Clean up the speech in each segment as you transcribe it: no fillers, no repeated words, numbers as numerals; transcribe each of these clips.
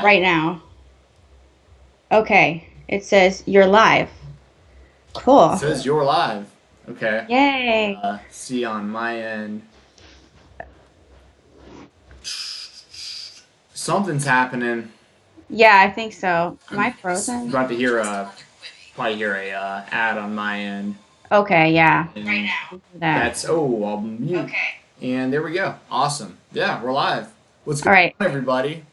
right now. Okay. It says you're live. It Cool. says you're live. Okay. Yay. See on my end. Something's happening. Yeah, I think so. Am I'm I frozen? about to hear probably hear a ad on my end. Okay, yeah. And That. I'll mute. Okay. And there we go. Awesome. Yeah, we're live. What's All going right. on, everybody?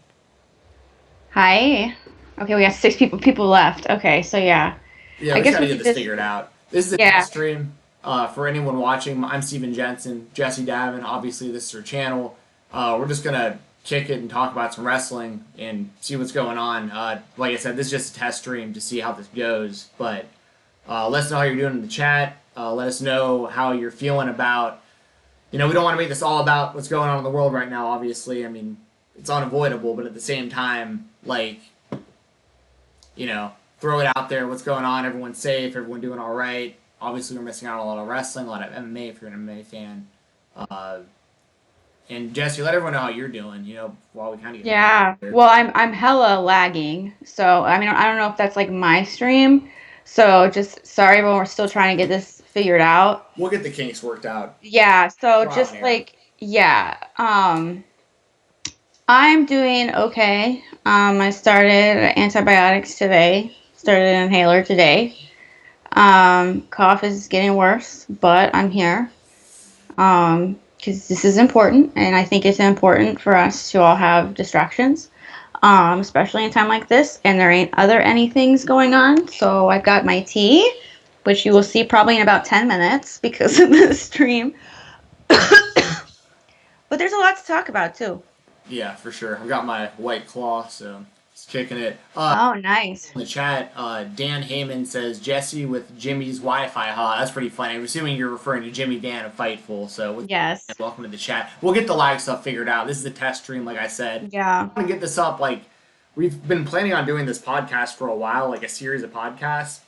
Hi. Okay, we got six people left. Okay, so yeah. Yeah, I we just guess gotta we get could this just figured out. This is a yeah. test stream. For anyone watching, I'm Steven Jensen, Jessi Davin. Obviously, this is her channel. We're just gonna kick it and talk about some wrestling and see what's going on. Like I said, this is just a test stream to see how this goes. But let us know how you're doing in the chat. Let us know how you're feeling about. We don't want to make this all about what's going on in the world right now. Obviously, I mean, it's unavoidable, but at the same time, like throw it out there. What's going on? Everyone's safe. Everyone doing all right. Obviously, we're missing out on a lot of wrestling, a lot of MMA if you're an MMA fan. Uh, and Jesse, let everyone know how you're doing. While we kind of get Yeah. there. Well, I'm hella lagging. So, I mean, I don't know if that's like my stream. So, just sorry, but we're still trying to get this figured out. We'll get the kinks worked out. Yeah, so Trial and just error. like yeah. I'm doing okay. I started antibiotics today. Started an inhaler today. Cough is getting worse, but I'm here. Because this is important, and I think it's important for us to all have distractions, especially in a time like this. And there ain't other anythings going on, so I've got my tea, which you will see probably in about 10 minutes because of the stream. But there's a lot to talk about too. Yeah, for sure. I've got my white claw, so it's kicking it. Oh, nice. In the chat, Dan Heyman says Jesse with Jimmy's Wi-Fi. That's pretty funny. I'm assuming you're referring to Jimmy Dan of Fightful. So, Yes. welcome to the chat. We'll get the lag stuff figured out. This is a test stream, like I said. Yeah. I want to get this up. Like, we've been planning on doing this podcast for a while, like a series of podcasts,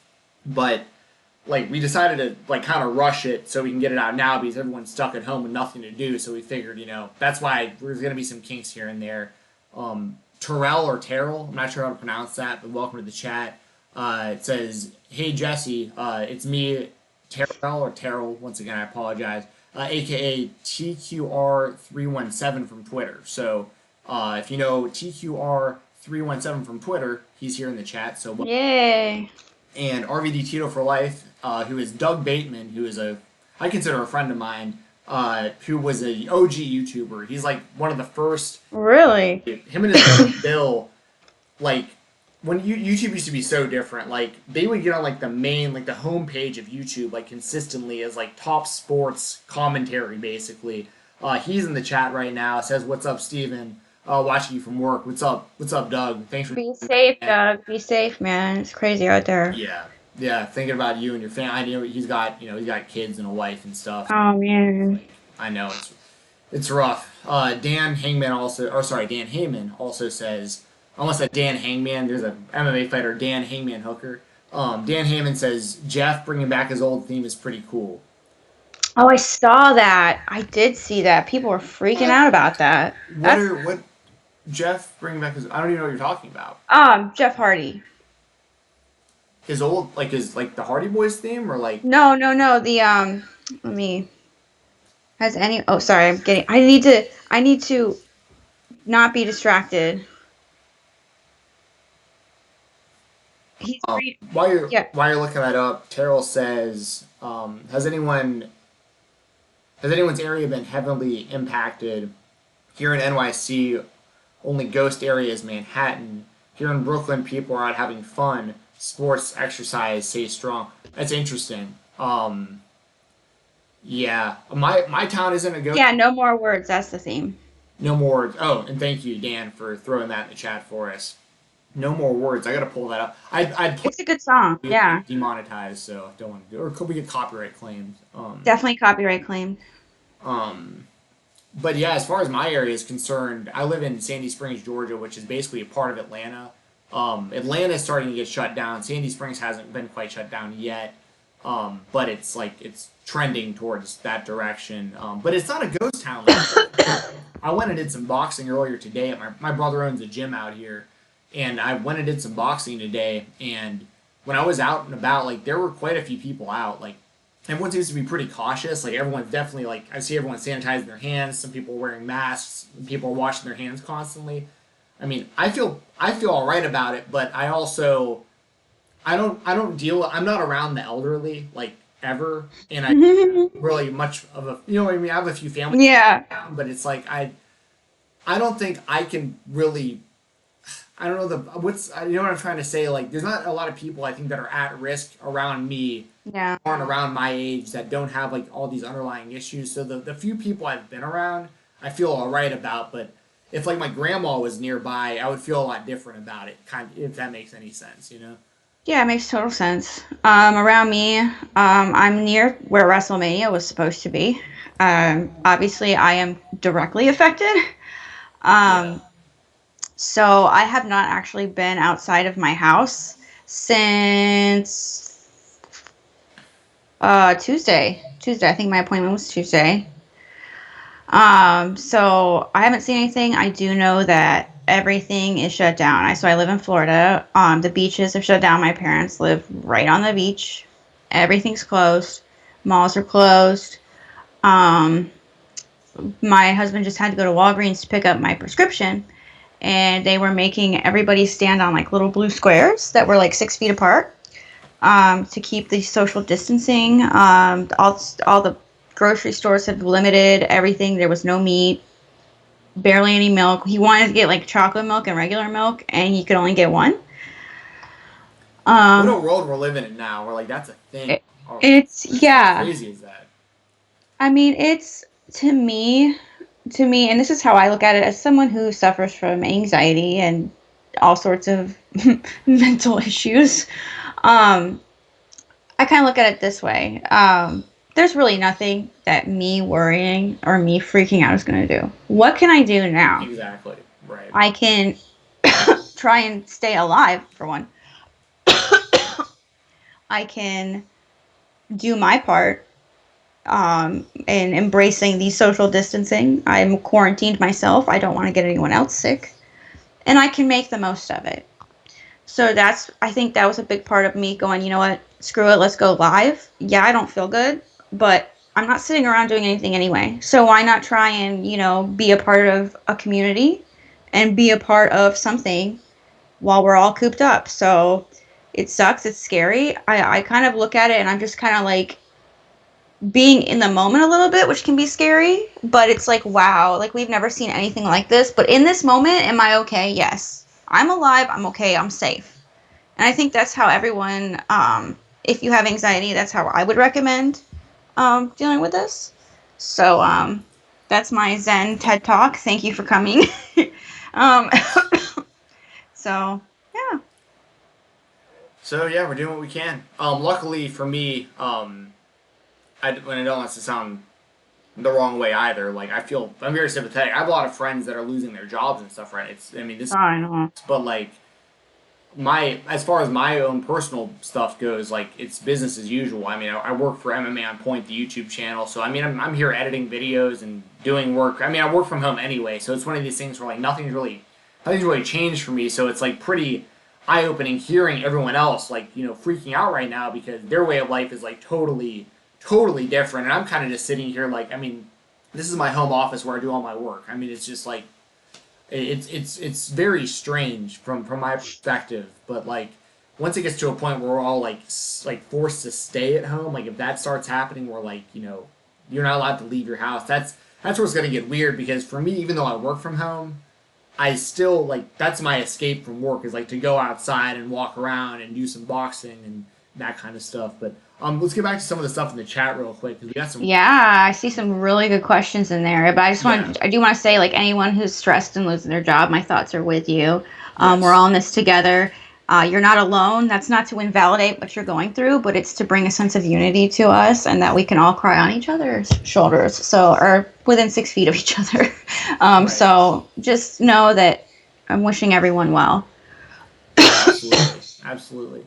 but like we decided to like kind of rush it so we can get it out now because everyone's stuck at home with nothing to do. So we figured, that's why there's going to be some kinks here and there. Terrell or Terrell, I'm not sure how to pronounce that, but welcome to the chat. It says, "Hey Jesse, it's me, Terrell or Terrell. Once again, I apologize. AKA TQR317 from Twitter. So if you know TQR317 from Twitter, he's here in the chat. So Yay. and RVD Tito for life, who is Doug Bateman, who is I consider a friend of mine, who was a OG YouTuber. He's like one of the first. Really? Him and his brother Bill, like when YouTube used to be so different. Like they would get on like the main, like the homepage of YouTube, like consistently as like top sports commentary, basically. He's in the chat right now. Says, "What's up, Steven? Watching you from work. What's up? What's up, Doug? Thanks for." Be safe, Doug. Be safe, man. It's crazy out there. Yeah, yeah. Thinking about you and your family. I know he's got kids and a wife and stuff. Oh, man. I know it's rough. Dan Hangman also, or sorry, Dan Heyman also says, almost said Dan Hangman. There's a MMA fighter, Dan Hangman Hooker. Dan Heyman says Jeff bringing back his old theme is pretty cool. Oh, I saw that. I did see that. People were freaking out about that. That's What Jeff bringing back his? I don't even know what you're talking about. Jeff Hardy. His old like the Hardy Boys theme or like No, no, no. The let me has any oh sorry, I need to not be distracted. He's read yeah. while you're looking that up, Terrell says, has anyone's area been heavily impacted? Here in NYC, only ghost area is Manhattan. Here in Brooklyn, people are out having fun. Sports, exercise, stay strong. That's interesting. Yeah, my town isn't a ghost. Yeah, no more words. That's the theme. No more words. Oh, and thank you, Dan, for throwing that in the chat for us. No more words. I gotta pull that up. I'd play It's a good song. Yeah. demonetized, so I don't want to do. Or could we get copyright claims? Definitely copyright claimed. Um, but yeah, as far as my area is concerned, I live in Sandy Springs, Georgia, which is basically a part of Atlanta. Atlanta is starting to get shut down. Sandy Springs hasn't been quite shut down yet, but it's trending towards that direction. But it's not a ghost town. I went and did some boxing earlier today. My brother owns a gym out here, and I went and did some boxing today. And when I was out and about, like there were quite a few people out. Like everyone seems to be pretty cautious. Like everyone's definitely like I see everyone sanitizing their hands. Some people are wearing masks. People are washing their hands constantly. I mean, I feel all right about it, but I also I don't deal. I'm not around the elderly like ever, and I really much of a you know what I mean. I have a few family, Yeah. but it's like I don't think I can really. I don't know the what's you know what I'm trying to say. Like, there's not a lot of people I think that are at risk around me, Yeah. aren't around my age that don't have like all these underlying issues. So the few people I've been around, I feel all right about. But if like my grandma was nearby, I would feel a lot different about it. Kind of, if that makes any sense, you know. Yeah, it makes total sense. Around me, I'm near where WrestleMania was supposed to be. Obviously, I am directly affected. Yeah. Um, so I have not actually been outside of my house since Tuesday. Tuesday, I think my appointment was Tuesday. So I haven't seen anything. I do know that everything is shut down. So I live in Florida. The beaches have shut down. My parents live right on the beach. Everything's closed. Malls are closed. Um, my husband just had to go to Walgreens to pick up my prescription, and they were making everybody stand on like little blue squares that were like 6 feet apart, to keep the social distancing. All the grocery stores have limited everything. There was no meat, barely any milk. He wanted to get like chocolate milk and regular milk, and he could only get one. What a Um, world we're living in now, where like that's a thing. it, Oh, it's how yeah. crazy is that? I mean, it's to me, and this is how I look at it as someone who suffers from anxiety and all sorts of mental issues. Um, I kind of look at it this way. There's really nothing that me worrying or me freaking out is going to do. What can I do now? Exactly. Right. I can try and stay alive, for one. I can do my part in embracing the social distancing. I'm quarantined myself. I don't want to get anyone else sick. And I can make the most of it. So I think that was a big part of me going, you know what, screw it, let's go live. Yeah, I don't feel good, but I'm not sitting around doing anything anyway. So why not try and, be a part of a community and be a part of something while we're all cooped up? So it sucks. It's scary. I kind of look at it and I'm just kind of like being in the moment a little bit, which can be scary, but it's like, wow, like we've never seen anything like this. But in this moment, am I okay? Yes. I'm alive. I'm okay. I'm safe. And I think that's how everyone, if you have anxiety, that's how I would recommend dealing with this. So that's my Zen TED Talk. Thank you for coming. um, so, yeah. So yeah, we're doing what we can. Luckily for me, when I don't want to sound the wrong way either. Like I'm very sympathetic. I have a lot of friends that are losing their jobs and stuff. Right? It's I mean this, I know. but like my as far as my own personal stuff goes, like it's business as usual. I mean, I work for MMA on Point, the YouTube channel. So I mean, I'm here editing videos and doing work. I mean, I work from home anyway, so it's one of these things where like nothing's really changed for me. So it's like pretty eye opening hearing everyone else like freaking out right now because their way of life is like totally different. And I'm kind of just sitting here like I mean, this is my home office where I do all my work. I mean, it's just like it's very strange from my perspective. But like once it gets to a point where we're all like forced to stay at home, like if that starts happening, where like you're not allowed to leave your house. That's where it's gonna get weird because for me, even though I work from home, I still like that's my escape from work is like to go outside and walk around and do some boxing and that kind of stuff. But let's get back to some of the stuff in the chat real quick because we got some. Yeah, I see some really good questions in there. But Yeah. I do want to say, like, anyone who's stressed and losing their job, my thoughts are with you. We're Yes. all in this together. You're not alone. That's not to invalidate what you're going through, but it's to bring a sense of unity to us and that we can all cry on each other's shoulders. So, or within 6 feet of each other. Right. So just know that I'm wishing everyone well. Absolutely. Absolutely.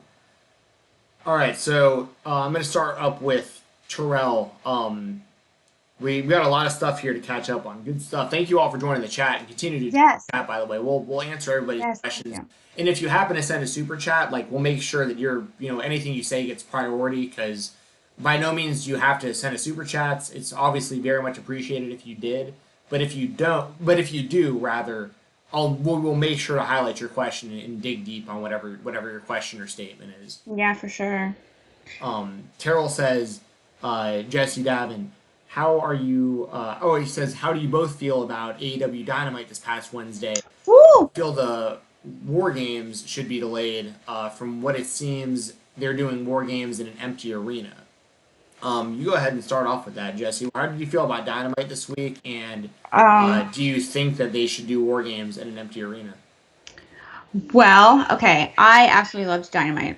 All right, so I'm going to start up with Terrell. we got a lot of stuff here to catch up on. Good stuff. Thank you all for joining the chat and continue to Yes. chat. By the way, we'll answer everybody's Yes. Thank questions. you. And if you happen to send a super chat, like we'll make sure that anything you say gets priority because by no means do you have to send a super chats. It's obviously very much appreciated if you did, but if you don't, but if you do, rather, we'll make sure to highlight your question and dig deep on whatever your question or statement is. Yeah, for sure. Terrell says, Jessi Davin, how are you? He says, how do you both feel about AEW Dynamite this past Wednesday? Woo! Feel the War Games should be delayed. From what it seems, they're doing War Games in an empty arena. You go ahead and start off with that, Jessi. How did you feel about Dynamite this week? And Um, do you think that they should do War Games in an empty arena? well, okay. I absolutely loved Dynamite.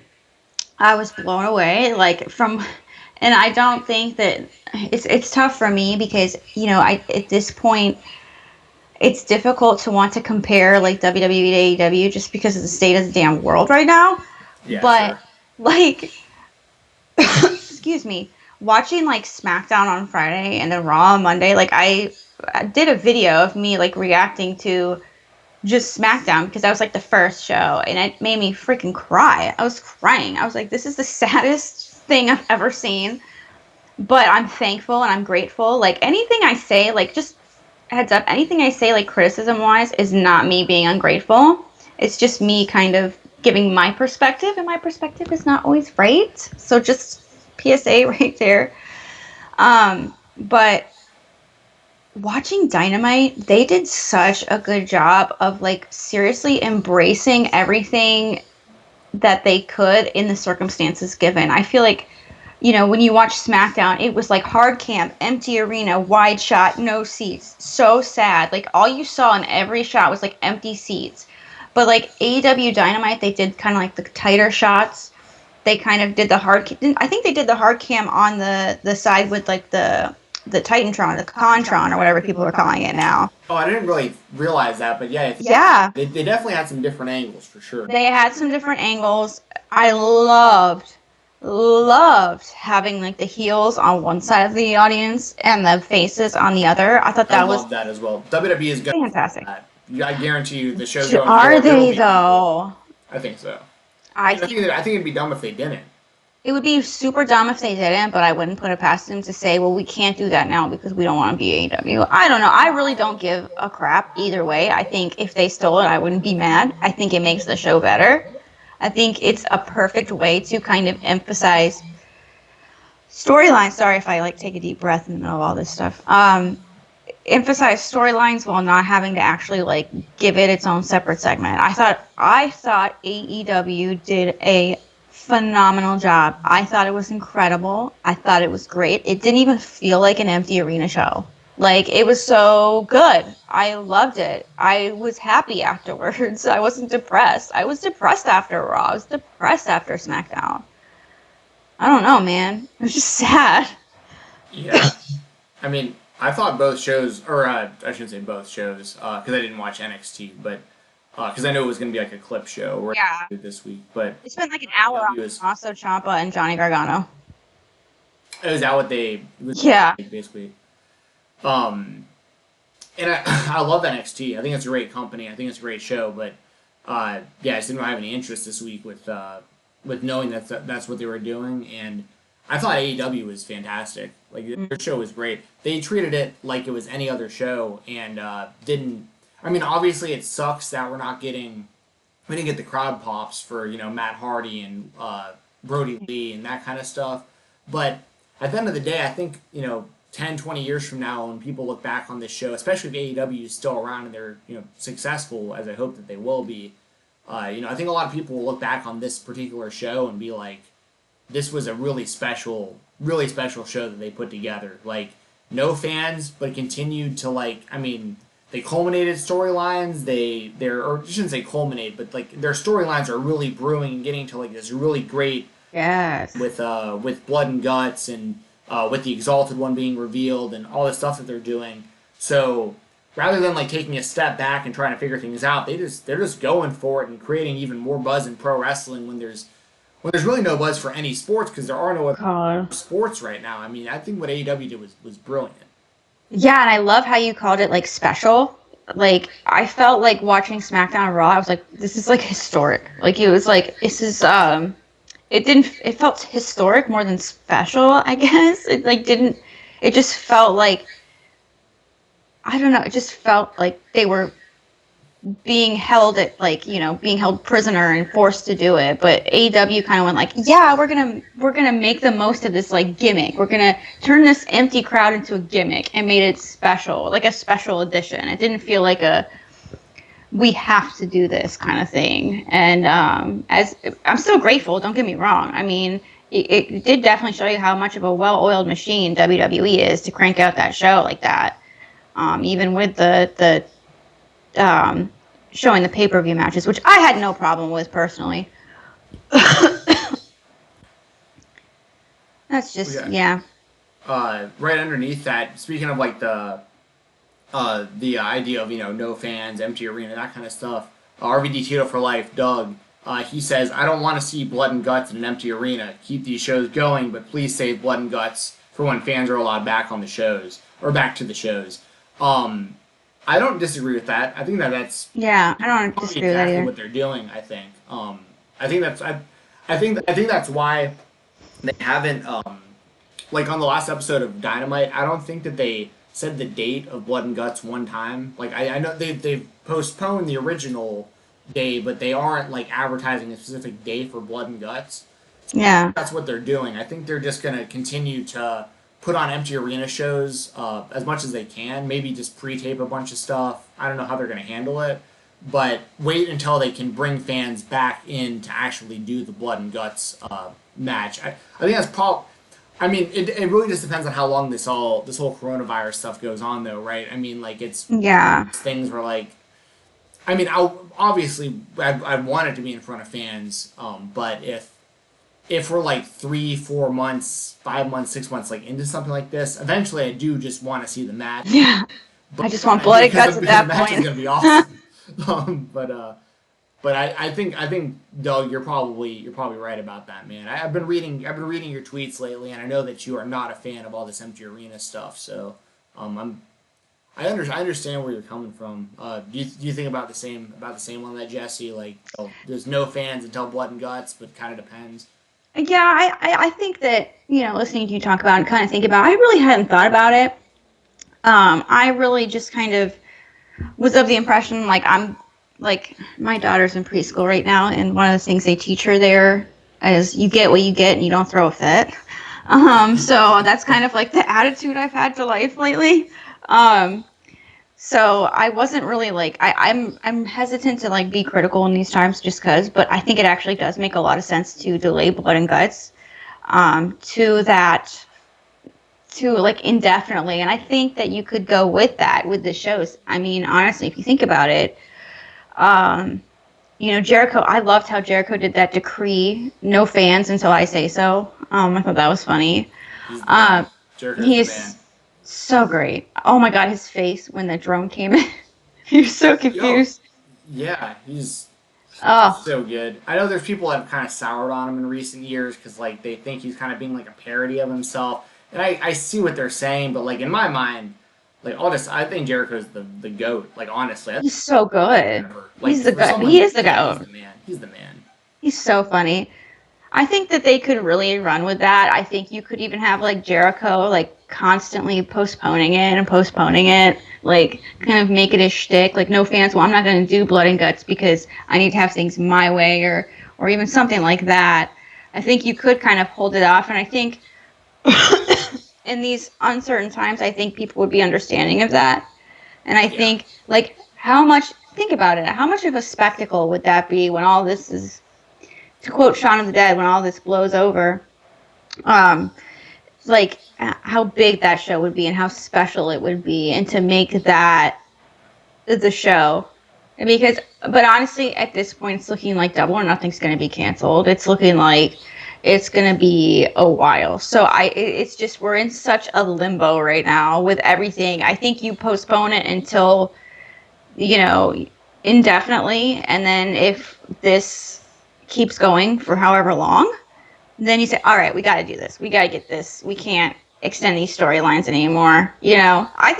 I was blown away, like from, and I don't think that it's tough for me because I at this point it's difficult to want to compare like WWE to AEW just because of the state of the damn world right now. Yeah, But sure. like, excuse me, watching like SmackDown on Friday and then Raw on Monday, like I did a video of me like reacting to just SmackDown because that was like the first show and it made me freaking cry. I was crying. I was like, this is the saddest thing I've ever seen. But I'm thankful and I'm grateful. Like anything I say, like just heads up, anything I say like criticism wise is not me being ungrateful. It's just me kind of giving my perspective and my perspective is not always right. So just PSA right there. But watching Dynamite, they did such a good job of like seriously embracing everything that they could in the circumstances given. I feel like, when you watch SmackDown, it was like hard camp, empty arena, wide shot, no seats. So sad. Like all you saw in every shot was like empty seats. But like AEW Dynamite, they did kind of like the tighter shots. They kind of did the I think they did the hard cam on the side with like the Titantron, the Contron, or whatever people are calling it now. Oh, I didn't really realize that, but yeah, Yeah, they definitely had some different angles for sure. they had some different angles. I loved having like the heels on one side of the audience and the faces on the other. I thought I that was love that as well. WWE is going to do fantastic. that. I guarantee you, the show going Are forward, there will they be people. though? I think so. I I think think it'd be dumb if they didn't. it would be super dumb if they didn't, but I wouldn't put it past them to say, well, we can't do that now because we don't want to be AEW. I don't know. I really don't give a crap either way. I think if they stole it, I wouldn't be mad. I think it makes the show better. I think it's a perfect way to kind of emphasize storylines. Sorry if I like take a deep breath in the middle of all this stuff. Emphasize storylines while not having to actually like give it its own separate segment. I thought AEW did a phenomenal job. I thought it was incredible. I thought it was great. It didn't even feel like an empty arena show. Like it was so good. I loved it. I was happy afterwards. I wasn't depressed. I was depressed after Raw. I was depressed after SmackDown. I don't know, man. It was just sad. Yeah. I mean, I thought both shows, or I shouldn't say both shows, because I didn't watch NXT, but because I know it was going to be like a clip show or Yeah. this week. But They spent like an hour on Tommaso Ciampa and Johnny Gargano. is that what they Yeah. basically? Um, and I love NXT. I think it's a great company. I think it's a great show. But yeah, I just didn't have any interest this week with knowing that's what they were doing. And I thought AEW was fantastic. Like their show was great. They treated it like it was any other show and didn't. I mean, obviously it sucks that we didn't get the crowd pops for Matt Hardy and Brody Lee and that kind of stuff. But at the end of the day, I think 10, 20 years from now, when people look back on this show, especially if AEW is still around and they're successful, as I hope that they will be, I think a lot of people will look back on this particular show and be like, this was a really special show that they put together. Like, no fans, but it continued to they culminated storylines. Or I shouldn't say culminate, but like their storylines are really brewing and getting to like this really great Yes. with Blood and Guts and with the Exalted One being revealed and all the stuff that they're doing. So rather than like taking a step back and trying to figure things out, they're just going for it and creating even more buzz in pro wrestling when there's really no buzz for any sports because there are no other God. sports right now. I mean, I think what AEW did was brilliant. Yeah, and I love how you called it like special. Like I felt like watching SmackDown and Raw. I was like, this is like historic. Like it was like this is it didn't it felt historic more than special, I guess. It like didn't it just felt like I don't know, it just felt like they were being held at like, you know, being held prisoner and forced to do it. But AEW kind of went like, yeah, we're gonna make the most of this like gimmick. We're gonna turn this empty crowd into a gimmick and made it special, like a special edition. It didn't feel like a we have to do this kind of thing. And as I'm still grateful, don't get me wrong. I mean, it did definitely show you how much of a well-oiled machine WWE is to crank out that show like that. Even with the showing the pay-per-view matches, which I had no problem with personally. That's just Yeah. yeah. Right underneath that, speaking of like the idea of no fans, empty arena, that kind of stuff. RVD Tito for life, Doug. He says, I don't want to see blood and guts in an empty arena. Keep these shows going, but please save blood and guts for when fans are allowed back on the shows or back to the shows. I don't disagree with that. I think that's Yeah, I don't probably disagree with that exactly either. what they're doing. I think. I think that's I think that's why they haven't like on the last episode of Dynamite. I don't think that they said the date of Blood and Guts one time. Like I know they've postponed the original day, but they aren't like advertising a specific day for Blood and Guts. Yeah. That's what they're doing. I think they're just gonna continue to put on empty arena shows as much as they can. Maybe just pre-tape a bunch of stuff. I don't know how they're gonna handle it, but wait until they can bring fans back in to actually do the Blood and Guts match. I think that's probably. I mean, it really just depends on how long this whole coronavirus stuff goes on, though, right? I mean, like it's Yeah. things where like, I mean, obviously I want it to be in front of fans, but if we're like 3, 4 months, 5 months, 6 months like into something like this, eventually I do just want to see the match, Yeah. but I just want blood and guts at because the that match is point. gonna be awesome. But I think Doug, you're probably right about that, man. I've been reading your tweets lately, and I know that you are not a fan of all this empty arena stuff. So, I understand where you're coming from. Do you think about the same on that, Jesse? Like, there's no fans until Blood and Guts, but kind of depends. Yeah, I think that, you know, listening to you talk about it and kind of think about it, I really hadn't thought about it. I really just kind of was of the impression like I'm like my daughter's in preschool right now, and one of the things they teach her there is you get what you get and you don't throw a fit. So that's kind of like the attitude I've had to life lately. Um, so I wasn't really like I'm hesitant to like be critical in these times just because, but I think it actually does make a lot of sense to delay blood and guts to that to like indefinitely, and I think that you could go with that with the shows. I mean, honestly, if you think about it, um, you know, Jericho. I loved how Jericho did that decree, no fans until I say so. I thought that was funny. He's the man. Um, Jericho's he the is man. so great. Oh my god, his face when the drone came in. He was so Yo, confused. yeah, he's Oh, so good. I know there's people that have kind of soured on him in recent years because like they think he's kind of being like a parody of himself, and I see what they're saying, but like in my mind, like honest, I think Jericho's the goat. Like honestly, that's he's so good. ever. Like He's the for good. He someone, is the yeah, he's goat. the man. He's the man. He's so funny. I think that they could really run with that. I think you could even have like Jericho like constantly postponing it, like kind of make it a shtick. Like no fans. Well, I'm not going to do blood and guts because I need to have things my way, or even something like that. I think you could kind of hold it off, and I think in these uncertain times, I think people would be understanding of that. And I Yeah, think like how much. Think about it. How much of a spectacle would that be when all this is, to quote Shaun of the Dead, when all this blows over? Um, like how big that show would be and how special it would be, and to make that the show. Because, but honestly, at this point, it's looking like Double or Nothing's going to be canceled. It's looking like it's going to be a while. So it's just we're in such a limbo right now with everything. I think you postpone it until, you know, indefinitely, and then if this keeps going for however long, then you say, all right, we got to do this. We got to get this. We can't. extend these storylines anymore. You know, Right.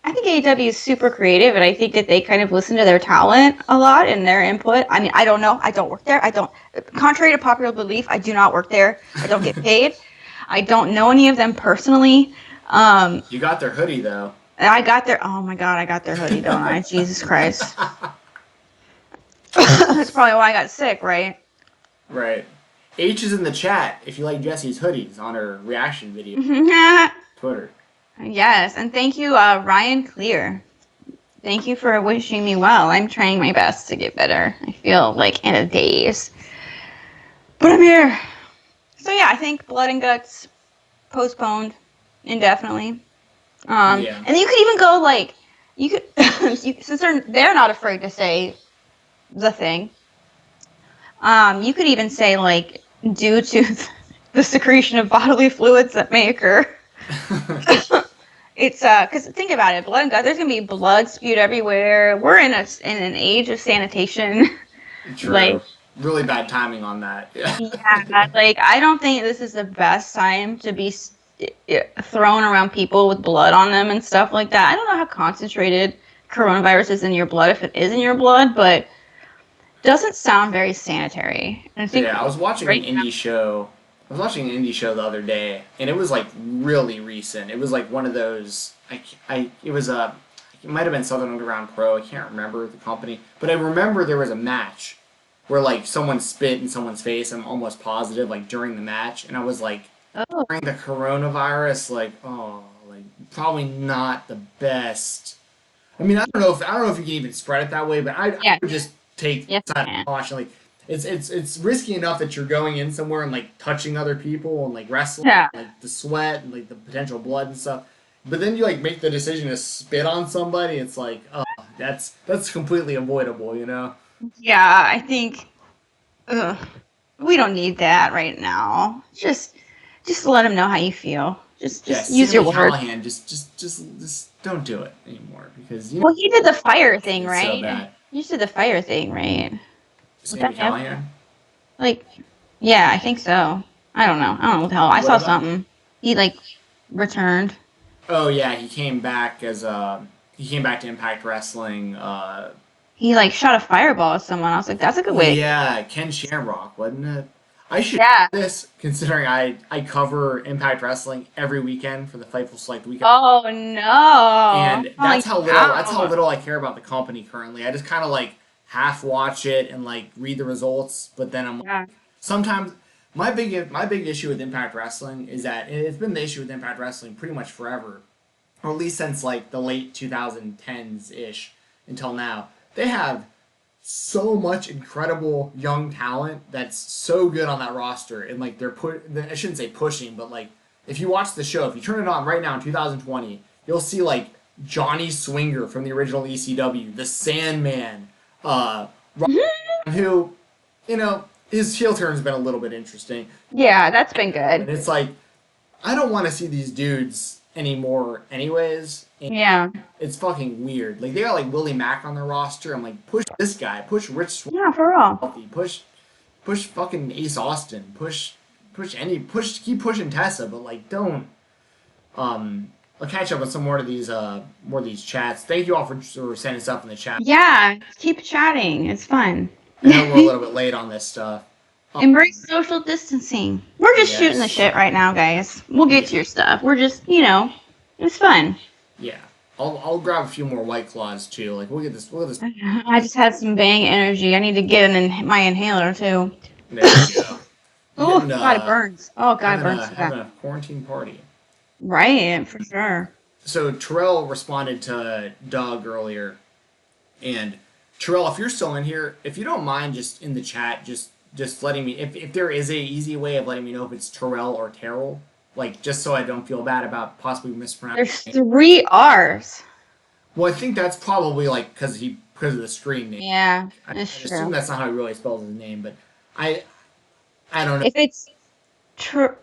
I think AEW is super creative, and I think that they kind of listen to their talent a lot and their input. I mean, I don't know. I don't work there. I don't. Contrary to popular belief, I do not work there. I don't get paid. I don't know any of them personally. You got their hoodie though. I got their. Oh my god, I got their hoodie, don't I? Jesus Christ. That's probably why I got sick, right? Right. H is in the chat if you like Jessi's hoodies on her reaction video. Twitter. Yes, and thank you, Ryan Clear. Thank you for wishing me well. I'm trying my best to get better. I feel like in a daze. But I'm here. So yeah, I think Blood and Guts postponed indefinitely. Yeah. And you could even go like, you could, since they're not afraid to say the thing. You could even say like, due to the secretion of bodily fluids that may occur. It's because think about it, blood and guts. There's gonna be blood spewed everywhere. We're in an age of sanitation. True. Like, Really bad timing on that. Yeah. yeah, like I don't think this is the best time to be thrown around people with blood on them and stuff like that. I don't know how concentrated coronavirus is in your blood, if it is in your blood, but it doesn't sound very sanitary. And I think Yeah, I was watching an indie show. I was watching an indie show the other day, and it was like really recent. It was like one of those. It was a. It might have been Southern Underground Pro. I can't remember the company, but I remember there was a match where like someone spit in someone's face. I'm almost positive, like during the match, and I was like, oh during the coronavirus, like like probably not the best. I mean, I don't know if you can even spread it that way, but I yeah, would just take yes, side man. of caution. Like it's risky enough that you're going in somewhere and like touching other people and like wrestling, Yeah, like the sweat and like the potential blood and stuff. But then you like make the decision to spit on somebody. It's like, oh, that's completely avoidable, you know? yeah. I think ugh, we don't need that right now. Just let them know how you feel. Yeah, Just use your Sammy words. Callahan, just don't do it anymore because you know Well, he did the fire thing, it's so right? bad. You just did the fire thing, right? Would that Sammy have Callahan. like? Yeah, I think so. I don't know. I don't know what the hell. I What saw about? something. He like returned. Oh yeah, he came back to Impact Wrestling. He like shot a fireball at someone. I was like, that's a good way to. Yeah, Ken Shamrock, wasn't it? I should Yeah. do this considering I cover Impact Wrestling every weekend for the Fightful Select weekend, Oh no. and Calling you that's how out. little I care about the company currently. I just kind of like half watch it and like read the results, but then I'm Yeah. sometimes my big issue with Impact Wrestling is that it's been the issue with Impact Wrestling pretty much forever, or at least since like the late 2010s ish until now. They have so much incredible young talent that's so good on that roster, and like I shouldn't say pushing, but like if you watch the show, if you turn it on right now in 2020, you'll see like Johnny Swinger from the original ECW, the Sandman, uh, who, you know, his heel turn's been a little bit interesting. Yeah, that's been good. And it's like, I don't want to see these dudes anymore, anyways. And Yeah. it's fucking weird. Like, they got like Willie Mack on their roster. I'm like, push this guy, push Rich Yeah, for real. Swalwell, push fucking Ace Austin, keep pushing Tessa, but like, don't. I'll catch up with some more of these chats. Thank you all for sending stuff in the chat. Yeah. Keep chatting. It's fun. I know we're a little bit late on this stuff. Embrace social distancing. We're just shooting the Yes. shit right now, guys. We'll get Yeah. to your stuff. We're just, it's fun. Yeah. I'll grab a few more White Claws too. Like we'll get this. I just had some bang energy. I need to get my inhaler too. There you go. You Oh getting God, it burns. Oh God, it burns so having bad. a quarantine party. Right, for sure. So Terrell responded to Doug earlier, and Terrell, if you're still in here, if you don't mind, just in the chat, just letting me if there is a easy way of letting me know if it's Terrell or Terrell, like just so I don't feel bad about possibly mispronouncing. There's 3 R's. Well, I think that's probably like because of the screen name. Yeah, I it's assume true. that's not how he really spells his name, but I I don't know. If it's tr-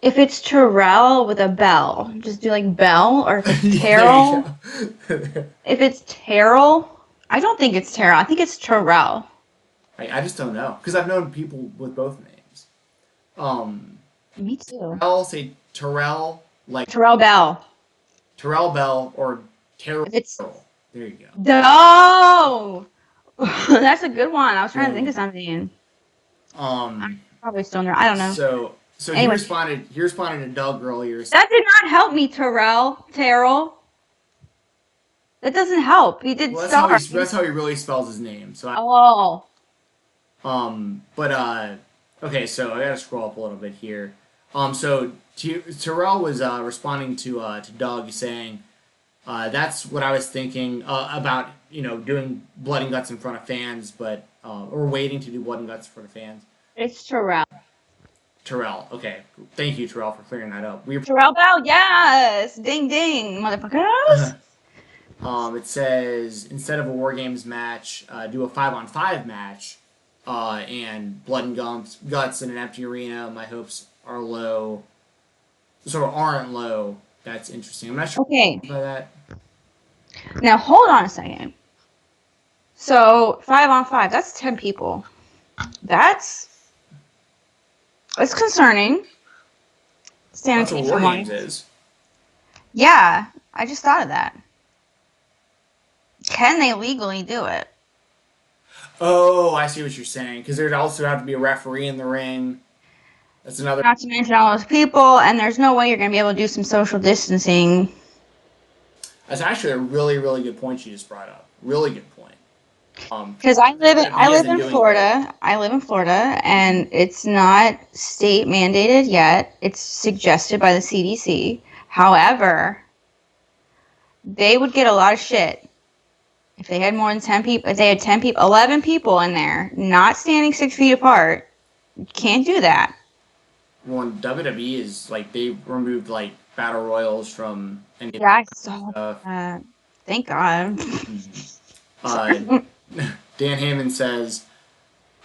if it's Terrell with a bell, just do like Bell, or if it's Terrell. There you go. If it's Terrell, I don't think it's Terrell. I think it's Terrell. I just don't know because I've known people with both names. Me too. I'll say Terrell, like Terrell Bell. Terrell Bell or Terrell. If it's There you go. no, that's a good one. I was trying to think of Boom. something. I'm Um. probably still in there. I don't know. So he Anyway, responded. He responded to Doug earlier. that did not help me, Terrell. That doesn't help. He did Well, sorry. that's how he really spells his name. So Oh, but okay. So I gotta scroll up a little bit here. So Terrell was responding to Doug saying, that's what I was thinking about. Doing blood and guts in front of fans, but or waiting to do blood and guts in front of fans. it's Terrell. Terrell. Okay. Thank you, Terrell, for clearing that up. Terrell Bell, yes. Ding ding, motherfuckers. It says instead of a War Games match, do a 5-on-5 match, and blood and guts in an empty arena. My hopes are low, sort of aren't low. That's interesting. I'm not sure Okay, by that. now hold on a second. So 5-on-5, that's 10 people. That's concerning. That's Standing what for War one. Games is. Yeah, I just thought of that. Can they legally do it? Oh, I see what you're saying. Because there'd also have to be a referee in the ring. That's another. Not to mention all those people, and there's no way you're going to be able to do some social distancing. That's actually a really, really good point you just brought up. Really good point. Because I WWE live isn't in doing this. Florida. I live in Florida, and it's not state mandated yet. It's suggested by the CDC. However, they would get a lot of shit if they had more than 10 people. If they had 10 people, 11 people in there, not standing 6 feet apart, you can't do that. Well, WWE is like they removed like battle royals from any of Yeah, I that saw stuff. that. Thank God. Uh, Sorry. Dan Hammond says,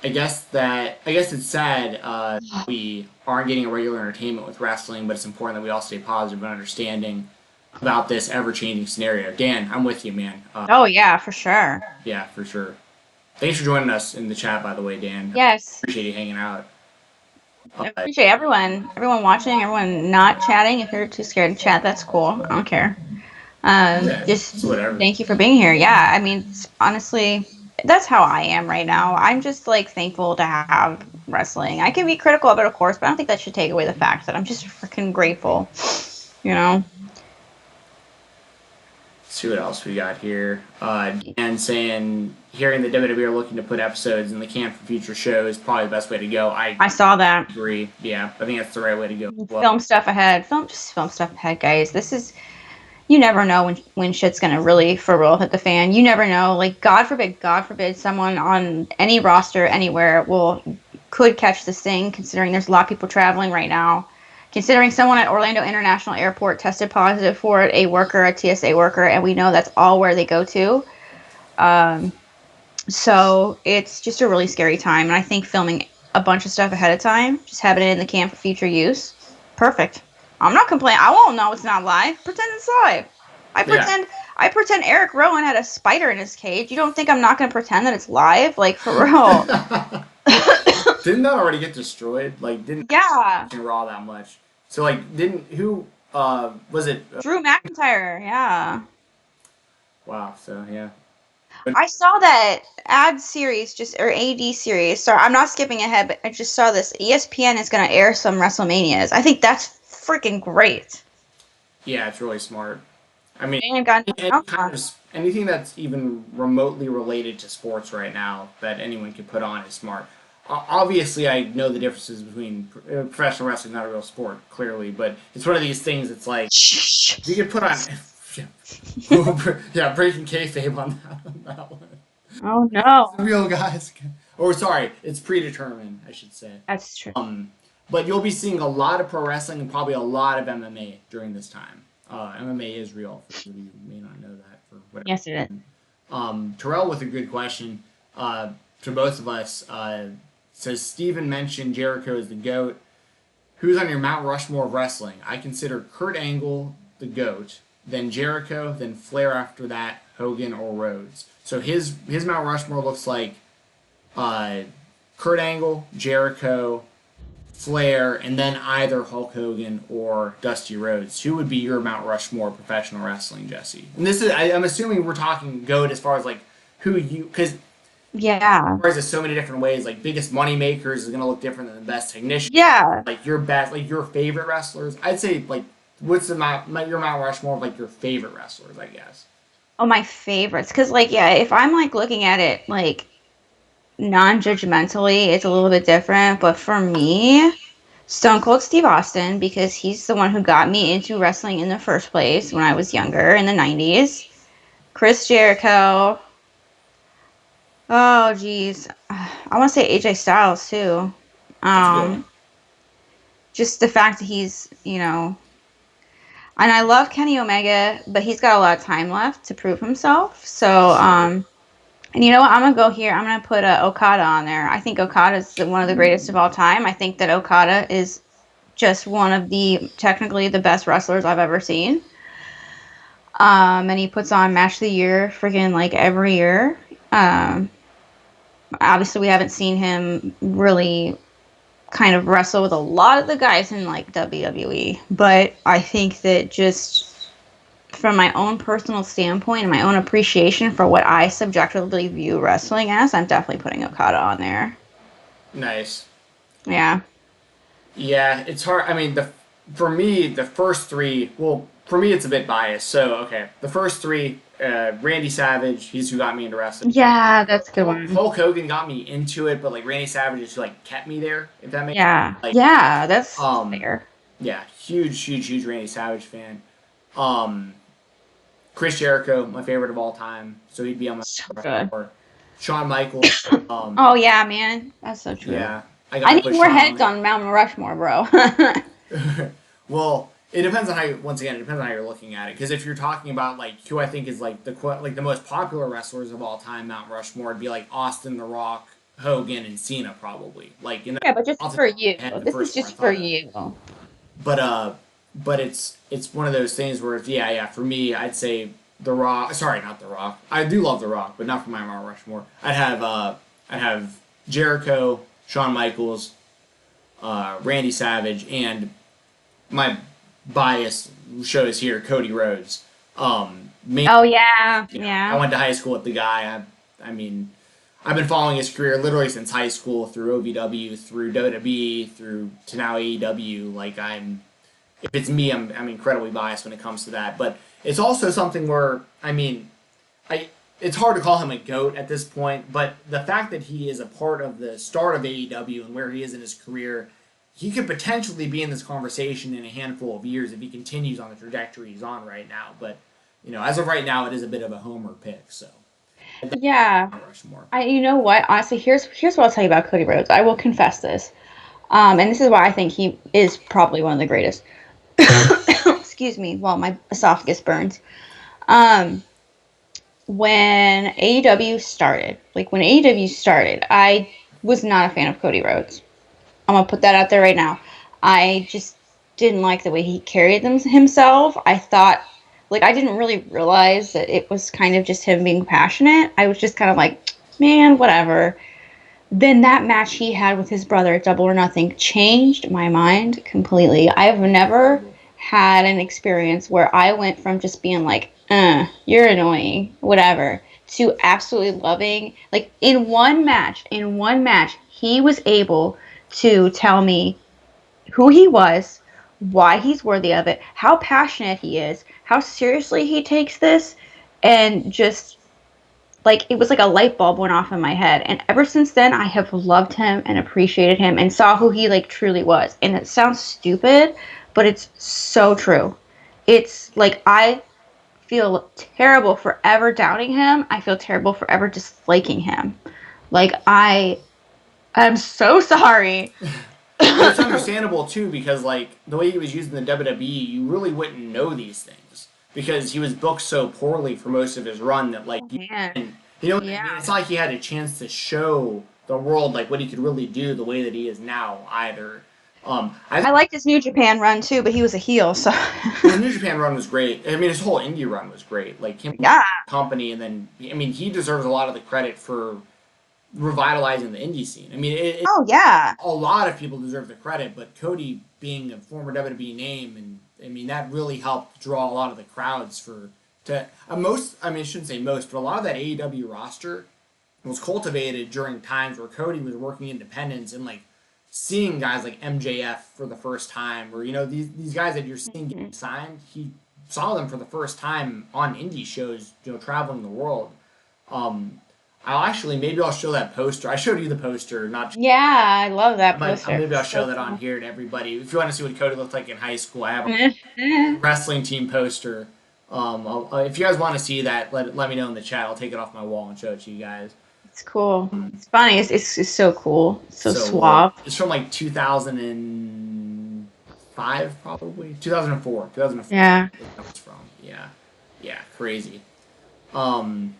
I guess it's sad we aren't getting a regular entertainment with wrestling, but it's important that we all stay positive and understanding about this ever changing scenario." Dan, I'm with you, man. Oh yeah, for sure. Yeah, for sure. Thanks for joining us in the chat, by the way, Dan. Yes. Appreciate you hanging out. I appreciate everyone watching, everyone not chatting. If you're too scared to chat, that's cool. I don't care. Yeah, Just it's whatever. thank you for being here. Yeah, I mean, honestly, that's how I am right now. I'm just like thankful to have wrestling. I can be critical of it, of course, but I don't think that should take away the fact that I'm just freaking grateful. You know? See what else we got here. Dan saying, hearing that WWE are looking to put episodes in the can for future shows, probably the best way to go. I I saw that. agree. Yeah, I think that's the right way to go. Well, Film stuff ahead. Film stuff ahead, guys. This is you never know when shit's gonna really for real hit the fan. You never know. Like God forbid someone on any roster anywhere could catch this thing, considering there's a lot of people traveling right now. Considering someone at Orlando International Airport tested positive for it, a TSA worker, and we know that's all where they go to. So it's just a really scary time, and I think filming a bunch of stuff ahead of time, just having it in the can for future use, perfect. I'm not complaining. I won't know it's not live. Pretend it's live. I yeah. pretend Eric Rowan had a spider in his cage. You don't think I'm not going to pretend that it's live? Like, for real. Didn't that already get destroyed? Like, didn't Yeah. Raw that much? So, like, didn't who was it? Drew McIntyre, yeah. Wow. So yeah. I saw that ad series, or AD series. Sorry, I'm not skipping ahead, but I just saw this. ESPN is going to air some WrestleManias. I think that's freaking great. Yeah, it's really smart. I mean, They ain't got nothing else on. anything that's even remotely related to sports right now that anyone can put on is smart. Obviously, I know the differences between professional wrestling, not a real sport, clearly, but it's one of these things. It's like you could put on, yeah, breaking kayfabe on that one. Oh no, The real guys, or sorry, it's predetermined, I should say. that's true. But you'll be seeing a lot of pro wrestling and probably a lot of MMA during this time. MMA is real. For those of you who may not know that. For whatever. Yes, it is. Terrell with a good question to both of us. Says Steven mentioned Jericho as the GOAT. Who's on your Mount Rushmore of wrestling? I consider Kurt Angle the GOAT, then Jericho, then Flair after that, Hogan or Rhodes. So his Mount Rushmore looks like Kurt Angle, Jericho, Flair, and then either Hulk Hogan or Dusty Rhodes. Who would be your Mount Rushmore of professional wrestling, Jesse? And this is, I'm assuming we're talking GOAT as far as like who you, because Yeah. there's so many different ways. Like biggest money makers is going to look different than the best technician. Yeah. Like your best, like your favorite wrestlers. I'd say like what's your Mount Rushmore of like your favorite wrestlers, I guess. Oh, my favorites. Because, like, yeah, if I'm, like, looking at it, like, non-judgmentally, it's a little bit different. But for me, Stone Cold Steve Austin, because he's the one who got me into wrestling in the first place when I was younger in the 90s. Chris Jericho. Oh, geez. I want to say AJ Styles, too. That's a good one. Um, just the fact that he's, you know, and I love Kenny Omega, but he's got a lot of time left to prove himself. So, Sure. and you know what? I'm gonna go here. I'm gonna put Okada on there. I think Okada is one of the greatest of all time. I think that Okada is just one of the technically the best wrestlers I've ever seen. And he puts on match of the year freaking like every year. Um, Obviously, we haven't seen him really kind of wrestle with a lot of the guys in like WWE, but I think that just from my own personal standpoint and my own appreciation for what I subjectively view wrestling as, I'm definitely putting Okada on there. Nice. Yeah. Yeah, it's hard. I mean, the for me the first three. Well, for me it's a bit biased. So okay, the first three. Randy Savage, he's who got me into wrestling. Yeah, that's a good one. Hulk Hogan got me into it, but like Randy Savage is who like kept me there. If that makes Yeah. like Yeah, that's um fair. yeah, huge Randy Savage fan. Um, Chris Jericho, my favorite of all time, so he'd be on my So good. or Shawn Michaels. Um, Oh yeah, man. That's so true. yeah, I I gotta need put more Shawn on heads there. on Mount Rushmore, bro. Well, it depends on how you, once again it depends on how you're looking at it. Because if you're talking about like who I think is like the most popular wrestlers of all time, Mount Rushmore would be like Austin, The Rock, Hogan, and Cena probably. Like you know, Yeah, but just off the for top of you. my head, the This is first one I just for thought of. you. But but it's one of those things where yeah, for me I'd say The Rock. Sorry, not The Rock. I do love The Rock, but not for my Mount Rushmore. I'd have Jericho, Shawn Michaels, Randy Savage, and my bias shows here Cody Rhodes. Mainly, Oh yeah, I yeah. went to high school with the guy. I mean, I've been following his career literally since high school through OVW, through WWE, through to now AEW. Like if it's me, I'm incredibly biased when it comes to that. But it's also something where I mean, I it's hard to call him a goat at this point. But the fact that he is a part of the start of AEW and where he is in his career, he could potentially be in this conversation in a handful of years if he continues on the trajectory he's on right now. But as of right now, it is a bit of a homer pick. So Yeah. Mount Rushmore. You know what? Honestly, here's what I'll tell you about Cody Rhodes. I will confess this. And this is why I think he is probably one of the greatest. Excuse me, while my esophagus burns. Um, when AEW started, I was not a fan of Cody Rhodes. I'm gonna put that out there right now. I just didn't like the way he carried himself. I thought, like, I didn't really realize that it was kind of just him being passionate. I was just kind of like, man, whatever. Then that match he had with his brother at Double or Nothing changed my mind completely. I've never had an experience where I went from just being like, you're annoying, whatever, to absolutely loving. Like in one match, he was able to tell me who he was, why he's worthy of it, how passionate he is, how seriously he takes this, and just like it was like a light bulb went off in my head. And ever since then I have loved him and appreciated him and saw who he like truly was. And it sounds stupid, but it's so true. It's like I feel terrible for ever doubting him. I feel terrible for ever disliking him. Like I'm so sorry. But it's understandable too because like the way he was used in the WWE, you really wouldn't know these things because he was booked so poorly for most of his run that like Oh man. I mean, Yeah. it's not like he had a chance to show the world like what he could really do the way that he is now either. I I think liked his New Japan run too, but he was a heel, so his New Japan run was great. I mean, his whole indie run was great. Like him, yeah. company, and then I mean, he deserves a lot of the credit for revitalizing the indie scene. I mean, Oh yeah. a lot of people deserve the credit, but Cody being a former WWE name, and I mean that really helped draw a lot of the crowds for to most. I mean, I shouldn't say most, but a lot of that AEW roster was cultivated during times where Cody was working independents and like seeing guys like MJF for the first time, or these guys that you're seeing getting signed. He saw them for the first time on indie shows, traveling the world. Um, maybe I'll show that poster. I showed you the poster, not. Yeah, I love that poster. Maybe I'll show So that on cool. here to everybody. If you want to see what Cody looked like in high school, I have a wrestling team poster. If you guys want to see that, let me know in the chat. I'll take it off my wall and show it to you guys. It's cool. It's funny. It's so cool. So So suave. it's from like 2005, probably 2004. 2004. Yeah. That's from. Yeah, yeah, crazy. Um,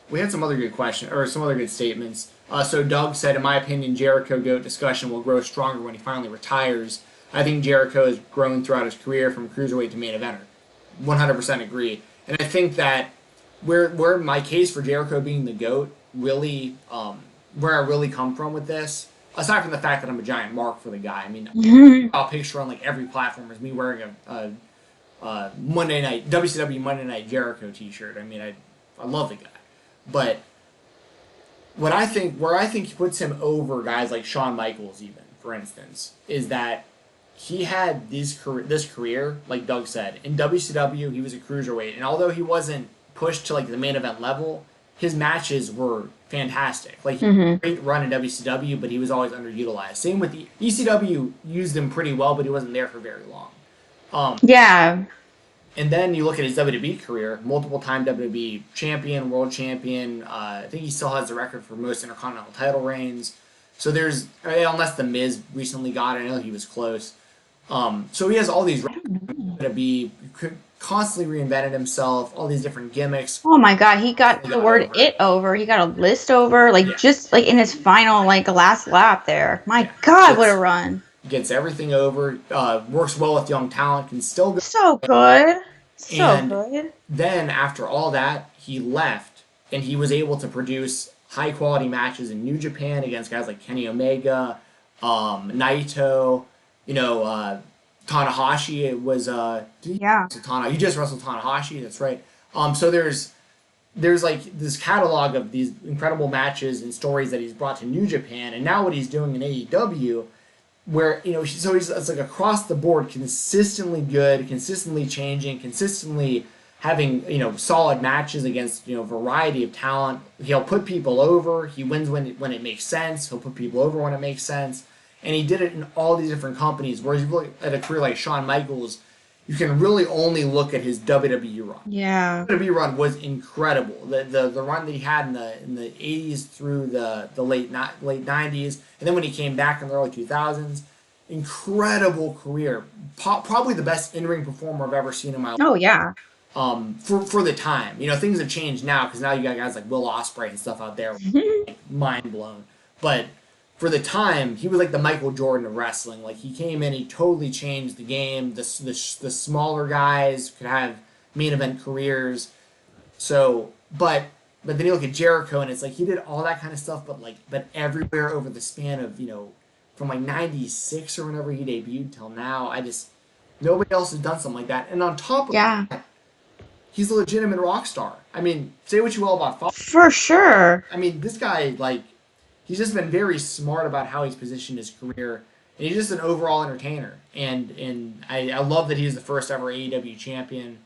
we had some other good questions or some other good statements. So Doug said, in my opinion, Jericho GOAT discussion will grow stronger when he finally retires. I think Jericho has grown throughout his career from cruiserweight to main eventer. 100% agree. And I think that where my case for Jericho being the GOAT really, where I really come from with this, aside from the fact that I'm a giant mark for the guy, I mean, I'll picture on like every platform is me wearing a Monday night WCW Monday Night Jericho T-shirt. I mean, I love the guy, but where I think he puts him over guys like Shawn Michaels, even for instance, is that he had this career, like Doug said, in WCW he was a cruiserweight, and although he wasn't pushed to like the main event level, his matches were fantastic. Like he had a great run in WCW, but he was always underutilized. Same with the ECW, used him pretty well, but he wasn't there for very long. Yeah. And then you look at his WWE career, multiple-time WWE champion, world champion. I think he still has the record for most Intercontinental title reigns. So unless The Miz recently got it, I know he was close. So he has all these records. WWE constantly reinvented himself, all these different gimmicks. Oh my God, he got the word Over. "it" over. He got a list over, like Yeah. just like in his final, like last lap there. My Yeah. God, what a run! Gets everything over. Works well with young talent. Can still go. So good, so And good. then after all that, he left, and he was able to produce high quality matches in New Japan against guys like Kenny Omega, Naito, Tanahashi. It was Yeah. You just wrestled Tanahashi. That's right. So there's like this catalog of these incredible matches and stories that he's brought to New Japan, and now what he's doing in AEW, where so it's like across the board, consistently good, consistently changing, consistently having solid matches against a variety of talent. He'll put people over. He wins when it makes sense. He'll put people over when it makes sense, and he did it in all these different companies. Whereas you look at a career like Shawn Michaels, you can really only look at his WWE run. Yeah. WWE run was incredible. The run that he had in the 80s through the late 90s, and then when he came back in the early 2000s, incredible career. Probably the best in-ring performer I've ever seen in my life. Oh yeah. For the time, things have changed now because now you got guys like Will Ospreay and stuff out there, like, mind blown. But for the time, he was like the Michael Jordan of wrestling. Like he came in, he totally changed the game. The smaller guys could have main event careers. So, but then you look at Jericho, and it's like he did all that kind of stuff, but everywhere over the span of from like '96 or whenever he debuted till now. Nobody else has done something like that. And on top of that, he's a legitimate rock star. I mean, say what you will about Fox. For sure. I mean, this guy, like, he's just been very smart about how he's positioned his career, and he's just an overall entertainer. And I love that he's the first ever AEW champion.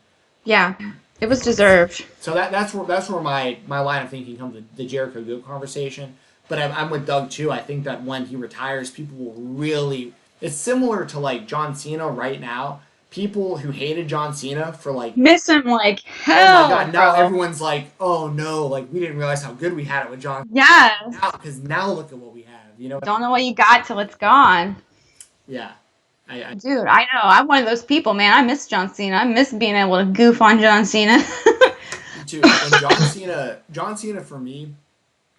Yeah, it was deserved. So that's where my line of thinking comes, the Jericho GOAT conversation. But I'm with Doug too. I think that when he retires, people will really. It's similar to like John Cena right now. People who hated John Cena for like miss him like hell. Oh my God! Now bro. everyone's like, "Oh no! Like we didn't realize how good we had it with John." Yes. Because now look at what we have. Don't know what you got till it's gone. Yeah. Dude, I know. I'm one of those people, man. I miss John Cena. I miss being able to goof on John Cena. Me too. And John Cena for me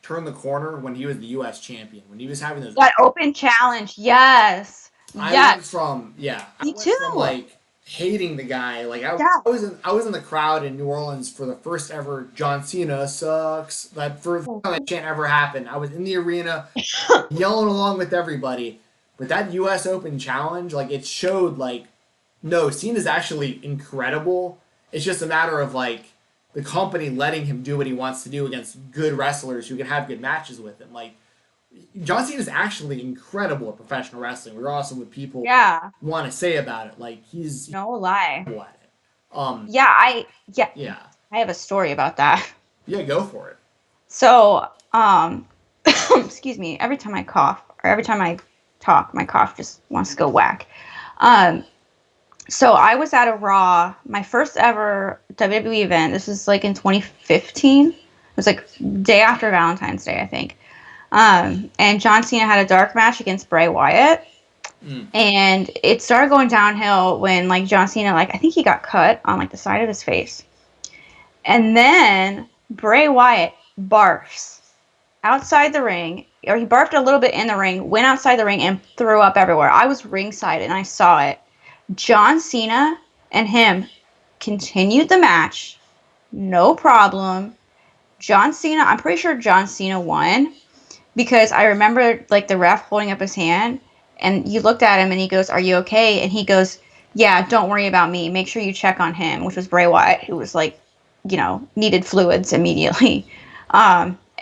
turned the corner when he was the U.S. champion. When he was having those that open challenge, yes. I yes. went from Me too. From like hating the guy. Like Yeah. I was in the crowd in New Orleans for the first ever John Cena sucks. That first time that chant ever happened. I was in the arena yelling along with everybody. But that U.S. Open challenge, like it showed, like no, Cena's actually incredible. It's just a matter of like the company letting him do what he wants to do against good wrestlers who can have good matches with him. Like John Cena is actually incredible at professional wrestling, regardless of what people Yeah. want to say about it. Like he's No lie. incredible at it. Yeah, yeah, Yeah, I have a story about that. yeah, go for it. So, excuse me, every time I cough or every time I talk, my cough just wants to go whack. Um, so I was at a Raw, my first ever WWE event. This was like in 2015. It was like day after Valentine's Day, I think. And John Cena had a dark match against Bray Wyatt. Mm. And it started going downhill when like John Cena, like I think he got cut on like the side of his face. And then Bray Wyatt barfs outside the ring, or he barfed a little bit in the ring, went outside the ring and threw up everywhere. I was ringside and I saw it. John Cena and him continued the match, no problem. John Cena, I'm pretty sure John Cena won because I remember like the ref holding up his hand and you looked at him and he goes, "Are you okay?" And he goes, "Yeah, don't worry about me. Make sure you check on him," which was Bray Wyatt, who was like, needed fluids immediately.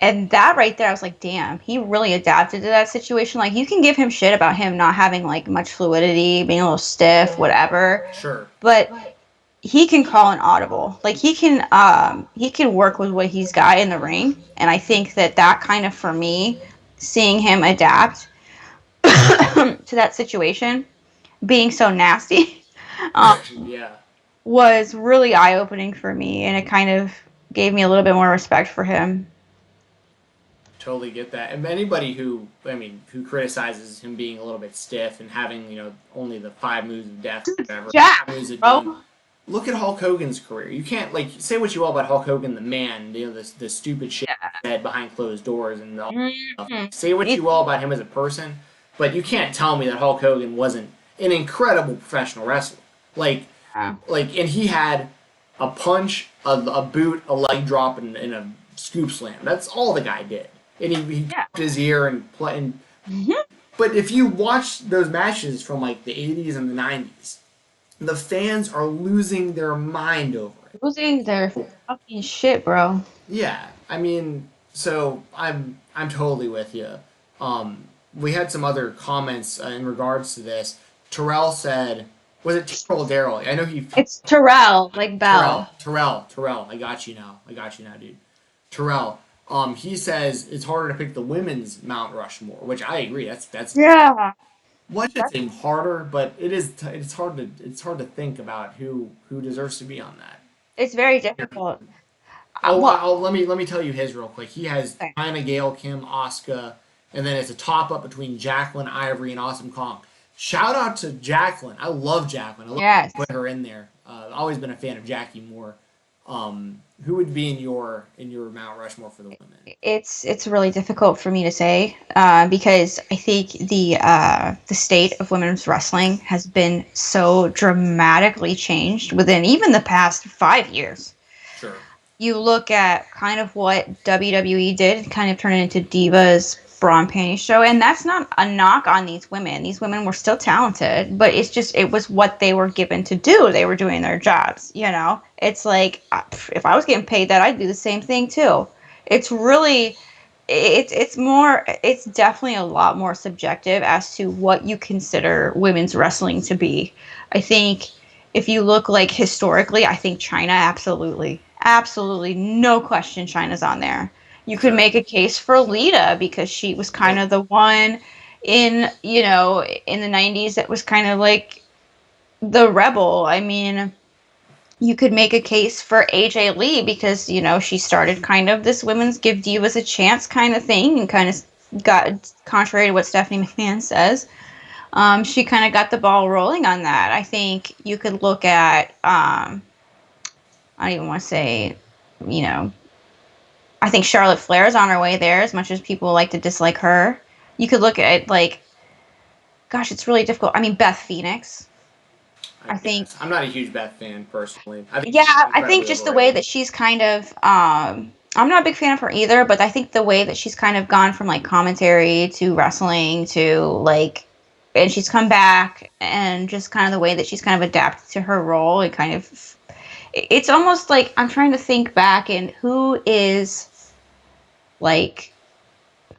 And that right there, I was like, damn, he really adapted to that situation. Like, you can give him shit about him not having like much fluidity, being a little stiff, whatever, Sure. but he can call an audible. Like he can work with what he's got in the ring, and I think that kind of, for me, seeing him adapt to that situation, being so nasty, um, Yeah, was really eye opening for me, and it kind of gave me a little bit more respect for him. totally get that. And anybody who, I mean, who criticizes him being a little bit stiff and having, only the five moves of death, or whatever, Jack, moves of doom. bro. Look at Hulk Hogan's career. You can't like say what you will about Hulk Hogan, the man, the stupid shit he said behind closed doors and all that stuff. Mm-hmm. Say what you will about him as a person, but you can't tell me that Hulk Hogan wasn't an incredible professional wrestler. Like, and he had a punch, a boot, a leg drop, and a scoop slam. That's all the guy did. And he tapped his ear and play. And, but if you watch those matches from like the 80s and the 90s, the fans are losing their mind over it. Losing their fucking shit, bro. Yeah, I mean, so I'm totally with you. We had some other comments in regards to this. Terrell said, "Was it Terrell or Daryl? I know he." It's Terrell, like Bell. Terrell. I got you now, dude. Terrell. He says it's harder to pick the women's Mount Rushmore, which I agree. That's Yeah. one should say harder, but it's hard to think about who deserves to be on that. It's very difficult. Oh, Well, let me tell you his real quick. He has okay. China, Gail, Kim, Asuka, and then it's a top up between Jacqueline, Ivory, and Awesome Kong. Shout out to Jacqueline. I love Jacqueline. I love Yes. put her in there. Always been a fan of Jackie Moore. Who would be in your Mount Rushmore for the women? It's really difficult for me to say because I think the state of women's wrestling has been so dramatically changed within even the past 5 years. Sure. You look at kind of what WWE did, kind of turn it into Divas bra and panty show, and that's not a knock on these women. These women were still talented, but it was what they were given to do. They were doing their jobs. It's like if I was getting paid that, I'd do the same thing too. It's really it's definitely a lot more subjective as to what you consider women's wrestling to be. I think if you look like historically, I think China absolutely no question China's on there. You could Sure. make a case for Lita because she was kind of the one in the 90s that was kind of like the rebel. I mean, you could make a case for AJ Lee because, she started kind of this women's give divas a chance kind of thing and kind of got, contrary to what Stephanie McMahon says, she kind of got the ball rolling on that. I think you could look at, I don't even want to say, I think Charlotte Flair is on her way there as much as people like to dislike her. You could look at, like, gosh, it's really difficult. I mean, Beth Phoenix. I I think, guess I'm not a huge Beth fan personally. I think yeah, she's I think incredibly just the way overrated. that she's kind of, I'm not a big fan of her either, but I think the way that she's kind of gone from like commentary to wrestling to like, and she's come back and just kind of the way that she's kind of adapted to her role, it kind of, it's almost like I'm trying to think back and who is like,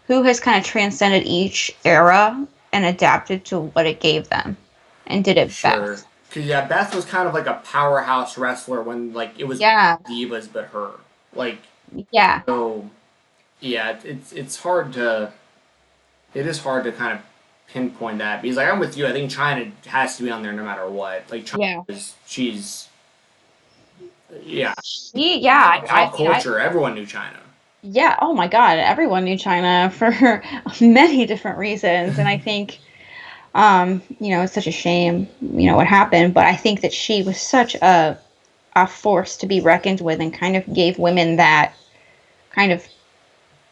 who has kind of transcended each era and adapted to what it gave them and did it Sure. best. Cause yeah, Beth was kind of like a powerhouse wrestler when like it was Yeah, divas but her. Like yeah, so yeah, it's hard to it is hard to kind of pinpoint that because like I'm with you. I think China has to be on there no matter what. Like China yeah. is she's yeah Yeah, I pop mean, culture. Everyone knew China. yeah, oh my God, everyone knew China for many different reasons, and I think, it's such a shame, what happened, but I think that she was such a force to be reckoned with, and kind of gave women that kind of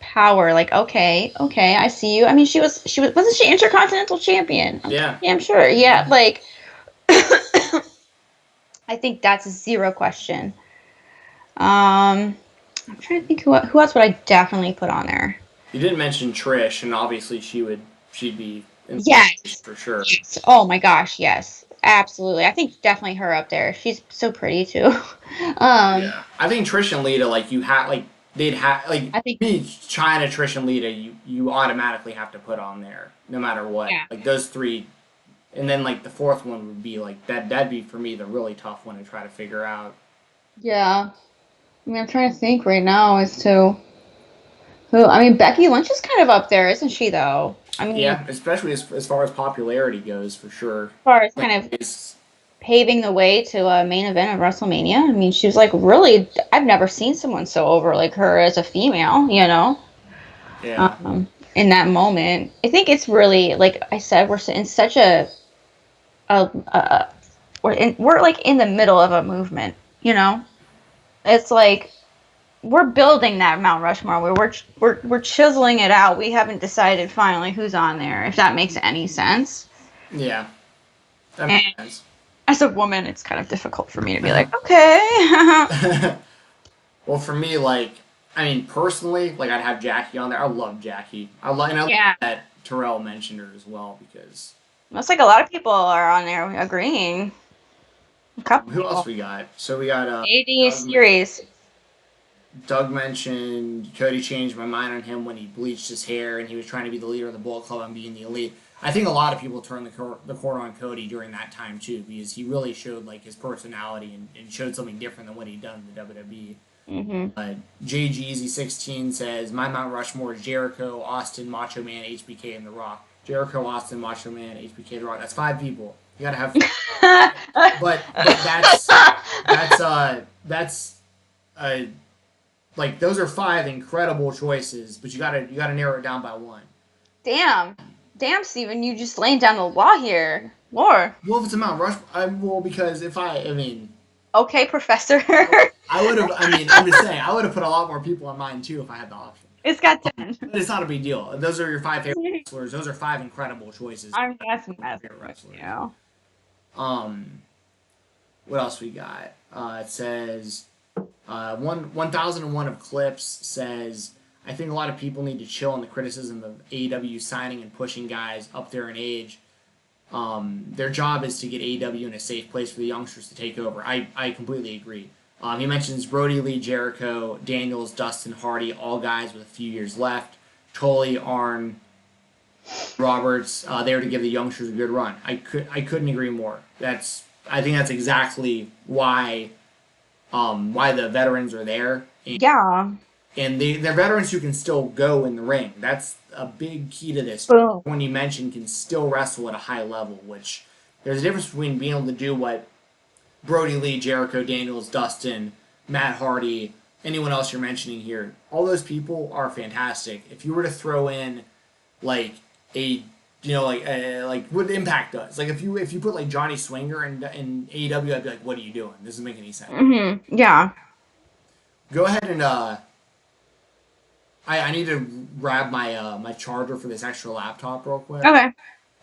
power. Like, okay, okay, I see you. I mean, she was, wasn't she intercontinental champion? Yeah. Yeah, I'm sure. Yeah, Hmm. like, I think that's zero question. I'm trying to think who else would I definitely put on there. You didn't mention Trish, and obviously she'd be in the conversation Yes. for sure. Yes. Oh my gosh, yes. Absolutely. I think definitely her up there. She's so pretty too. um Yeah, I think Trish and Lita, like you had, like they'd have, like I think, me, China, Trish and Lita, you automatically have to put on there, no matter what. yeah. Like those three, and then like the fourth one would be like that. That'd be for me the really tough one to try to figure out. Yeah. I mean, I'm trying to think right now as to who. I mean, Becky Lynch is kind of up there, isn't she, though? I mean, Yeah, especially as far as popularity goes, for sure. as far as Like, kind of it's paving the way to a main event of WrestleMania. I mean, she was like really, I've never seen someone so over like her as a female. yeah, Um, in that moment. I think it's really, like I said, we're in such a we're like in the middle of a movement. It's like we're building that Mount Rushmore where we're chiseling it out. We haven't decided finally who's on there, if that makes any sense. yeah, that And makes sense. as a woman, it's kind of difficult for me to be like, okay. Well, for me, like, I mean, personally, like, I'd have Jackie on there. I love Jackie. I love Yeah. that Terrell mentioned her as well because Looks like a lot of people are on there agreeing. A couple who else people. we got? So we got AD Doug. series. Doug mentioned Cody changed my mind on him when he bleached his hair and he was trying to be the leader of the Bullet Club and being the elite. I think a lot of people turned the corner on Cody during that time too because he really showed like his personality and showed something different than what he'd done in the WWE. Hmm. JGZ16 says, my Mount Rushmore is Jericho, Austin, Macho Man, HBK, and The Rock. Jericho, Austin, Macho Man, HBK, The Rock. That's five people. You gotta have, but that's uh like those are five incredible choices, but you gotta narrow it down by one. Damn. Damn, Steven, you just laying down the law here. Lord. Well, if it's a Mount Rush, well because if I mean, Okay, Professor. I would have. I mean, I'm just saying, I would have put a lot more people on mine too if I had the option. It's got 10. But it's not a big deal. Those are your five favorite wrestlers. Those are five incredible choices. I'm messing Favorite with wrestlers. you. Um, what else we got? It says 1001 of clips says I think a lot of people need to chill on the criticism of AEW signing and pushing guys up there in age. Their job is to get AEW in a safe place for the youngsters to take over. I completely agree. He mentions Brody Lee, Jericho, Daniels, Dustin, Hardy, all guys with a few years left. Tully, Arn, Roberts, there to give the youngsters a good run. I couldn't agree more. I think that's exactly why the veterans are there, Yeah. and they're veterans who can still go in the ring. That's a big key to this. Boom. When you mentioned can still wrestle at a high level, which there's a difference between being able to do what Brody Lee, Jericho, Daniels, Dustin, Matt Hardy, anyone else you're mentioning here. All those people are fantastic. If you were to throw in like a like what Impact does. Like if you put like Johnny Swinger in AEW, I'd be like, what are you doing? This doesn't make any sense. Yeah. Go ahead and I need to grab my my charger for this extra laptop real quick. Okay.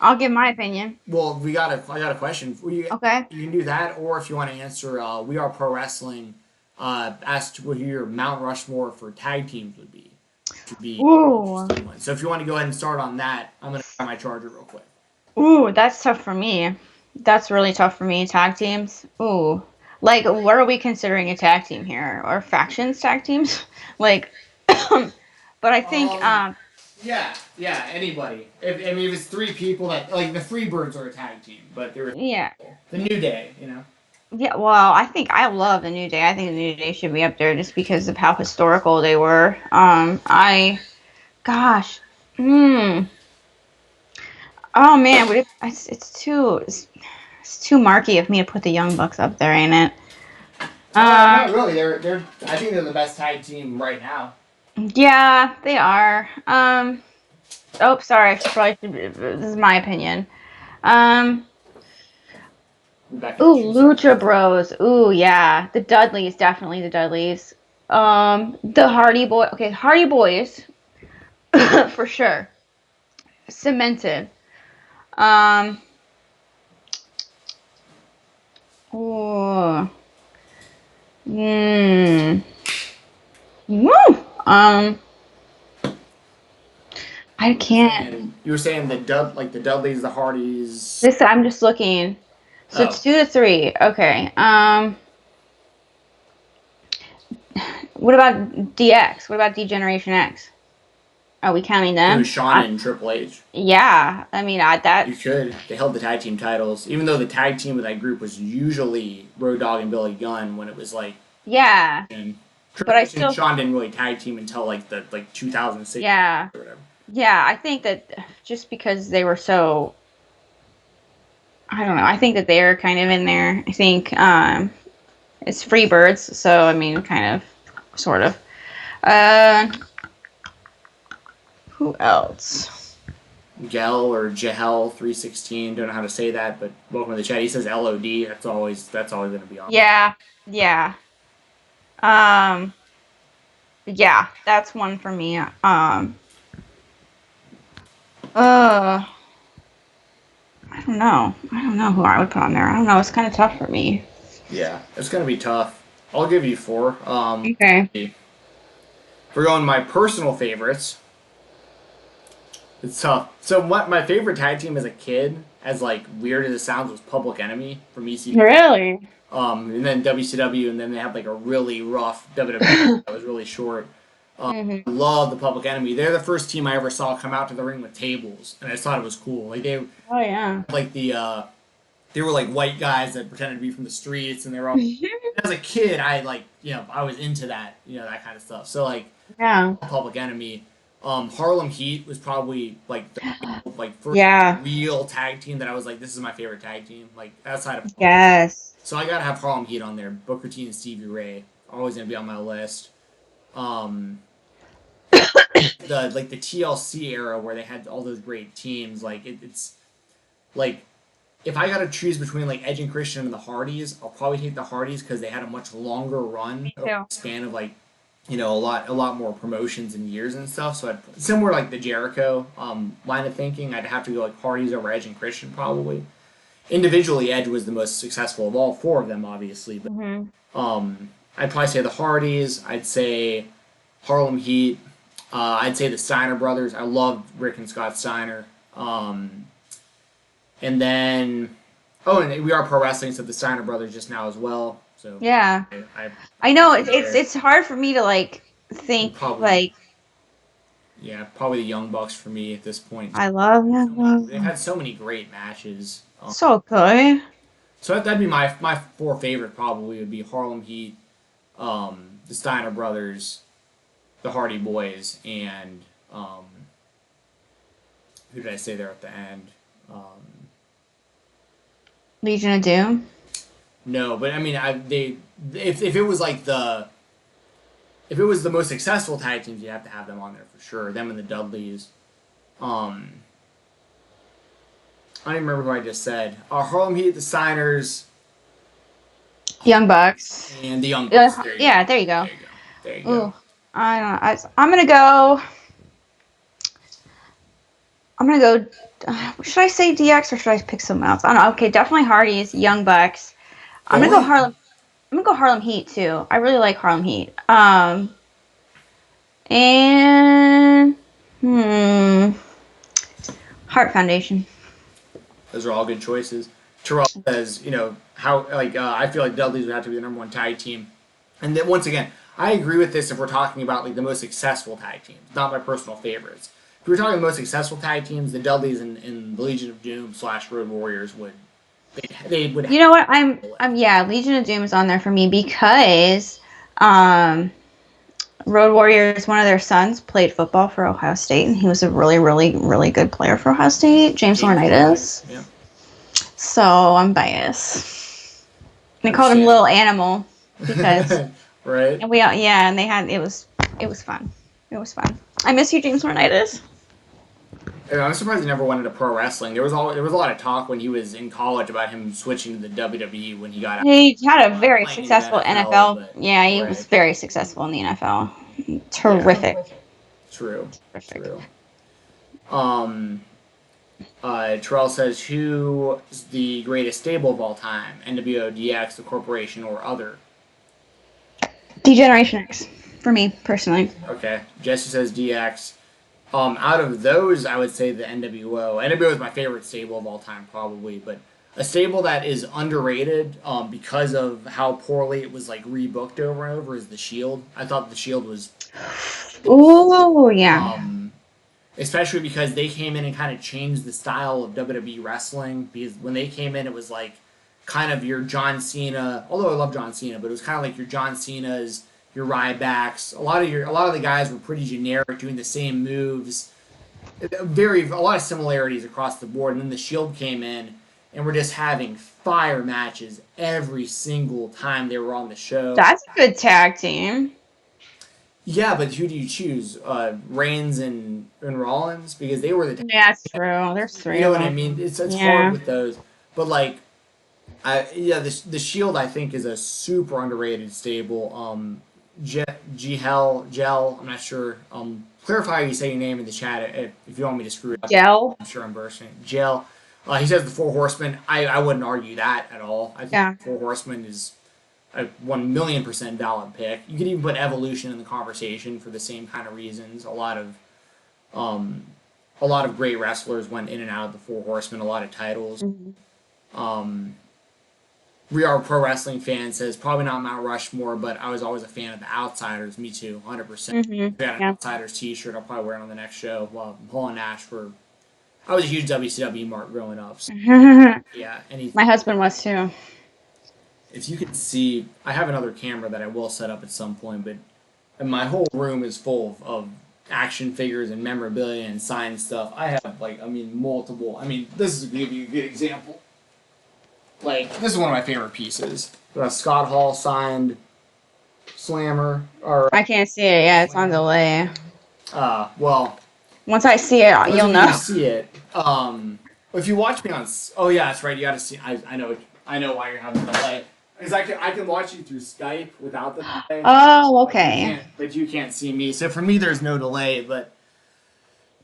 I'll give my opinion. Well, I got a question. Okay. You can do that, or if you want to answer, We Are Pro Wrestling asked what your Mount Rushmore for tag teams would be, which would be an Ooh. interesting one. So if you want to go ahead and start on that, I'm gonna grab my charger real quick. Ooh, that's tough for me. That's really tough for me. Tag teams. Ooh. Like, what are we considering a tag team here? Or factions tag teams? Like, but I think, Um, yeah, yeah, anybody. I mean, if it's three people that like the Freebirds are a tag team, but they're yeah. the New Day, you know. Yeah, well, I think I love the New Day. I think the New Day should be up there just because of how historical they were. Gosh, hmm. Oh man, it's too marky of me to put the Young Bucks up there, ain't it? Not Um, really. They're. I think they're the best tag team right now. yeah, they are. Oh, sorry, this is my opinion. Um, Back in ooh, 2 seconds. Lucha Bros. Ooh, yeah, the Dudleys, definitely the Dudleys. The Hardy Boy. Okay, Hardy Boys for sure. Cemented. Um, ooh, mm, woo. Um, I can't. You were saying the Dudleys, the Hardys. This I'm just looking. So Oh, 2 to 3. Okay. What about DX? What about D Generation X? Are we counting who? them? Shawn and Triple H. Yeah. I mean, You that's could. They held the tag team titles, even though the tag team of that group was usually Road Dogg and Billy Gunn. When it was like, yeah. and But Triple I H and still, Shawn didn't really tag team until like 2006 yeah, or whatever. yeah. I think that just because they were so, I don't know. I think that they're kind of in there. I think it's Freebirds, so I mean, kind of, sort of. Uh, who else? Gel or Jahel 316. Don't know how to say that, but welcome to the chat. He says LOD. That's always going to be on. Yeah, yeah. Um, yeah, that's one for me. Uh, I don't know. I don't know who I would put on there. I don't know. It's kind of tough for me. Yeah, it's going to be tough. I'll give you four. Okay. If we're going my personal favorites, it's tough. So what my favorite tag team as a kid, as like weird as it sounds, was Public Enemy from EC. Really? And then WCW, and then they had like a really rough WWE that was really short. Hmm. I love the Public Enemy. They're the first team I ever saw come out to the ring with tables, and I just thought it was cool. Like they Oh yeah. like they were like white guys that pretended to be from the streets, and they were all. As a kid, I like I was into that that kind of stuff. So like Yeah. Public Enemy. Harlem Heat was probably like the like first Yeah. real tag team that I was like, this is my favorite tag team. Like outside of Yes. so I gotta have Harlem Heat on there. Booker T and Stevie Ray always gonna be on my list. Um, the TLC era where they had all those great teams. Like it's like if I gotta choose between like Edge and Christian and the Hardys, I'll probably take the Hardys because they had a much longer run Me over too. the span of like a lot more promotions and years and stuff. So similar like the Jericho line of thinking, I'd have to go like Hardys over Edge and Christian probably. Individually, Edge was the most successful of all four of them, obviously. But Hmm. I'd probably say the Hardys. I'd say Harlem Heat. I'd say the Steiner brothers. I loved Rick and Scott Steiner. And then, and We Are Pro Wrestling said the Steiner brothers just now as well. So Yeah. I I know it's hard for me to like would think probably like probably the Young Bucks for me at this point. I love They've him. had so many great matches. So good. So that'd be my four favorite probably would be Harlem Heat, the Steiner brothers, the Hardy Boys, and who did I say there at the end? Legion of Doom. No, but I mean, if it was like if it was the most successful tag teams, you have to have them on there for sure. Them and the Dudleys. I don't even remember who I just said. Harlem Heat, the Steiners, Young Bucks. and the Young Bucks. There you Yeah, go. there you go. There you go. There you Ooh, go. I don't know. I'm gonna go. I'm gonna go. Should I say DX or should I pick someone else? I don't know. Okay, definitely Hardy's, Young Bucks. I'm gonna go Only Harlem. I'm gonna go Harlem Heat too. I really like Harlem Heat. And Heart Foundation. those are all good choices. Terrell says, how I feel like Dudley's would have to be the number one tag team. And then once again, I agree with this if we're talking about like the most successful tag teams, not my personal favorites. If we're talking the most successful tag teams, the Dudleys and the Legion of Doom / Road Warriors they would have You know what? I'm the list. I'm yeah, Legion of Doom is on there for me because Road Warriors, one of their sons played football for Ohio State, and he was a really, really, really good player for Ohio State, James James Laurinaitis. Laurinaitis. Yeah, So I'm biased. They called him Little understandable. Animal because, Right? and and they had it was fun. It was fun. I miss you, James Laurinaitis. And I'm surprised he never went into pro wrestling. There was a lot of talk when he was in college about him switching to the WWE when he got out He had a very playing in the successful NFL, NFL. but Yeah, he was right. very successful in the NFL. Yeah, Terrific. true. Terrific. True. Um Terrell says, who's the greatest stable of all time? NWO, DX, the corporation, or other? D-Generation X for me personally. Okay. Jesse says DX. Out of those, I would say the NWO. NWO is my favorite stable of all time, probably, but a stable that is underrated because of how poorly it was like rebooked over and over is the Shield. I thought the Shield was, Oh yeah. um, especially because they came in and kind of changed the style of WWE wrestling. Because when they came in, it was like kind of your John Cena. Although I love John Cena, but it was kind of like your John Cena's, your Rybacks. A lot of the guys were pretty generic, doing the same moves. A lot of similarities across the board. And then the Shield came in, and we're just having fire matches every single time they were on the show. That's a good tag team. Yeah, but who do you choose? Reigns and Rollins, because they were the, Yeah, that's true. There's you three know of what I them. mean. It's hard Yeah. with those, but like the Shield I think is a super underrated stable. Gel, I'm not sure. Clarify how you say your name in the chat if you want me to screw it up. Dell. I'm sure I'm bursting. Gel. He says the Four Horsemen. I wouldn't argue that at all. I think Yeah. the Four Horsemen is a 1,000,000% valid pick. You could even put Evolution in the conversation for the same kind of reasons. Um, a lot of great wrestlers went in and out of the Four Horsemen. A lot of titles. Mhm. Um, we Are Pro Wrestling fan says probably not Mount Rushmore, but I was always a fan of the Outsiders. Me too, 100%. Mhm. I got an Yeah. Outsiders T-shirt. I'll probably wear it on the next show. Well, Paul and Nash for. I was a huge WCW mark growing up. So yeah, My anything. husband was too. If you could see, I have another camera that I will set up at some point, but my whole room is full of action figures and memorabilia and signed stuff. I have multiple. This is to give you a good example. Like this is one of my favorite pieces. Scott Hall signed Slammer or I can't see it. Yeah, it's on Slammer. delay. Well, Once I see it, for those you'll of you who know. see it, if you watch me on, oh yeah, that's right. You got to see. I know why you're having a delay. Because I can watch you through Skype without the delay. Oh, But you okay. can't. But you can't see me. So for me, there's no delay. But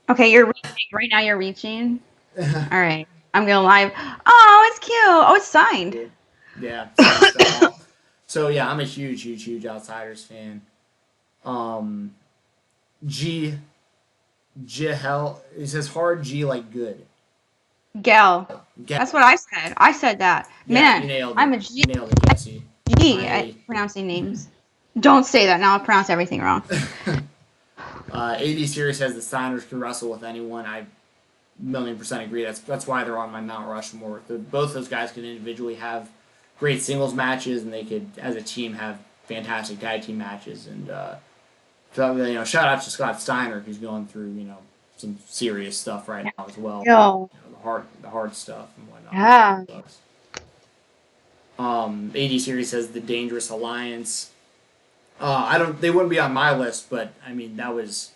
Okay, you're reaching. Right now you're reaching. All right. I'm going live. Oh, it's cute. Oh, it's signed. yeah, signed Scott Hall. So yeah, I'm a huge, huge, huge Outsiders fan. Um, G Hell. He says hard G like good. Gal. Get, That's what I said. I said that. yeah, Man, you nailed I'm it. a G, You nailed it, Jesse. G at I pronouncing names. Don't say that. Now I'll pronounce everything wrong. AD Series says the Steiners can wrestle with anyone. I 1,000,000% agree. That's why they're on my Mount Rushmore. Both those guys could individually have great singles matches, and they could, as a team, have fantastic tag team matches. And so, shout out to Scott Steiner, who's going through some serious stuff right now as well. Yo. The hard stuff and whatnot. Yeah. AD Series says the Dangerous Alliance. I don't. They wouldn't be on my list, but I mean that was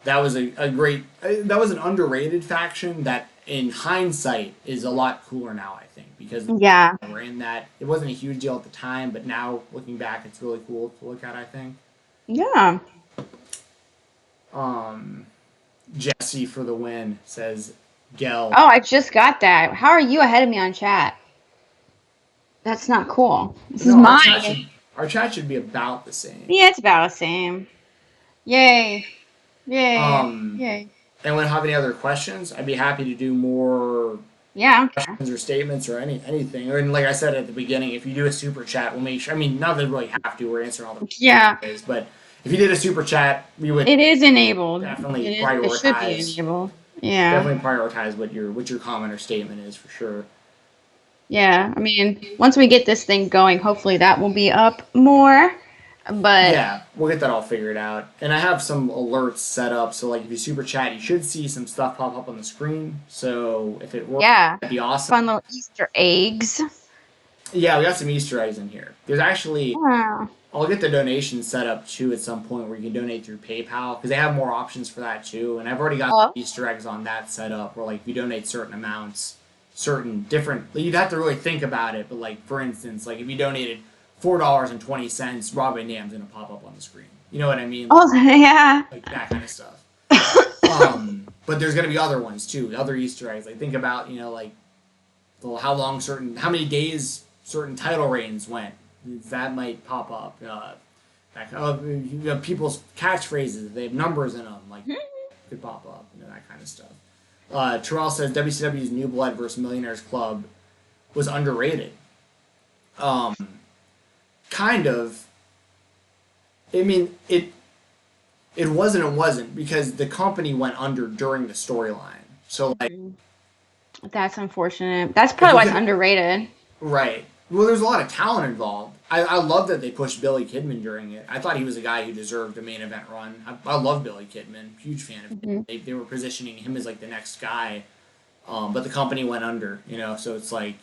a great. That was an underrated faction that, in hindsight, is a lot cooler now. I think because Yeah. we're in that. It wasn't a huge deal at the time, but now looking back, it's really cool to look at. I think. Yeah. Um, Jessi for the win, says Gel. Oh, I just got that. How are you ahead of me on chat? That's not cool. This is No, mine. our chat should be about the same. Yeah, it's about the same. Yay. Yay. Um, Yay. anyone have any other questions? I'd be happy to do more Yeah, okay. questions or statements or anything. And like I said at the beginning, if you do a super chat, we'll make sure. I mean, not that we really have to. We're answering all the Yeah, ways, but if you did a super chat, we would it is enabled. definitely It should be prioritize enabled. Yeah. what your comment or statement is for sure. Yeah. I mean, once we get this thing going, hopefully that will be up more. But Yeah, we'll get that all figured out. And I have some alerts set up, so like if you super chat, you should see some stuff pop up on the screen. So if it works, yeah, that'd be awesome. fun little Easter eggs. Yeah, we got some Easter eggs in here. There's actually Yeah. I'll get the donation set up too at some point where you can donate through PayPal because they have more options for that too. And I've already got Oh. Easter eggs on that set up where like if you donate certain amounts, certain different, you'd have to really think about it. But like for instance, like if you donated $4.20, Rob Van Dam's gonna pop up on the screen. You know what I mean? Oh, yeah. Like that kind of stuff. But there's gonna be other ones too, other Easter eggs. Like think about like how many days certain title reigns went. That might pop up. You have people's catchphrases. They have numbers in them. Like could pop up. That kind of stuff. Terrell says WCW's New Blood versus Millionaires Club was underrated. Kind of. I mean, it wasn't. It wasn't because the company went under during the storyline. So like, That's unfortunate. That's if probably you why it's could, underrated. right. Well, there's a lot of talent involved. I love that they pushed Billy Kidman during it. I thought he was a guy who deserved a main event run. I love Billy Kidman. Huge fan of him. They were positioning him as like the next guy, but the company went under. So it's like,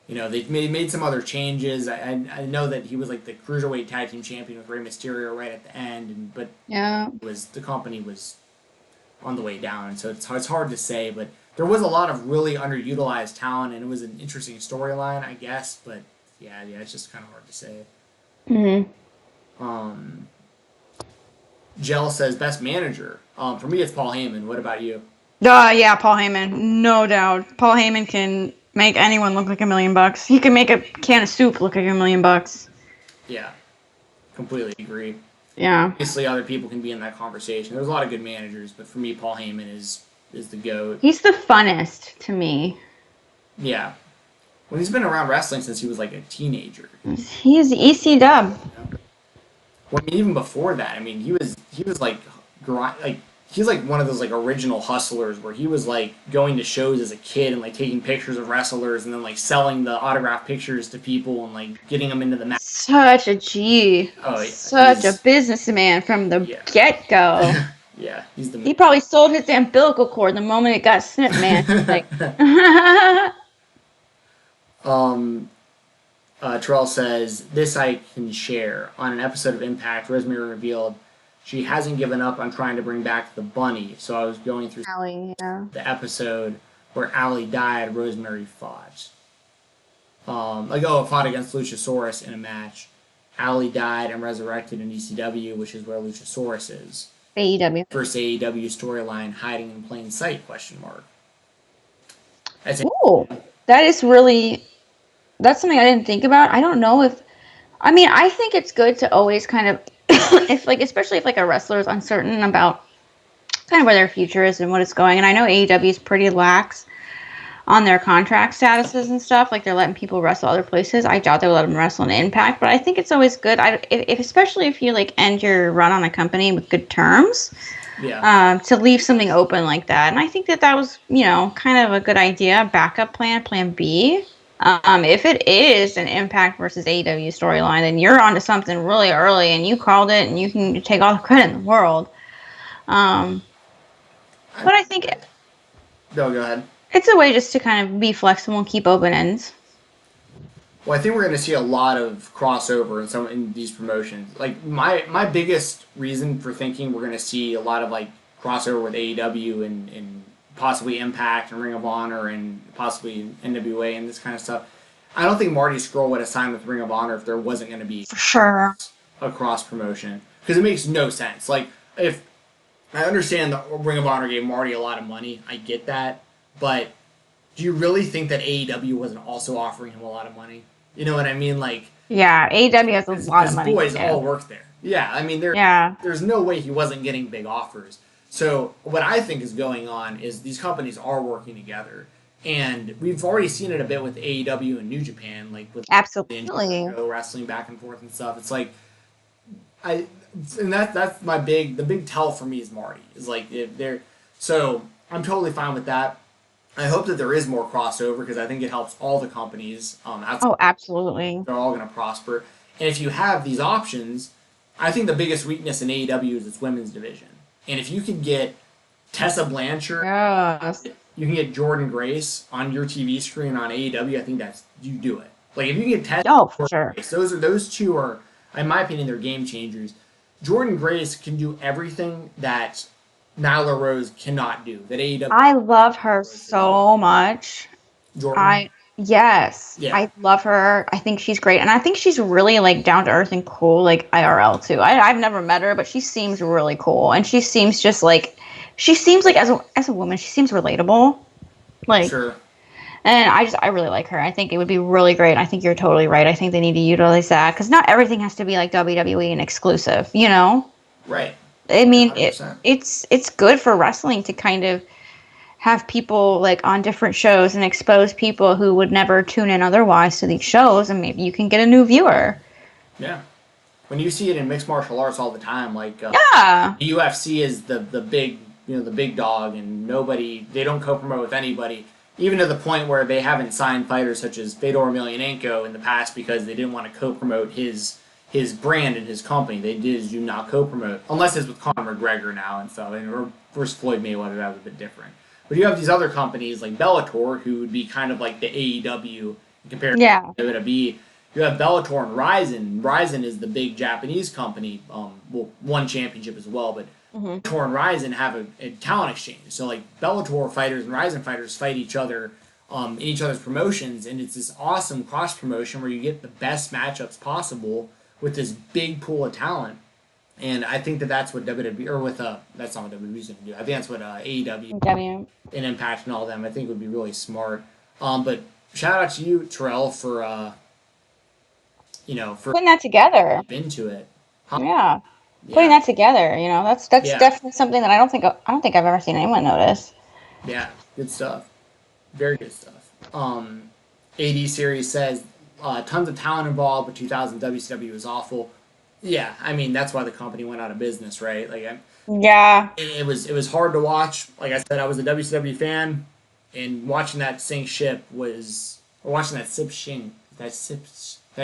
they made some other changes. I know that he was like the cruiserweight tag team champion with Rey Mysterio right at the end, but Yeah. the company was on the way down, and so it's hard to say, but there was a lot of really underutilized talent, and it was an interesting storyline, I guess. But yeah, it's just kind of hard to say. Hmm. Um, Gel says best manager. For me, it's Paul Heyman. What about you? Yeah, Paul Heyman. No doubt. Paul Heyman can make anyone look like $1,000,000. He can make a can of soup look like $1,000,000. Yeah, completely agree. Yeah. Obviously, other people can be in that conversation. There's a lot of good managers, but for me, Paul Heyman is the GOAT. He's the funnest to me. Yeah. Well, he's been around wrestling since he was like a teenager. He's EC Dub. Well, I mean, even before that, I mean, he was like he's like one of those like original hustlers where he was like going to shows as a kid and like taking pictures of wrestlers and then like selling the autographed pictures to people and like getting them into the match. Such a G. Oh, yeah, Such a businessman from the yeah. get-go. Yeah, he's the He probably sold his umbilical cord the moment it got snipped, man. Like, Terrell says, this I can share. On an episode of Impact, Rosemary revealed she hasn't given up on trying to bring back the bunny. So I was going through Allie, yeah. the episode where Allie died, Rosemary fought. Fought against Luchasaurus in a match. Allie died and resurrected in ECW, which is where Luchasaurus is. AEW. First AEW storyline, hiding in plain sight, question mark. Ooh, that is really, that's something I didn't think about. I don't know if, I mean, I think it's good to always kind of, especially if like a wrestler is uncertain about kind of where their future is and what it's going. And I know AEW is pretty lax on their contract statuses and stuff. Like they're letting people wrestle other places. I doubt they'll let them wrestle in Impact, but I think it's always good. Especially if you like end your run on a company with good terms. Yeah. To leave something open like that. And I think that was, kind of a good idea. Backup plan B. If it is an Impact versus AEW storyline, then you're onto something really early and you called it and you can take all the credit in the world. But I think No, go ahead. it's a way just to kind of be flexible and keep open ends. Well, I think we're going to see a lot of crossover in these promotions. Like my biggest reason for thinking we're going to see a lot of like crossover with AEW and possibly Impact and Ring of Honor and possibly NWA and this kind of stuff. I don't think Marty Scurll would have signed with Ring of Honor if there wasn't going to be For sure. a cross promotion because it makes no sense. Like if I understand the Ring of Honor gave Marty a lot of money. I get that, but do you really think that AEW wasn't also offering him a lot of money? You know what I mean? Like, Yeah, AEW has a lot of his money boys too. all work there. Yeah, I mean, Yeah. there's no way he wasn't getting big offers. So what I think is going on is these companies are working together, and we've already seen it a bit with AEW and New Japan, like with the Absolutely. Joe wrestling back and forth and stuff. It's like I, and that's my the big tell for me is Marty is like if they're so I'm totally fine with that. I hope that there is more crossover because I think it helps all the companies. Oh, absolutely. They're all going to prosper. And if you have these options, I think the biggest weakness in AEW is its women's division. And if you can get Tessa Blanchard, Yes. you can get Jordan Grace on your TV screen on AEW, I think that's you do it. Like if you can get Tessa Oh, for Jordan sure. Grace, those two are, in my opinion, they're game changers. Jordan Grace can do everything that Nyla Rose cannot do. That AEW I love her can do. so much. Jordan, Yes, yeah, I love her. I think she's great. And I think she's really like down to earth and cool, like IRL too. I've never met her, but she seems really cool. And she seems like as a woman, she seems relatable. Like, sure. and I really like her. I think it would be really great. I think you're totally right. I think they need to utilize that because not everything has to be like WWE and exclusive, you know? Right. I Yeah, mean, 100%. it's good for wrestling to kind of have people like on different shows and expose people who would never tune in otherwise to these shows, and maybe you can get a new viewer. Yeah. When you see it in mixed martial arts all the time, like Yeah. the UFC is the big the big dog, and they don't co-promote with anybody, even to the point where they haven't signed fighters such as Fedor Emelianenko in the past because they didn't want to co-promote his brand and his company. They do not co-promote unless it's with Conor McGregor now and stuff, and or versus Floyd Mayweather that was a bit different. But you have these other companies like Bellator, who would be kind of like the AEW compared Yeah. to WWE. You have Bellator and Ryzen. Ryzen is the big Japanese company. Well, one championship as well, but Hmm. Bellator and Ryzen have a talent exchange. So like Bellator fighters and Ryzen fighters fight each other in each other's promotions, and it's this awesome cross promotion where you get the best matchups possible with this big pool of talent. And I think that that's what WWE or with that's not what WWE's going to do. I think that's what AEW W. and Impact and all them. I think would be really smart. But shout out to you, Terrell, for for Putting that together. into it. Huh? Yeah. Putting Yeah, that together, that's yeah, definitely something that I don't think I've ever seen anyone notice. yeah. Good stuff. Very good stuff. AD series says tons of talent involved, but 2000 WCW was awful. Yeah, I mean that's why the company went out of business, right? Like Yeah. it was hard to watch. Like I said, I was a WCW fan, and watching that sink ship was or watching that ship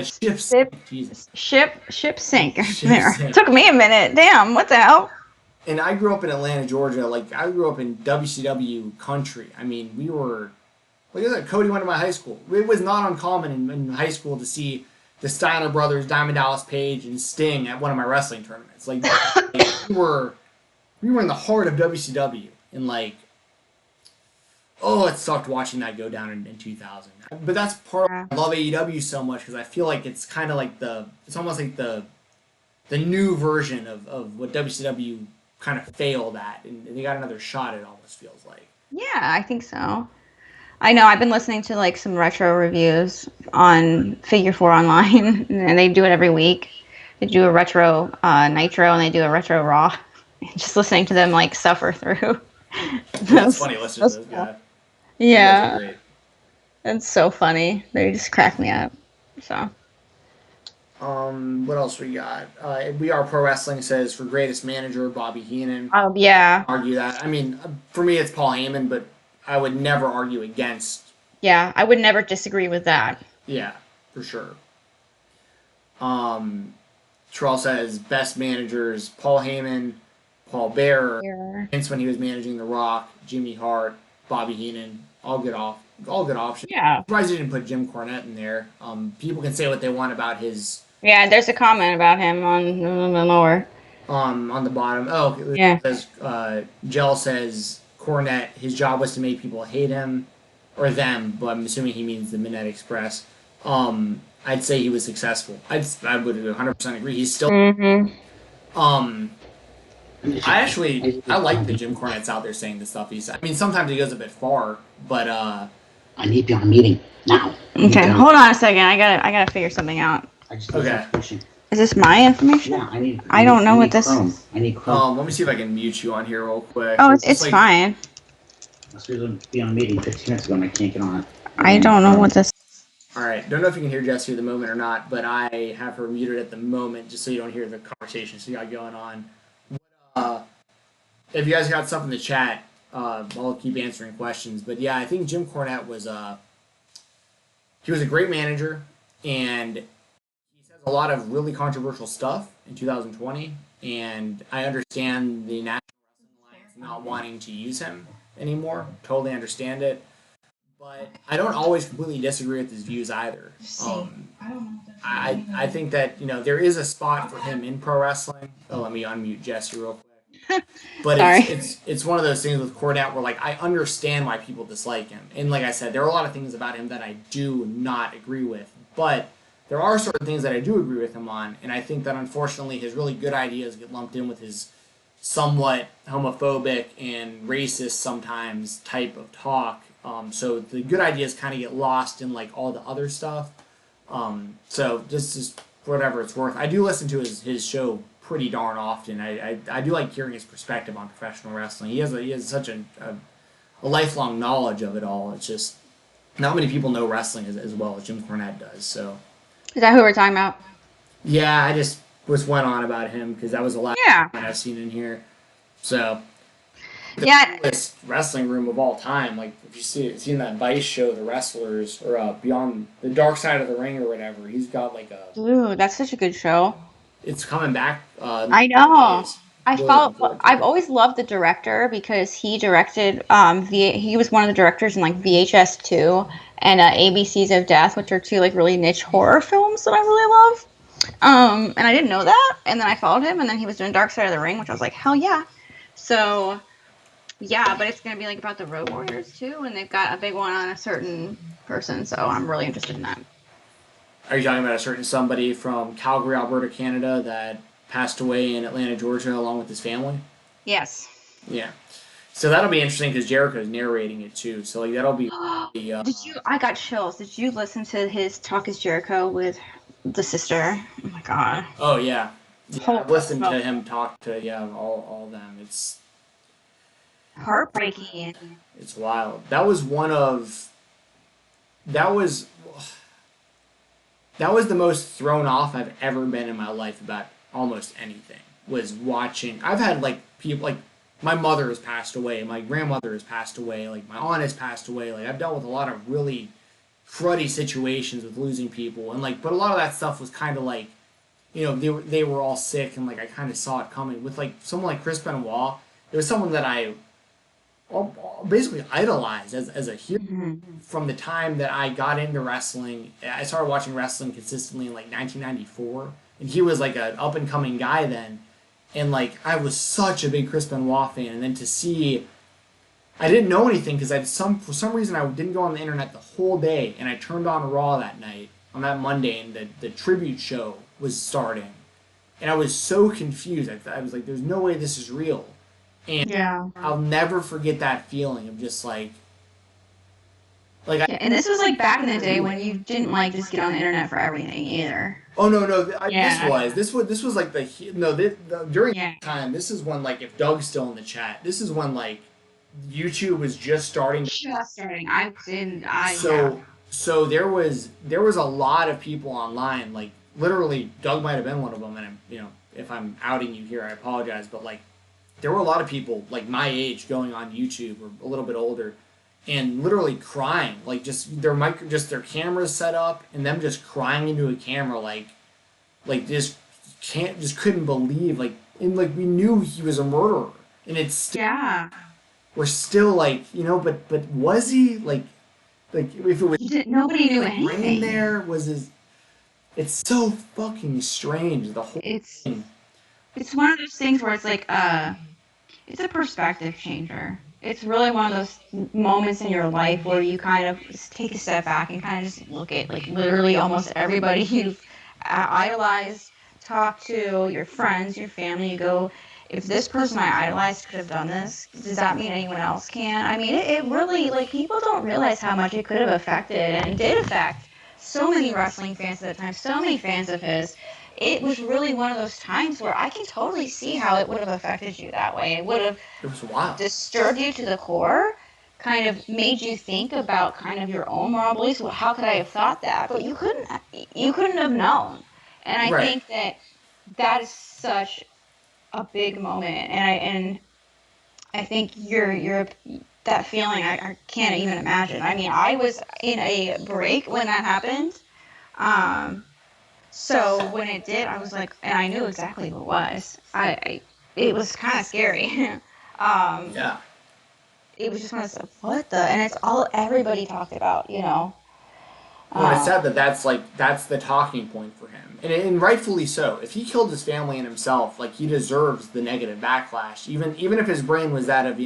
Ship sink. Jesus, ship sink. ship There. sink. Took me a minute. Damn, what the hell? And I grew up in Atlanta, Georgia. Like I grew up in WCW country. I mean, we were. Look at that. Cody went to my high school. It was not uncommon in high school to see the Steiner brothers, Diamond Dallas Page, and Sting at one of my wrestling tournaments. Like we were in the heart of WCW, and like oh, it sucked watching that go down in 2000. But that's part of Yeah. why I love AEW so much because I feel like it's kind of like it's almost like the new version of what WCW kind of failed at, and they got another shot. It almost feels like. Yeah, I think so. I know I've been listening to like some retro reviews on Figure Four Online, and they do it every week. They do a retro Nitro and they do a retro Raw. Just listening to them like suffer through. Yeah, it's that's, funny listening to that's those cool. guys. You guys are Yeah, great. it's so funny. They just crack me up. So What else we got? We Are Pro Wrestling says for greatest manager Bobby Heenan. yeah, Argue that. I mean, for me it's Paul Heyman, but I would never argue against. yeah, I would never disagree with that. Yeah, for sure. Um, Terrell says best managers: Paul Heyman, Paul Bearer, Here. Vince when he was managing The Rock, Jimmy Hart, Bobby Heenan. All good options. Yeah, Surprised he didn't put Jim Cornette in there. People can say what they want about his yeah. There's a comment about him on the lower. on the bottom. Oh, it Yeah. says Gel says Cornette. His job was to make people hate him or them, but I'm assuming he means the Midnight Express. I'd say he was successful. I would 100% agree. He's still Mm-hmm. um I like that Jim Cornette's out there saying the stuff he's. I mean, sometimes he goes a bit far, but I need to be on a meeting now. Okay, hold on a second. I gotta figure something out. I just need to okay. start pushing. Is this my information? Yeah, I don't know what this Chrome. is. I need Chrome. Let me see if I can mute you on here real quick. Oh, Just it's like, fine. I was supposed to be on a meeting 15 minutes ago and I can't get on it. I don't know what this. All right, don't know if you can hear Jessi at the moment or not, but I have her muted at the moment just so you don't hear the conversation you got going on. If you guys got stuff in the chat, I'll keep answering questions. But yeah, I think Jim Cornette was he was a great manager, and he says a lot of really controversial stuff in 2020. And I understand the National Wrestling Alliance not wanting to use him anymore. Totally understand it. But I don't always completely disagree with his views either. I think that there is a spot for him in pro wrestling. Oh, let me unmute Jessi real quick. But Sorry. it's one of those things with Cornette where like I understand why people dislike him, and like I said, there are a lot of things about him that I do not agree with, but there are certain things that I do agree with him on, and I think that unfortunately his really good ideas get lumped in with his somewhat homophobic and racist sometimes type of talk. So the good ideas kind of get lost in like all the other stuff. So just whatever it's worth. I do listen to his show pretty darn often. I do like hearing his perspective on professional wrestling. He has such a lifelong knowledge of it all. It's just not many people know wrestling as well as Jim Cornette does. So Is that who we're talking about? yeah, I just went on about him because that was the last Yeah. one I've seen in here. So Yeah. coolest wrestling room of all time. Like if you seen that Vice show, the wrestlers or Beyond the Dark Side of the Ring or whatever, he's got like a. Dude, that's such a good show. It's coming back. I know. Days. Really looking forward to I've it. always loved the director because he directed he was one of the directors in like VHS 2 and ABCs of Death, which are two like really niche horror films that I really love. And I didn't know that, and then I followed him, and then he was doing Dark Side of the Ring, which I was like, hell yeah. So yeah, but it's gonna be like about the Road Warriors too, and they've got a big one on a certain person, so I'm really interested in that. Are you talking about a certain somebody from Calgary, Alberta, Canada that passed away in Atlanta, Georgia, along with his family? Yes. Yeah. So that'll be interesting because Jericho's narrating it too. So like that'll be. I got chills. Did you listen to his Talk is Jericho with the sister? Oh my god. Oh yeah. I've listened Holy to him talk to all of them. It's heartbreaking. It's wild. That was one of. That was the most thrown off I've ever been in my life about almost anything. Was watching. I've had like people like my mother has passed away, my grandmother has passed away, like my aunt has passed away. Like I've dealt with a lot of really cruddy situations with losing people, and like, but a lot of that stuff was kind of like, they were all sick, and like I kind of saw it coming. With like someone like Chris Benoit, it was someone that I basically idolized as a hero from the time that I got into wrestling. I started watching wrestling consistently in like 1994, and he was like an up and coming guy then, and like I was such a big Chris Benoit fan, and then to see. I didn't know anything because for some reason I didn't go on the internet the whole day, and I turned on Raw that night on that Monday, and the tribute show was starting, and I was so confused. I was like, "There's no way this is real," and Yeah. I'll never forget that feeling of just like Yeah, and this was like back in the day when you didn't like just get on the internet for everything either. Oh no! Yeah. This was like during Yeah. that time. This is when like if Doug's still in the chat. This is when like YouTube was just starting. Just starting. So there was a lot of people online. Like literally, Doug might have been one of them. And if I'm outing you here, I apologize. But like, there were a lot of people like my age going on YouTube or a little bit older, and literally crying, like just their cameras set up, and them just crying into a camera, like just couldn't believe, like, and like we knew he was a murderer, and it's still, Yeah. we're still like, but was he like if it was Nobody knew brain anything. there was his. It's so fucking strange, the whole It's thing. it's one of those things where it's like it's a perspective changer. It's really one of those moments in your life where you kind of just take a step back and kind of just look at like literally almost everybody you've idolized, talked to, your friends, your family. You go if this person I idolized could have done this, does that mean anyone else can? I mean, it really, like, people don't realize how much it could have affected, and did affect so many wrestling fans at the time, so many fans of his. It was really one of those times where I can totally see how it would have affected you that way. It would have It was wild. disturbed you to the core, kind of made you think about kind of your own moral beliefs. Well, how could I have thought that? But you couldn't have known. And I Right. think that is such a big moment, and I think you're that feeling I can't even imagine. I mean, I was in a break when that happened. So when it did, I was like, and I knew exactly who it was. It was kind of scary. Yeah. It was just kind of what the, and it's all everybody talked about, you know. Well, it's sad that that's the talking point for him, and rightfully so. If he killed his family and himself, like, he deserves the negative backlash. Even if his brain was that of,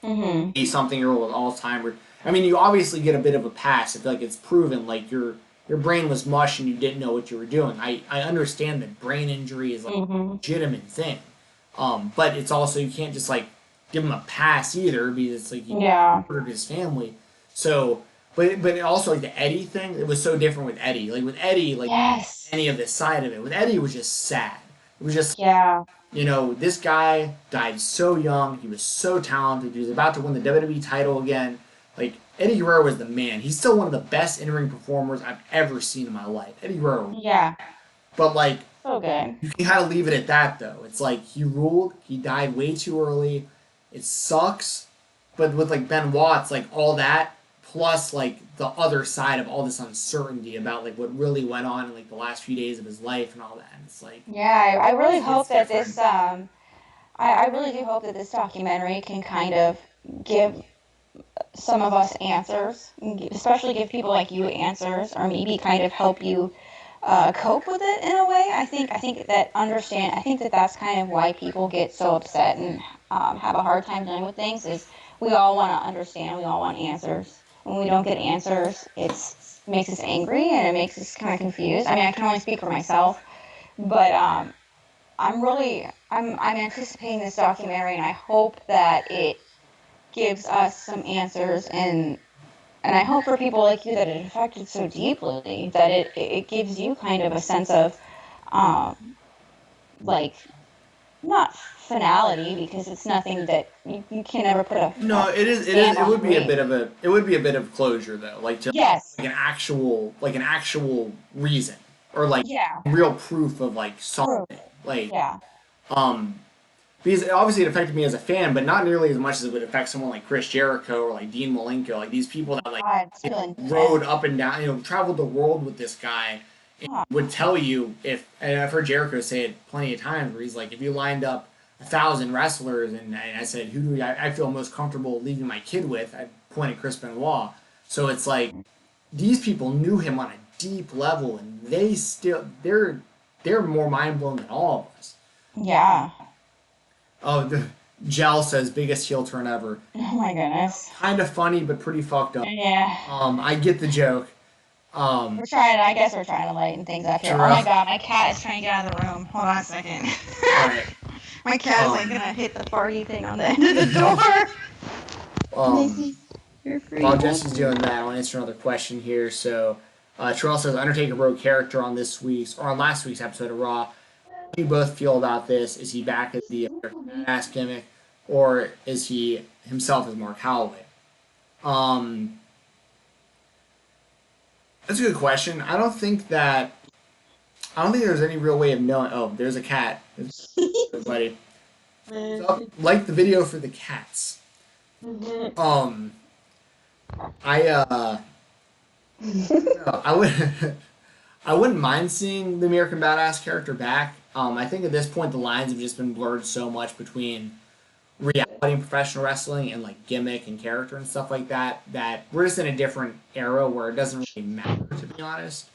a something-year-old with Alzheimer's. I mean, you obviously get a bit of a pass if, like, it's proven like your brain was mush and you didn't know what you were doing. I understand that brain injury is like a legitimate thing, but it's also, you can't just like give him a pass either, because it's like he murdered his family. So. But also, like, the Eddie thing, it was so different with Eddie. Like, with Eddie, like, Yes. any of this side of it. With Eddie, it was just sad. It was just, Yeah. this guy died so young. He was so talented. He was about to win the WWE title again. Like, Eddie Guerrero was the man. He's still one of the best in-ring performers I've ever seen in my life. Eddie Guerrero. Yeah. But, like, So good. you can kind of leave it at that, though. It's like, he ruled. He died way too early. It sucks. But with, like, Benoit, it's like all that, plus, like, the other side of all this uncertainty about, like, what really went on in, like, the last few days of his life and all that. And it's like... Yeah, I really hope that different. this, I really do hope that this documentary can kind of give some of us answers, especially give people like you answers, or maybe kind of help you cope with it in a way. I think that that's kind of why people get so upset and have a hard time dealing with things, is we all want to understand, we all want answers. When we don't get answers, it makes us angry and it makes us kind of confused. I mean, I can only speak for myself, but I'm anticipating this documentary, and I hope that it gives us some answers, and I hope for people like you that it affected so deeply that it gives you kind of a sense of like, not finality, because it's nothing that you can never put a No, it is. It would be a bit of a. It would be a bit of closure, though. Like, just Yes. like an actual reason, or like Yeah. real proof of, like, something. Like, Yeah. because obviously it affected me as a fan, but not nearly as much as it would affect someone like Chris Jericho or like Dean Malenko, like these people that, like, God, it's feeling rode up and down, traveled the world with this guy, and would tell you, and I've heard Jericho say it plenty of times, where he's like, if you lined up 1,000 wrestlers, and I said, who do I feel most comfortable leaving my kid with? I pointed Chris Benoit. So it's like, these people knew him on a deep level, and they're more mind blown than all of us. Yeah. Oh, the Gel says biggest heel turn ever. Oh my goodness. Kind of funny, but pretty fucked up. Yeah. I get the joke. I guess we're trying to lighten things up here. Oh my god, my cat is trying to get out of the room. Hold on a second. Alright. My cat is like gonna hit the party thing on the end of the door. Macy, you're free. While Jesse's doing that, I want to answer another question here. So, Terrell says Undertaker broke character on last week's episode of Raw. How do you both feel about this? Is he back at the ass gimmick, or is he himself as Mark Holloway? That's a good question. I don't think there's any real way of knowing. Oh, there's a cat. Everybody, so, like the video for the cats. I wouldn't mind seeing the American Badass character back. I think at this point the lines have just been blurred so much between reality and professional wrestling and, like, gimmick and character and stuff like that, that we're just in a different era where it doesn't really matter, to be honest.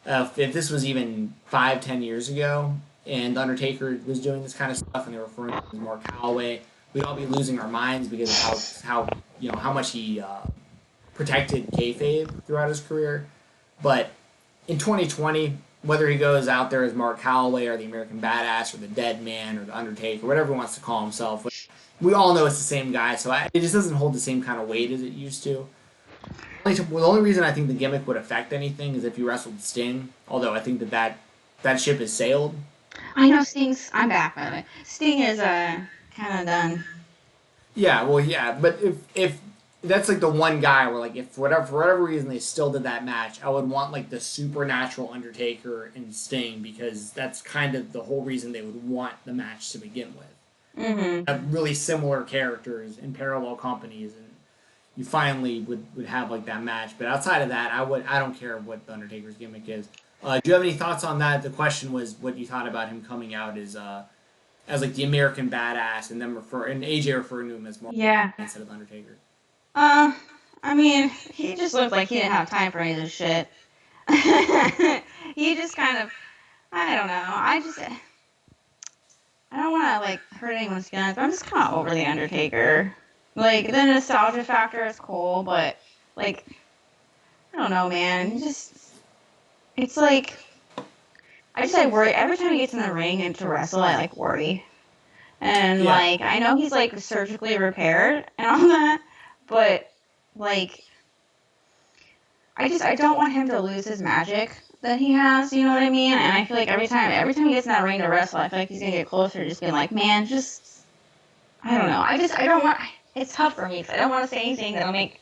If this was even 5-10 years ago and Undertaker was doing this kind of stuff and they were referring to him as Mark Holloway, we'd all be losing our minds because of how much he protected kayfabe throughout his career. But in 2020, whether he goes out there as Mark Calloway or the American Badass or the Dead Man or the Undertaker, whatever he wants to call himself, we all know it's the same guy, so it just doesn't hold the same kind of weight as it used to. The only reason I think the gimmick would affect anything is if you wrestled Sting, although I think that ship has sailed. I know Sting's. I'm back by the way. Sting is kind of done. Yeah, well, yeah, but if that's like the one guy where like if for whatever reason they still did that match, I would want like the supernatural Undertaker and Sting because that's kind of the whole reason they would want the match to begin with. Mm-hmm. Have really similar characters in parallel companies, and you finally would have like that match. But outside of that, I don't care what the Undertaker's gimmick is. Do you have any thoughts on that? The question was what you thought about him coming out as like the American Badass, and then AJ referring to him as Mark instead of Undertaker. I mean, he just looked like he didn't have time for any of this shit. He just kind of, I don't know. I don't want to like hurt anyone's feelings, but I'm just kind of over the Undertaker. Like the nostalgia factor is cool, but like I don't know, man. It's like I worry every time he gets in the ring and to wrestle. I like worry, and like I know he's like surgically repaired and all that, but like I don't want him to lose his magic that he has. You know what I mean? And I feel like every time he gets in that ring to wrestle, I feel like he's gonna get closer, just being like, man, I don't know. I don't want. It's tough for me because I don't want to say anything that'll make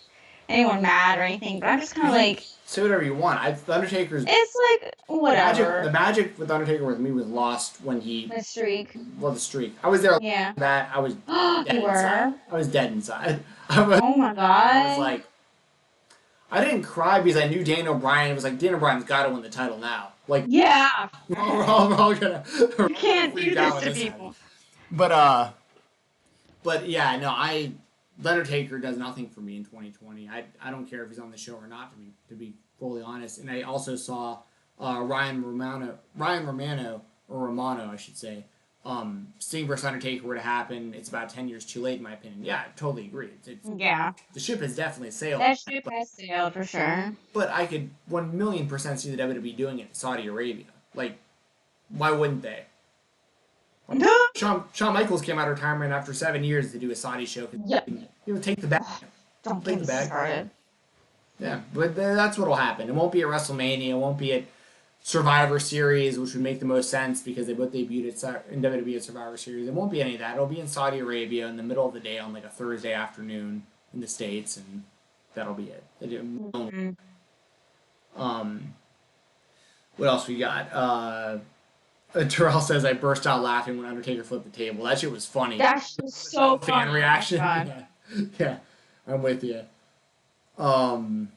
anyone mad or anything. But I'm just kind of like. Say whatever you want. The Undertaker's. It's like whatever. The magic with Undertaker with me was lost when he. The streak. Well, the streak. I was there. Yeah. That I was. Dead You were. Inside. I was dead inside. Oh my god. I was like. I didn't cry because I knew Daniel Bryan was like Daniel Bryan's got to win the title now. Like. Yeah. We're all gonna. You can't do this to people. But yeah, no, The Undertaker does nothing for me in 2020. I don't care if he's on the show or not, to be fully honest. And I also saw Ryan Romano, or Romano, I should say. Sting versus Undertaker were to happen. It's about 10 years too late, in my opinion. Yeah, I totally agree. Yeah. The ship has definitely sailed. That ship has sailed for sure. But I could 1,000,000% see the WWE doing it in Saudi Arabia. Like, why wouldn't they? Shawn Michaels came out of retirement after 7 years to do a Saudi show. Yep. Take the bag. Don't take get the bag. started. Yeah, but that's what'll happen. It won't be at WrestleMania. It won't be at Survivor Series, which would make the most sense because they both debuted in WWE at Survivor Series. It won't be any of that. It'll be in Saudi Arabia in the middle of the day on like a Thursday afternoon in the States, and that'll be it. Mm-hmm. What else we got? Terrell says I burst out laughing when Undertaker flipped the table. That shit was funny. That shit was so fan funny. reaction. Oh yeah, I'm with you. Ryan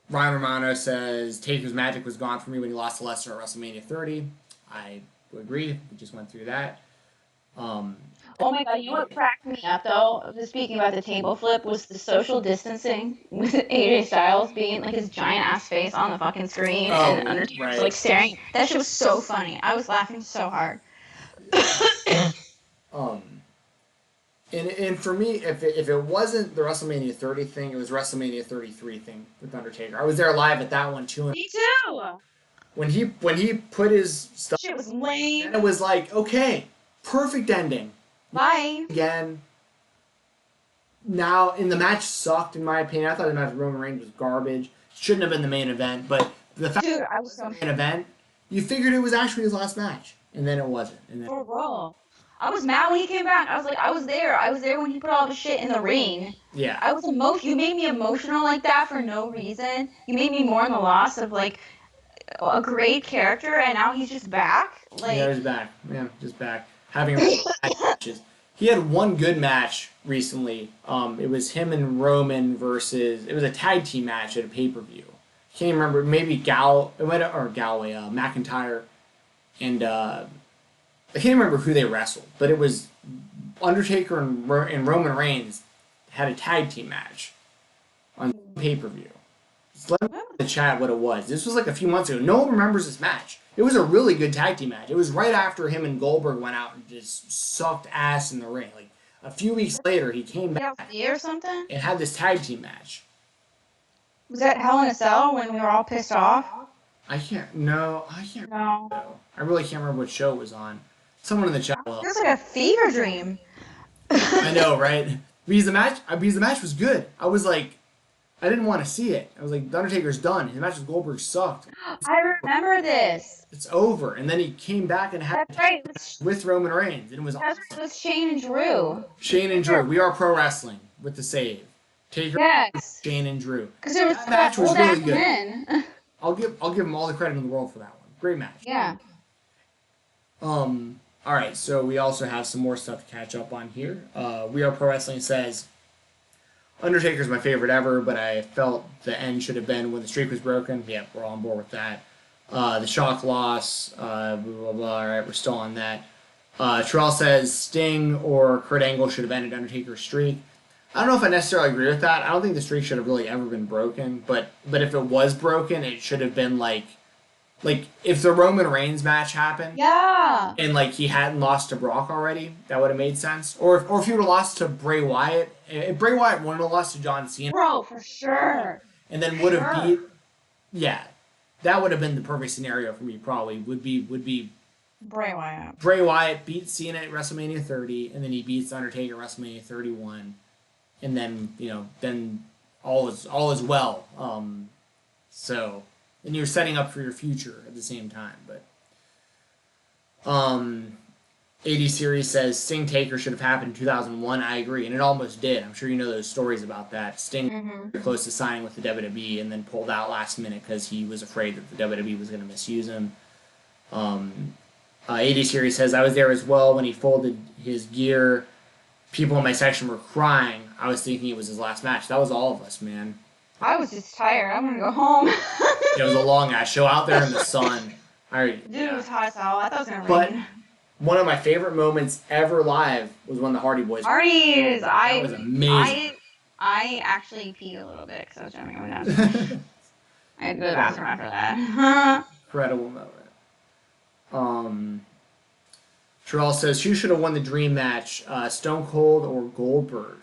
Romano says Taker's magic was gone for me when he lost to Lesnar at WrestleMania 30. I would agree. We just went through that. Oh my god, you know what cracked me up though, speaking about the table flip, was the social distancing with AJ Styles being like his giant ass face on the fucking screen and Undertaker's like staring. That shit was so funny. I was laughing so hard. And for me, if it wasn't the WrestleMania 30 thing, it was WrestleMania 33 thing with Undertaker. I was there live at that one too. Me too. When he put his stuff, shit was lame. And it was like, okay, perfect ending. Bye. Again. Now, and the match sucked in my opinion. I thought the match with Roman Reigns was garbage. Shouldn't have been the main event, but the fact that it was the main event, you figured it was actually his last match, and then it wasn't. And then, for real. I was mad when he came back. I was like, I was there when he put all the shit in the ring. Yeah. I was You made me emotional like that for no reason. You made me mourn the loss of like a great character, and now he's just back. Like, yeah, he's back. Yeah, just back. Having matches. He had one good match recently. It was him and Roman versus. It was a tag team match at a pay-per-view. Can't remember. Maybe McIntyre, and I can't remember who they wrestled, but it was Undertaker and Roman Reigns had a tag team match on pay-per-view. Just let me know in the chat what it was. This was like a few months ago. No one remembers this match. It was a really good tag team match. It was right after him and Goldberg went out and just sucked ass in the ring. Like a few weeks later, he came back or something. and had this tag team match. Was that Hell in a Cell when we were all pissed off? I can't. No, I can't. No. Remember. I really can't remember what show it was on. Someone in the chat. It was like a fever dream. I know, right? Because the match was good. I was like, I didn't want to see it. I was like, The Undertaker's done. His match with Goldberg sucked. I remember this. It's over. And then he came back and had That's right. with Roman Reigns, and it was That's awesome. right. It was Shane and Drew. Shane and Drew. We are pro wrestling with the save. Taker, Yes. Shane and Drew. Because it was That match was old really ass good. men. I'll give them all the credit in the world for that one. Great match. Yeah. All right, so we also have some more stuff to catch up on here. We Are Pro Wrestling says, Undertaker's my favorite ever, but I felt the end should have been when the streak was broken. Yeah, we're all on board with that. The shock loss, blah, blah, blah. All right, we're still on that. Terrell says Sting or Kurt Angle should have ended Undertaker's streak. I don't know if I necessarily agree with that. I don't think the streak should have really ever been broken, but if it was broken, it should have been like if the Roman Reigns match happened, Yeah. and like he hadn't lost to Brock already, that would have made sense. Or if he would have lost to Bray Wyatt, if Bray Wyatt wouldn't have lost to John Cena, Bro, for sure. and then would have beat, yeah, that would have been the perfect scenario for me. Probably would be Bray Wyatt. Bray Wyatt beats Cena at WrestleMania 30, and then he beats Undertaker at WrestleMania 31, and then then all is well. So. And you're setting up for your future at the same time. But 80 Series says Sting Taker should have happened in 2001. I agree, and it almost did. I'm sure you know those stories about that. Sting was close to signing with the WWE and then pulled out last minute because he was afraid that the WWE was going to misuse him. 80 Series says I was there as well when he folded his gear. People in my section were crying. I was thinking it was his last match. That was all of us, man. I was just tired. I'm gonna go home. It was a long ass show out there in the sun. It was hot as hell. I thought it was gonna But rain. one of my favorite moments ever live was when the Hardy Boys. Hardy's. That was amazing. I actually peed a little bit because I was jumping up and down. I had to go to the bathroom after that. Incredible moment. Terrell says who should have won the dream match, Stone Cold or Goldberg,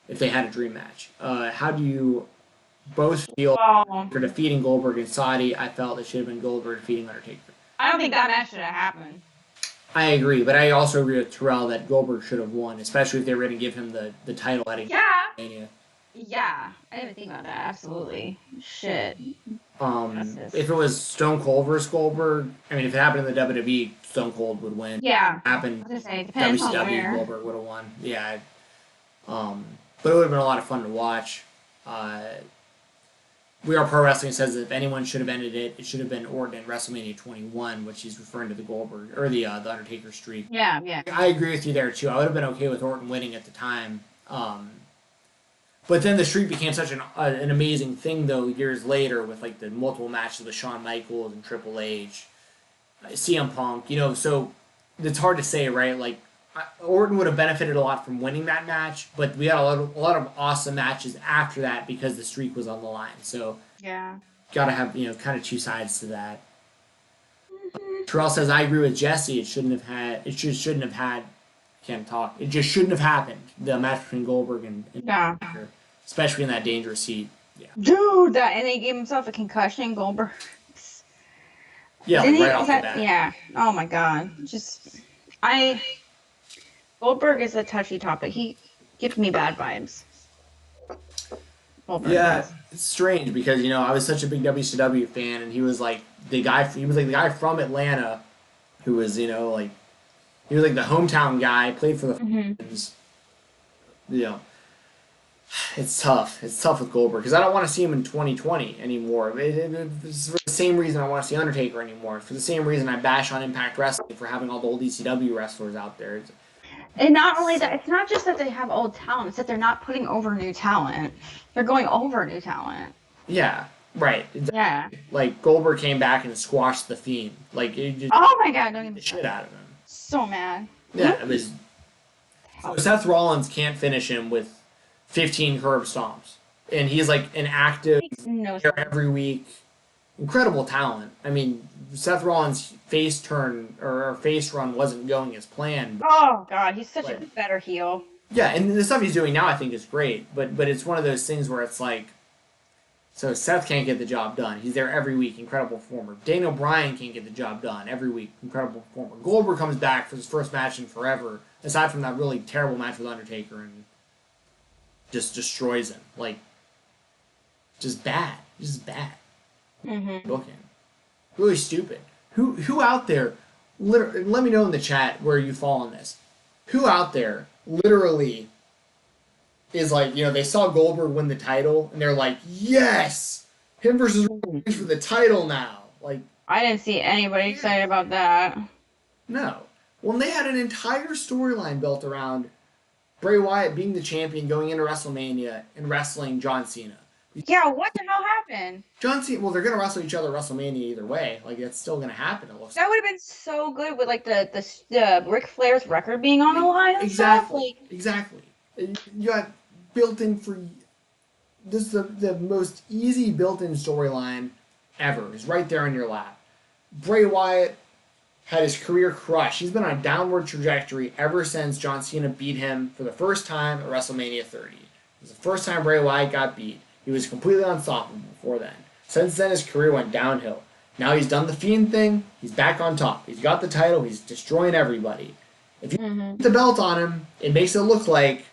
if they had a dream match. How do you both feel after defeating Goldberg and Saudi? I felt it should have been Goldberg defeating Undertaker. I don't think that match should have happened. I agree, but I also agree with Terrell that Goldberg should have won, especially if they were going to give him the title at WrestleMania. Yeah. I didn't even think about that. Absolutely. Shit. If it was Stone Cold versus Goldberg, I mean, if it happened in the WWE, Stone Cold would win. Yeah. If it happened, I was gonna say, depends on WCW, where. Goldberg would have won. Yeah. But it would have been a lot of fun to watch. We Are Pro Wrestling says that if anyone should have ended it, it should have been Orton at WrestleMania 21, which he's referring to the Goldberg or the Undertaker streak. Yeah. I agree with you there too. I would have been okay with Orton winning at the time. But then the streak became such an amazing thing though years later with like the multiple matches with Shawn Michaels and Triple H, CM Punk. So it's hard to say, right? Like Orton would have benefited a lot from winning that match, but we had a lot of awesome matches after that because the streak was on the line. So Yeah. gotta have kind of two sides to that. Terrell says I agree with Jessi. It just shouldn't have had. Can't talk. It just shouldn't have happened. The match between Goldberg and Taker, especially in that dangerous heat. Yeah. Dude, and he gave himself a concussion, Goldberg. Yeah, Didn't right he? off the bat. Yeah. Oh my god. Goldberg is a touchy topic. He gives me bad vibes. Goldberg does. It's strange because I was such a big WCW fan, and he was like the guy. He was like the guy from Atlanta, who was he was like the hometown guy. Played for the Falcons. It's tough. It's tough with Goldberg because I don't want to see him in 2020 anymore. It's for the same reason I want to see Undertaker anymore. For the same reason I bash on Impact Wrestling for having all the old ECW wrestlers out there. And not only that, it's not just that they have old talent, it's that they're not putting over new talent. They're going over new talent. Yeah, right. Yeah. Like, Goldberg came back and squashed the Fiend. Like, it just Oh my god, don't even the shit out of him. So mad. Yeah, it was... So Seth Rollins can't finish him with 15 curb stomps. And he's like an active every week. Incredible talent. I mean, Seth Rollins' face turn or face run wasn't going as planned. Oh god, he's such a better heel. Yeah, and the stuff he's doing now I think is great, but it's one of those things where it's like So Seth can't get the job done. He's there every week. Incredible performer. Daniel Bryan can't get the job done every week. Incredible performer. Goldberg comes back for his first match in forever, aside from that really terrible match with Undertaker, and just destroys him. Like, just bad. Just bad. Mm-hmm. Booking. Really stupid. Who out there, let me know in the chat where you fall on this. Who out there literally is like, they saw Goldberg win the title, and they're like, yes! Him versus Reigns for the title now. Like, I didn't see anybody excited about that. no. When they had an entire storyline built around Bray Wyatt being the champion going into WrestleMania and wrestling John Cena. Yeah, what the hell happened? John Cena, well, they're going to wrestle each other at WrestleMania either way. Like, that's still going to happen, it looks That would have been so good with like the Ric Flair's record being on the line and exactly. stuff. Like, Exactly. You got built-in for... This is the most easy built-in storyline ever. It's right there in your lap. Bray Wyatt had his career crushed. He's been on a downward trajectory ever since John Cena beat him for the first time at WrestleMania 30. It was the first time Bray Wyatt got beat. He was completely unstoppable before then. Since then, his career went downhill. Now he's done the Fiend thing. He's back on top. He's got the title. He's destroying everybody. If you put the belt on him, it makes it look like,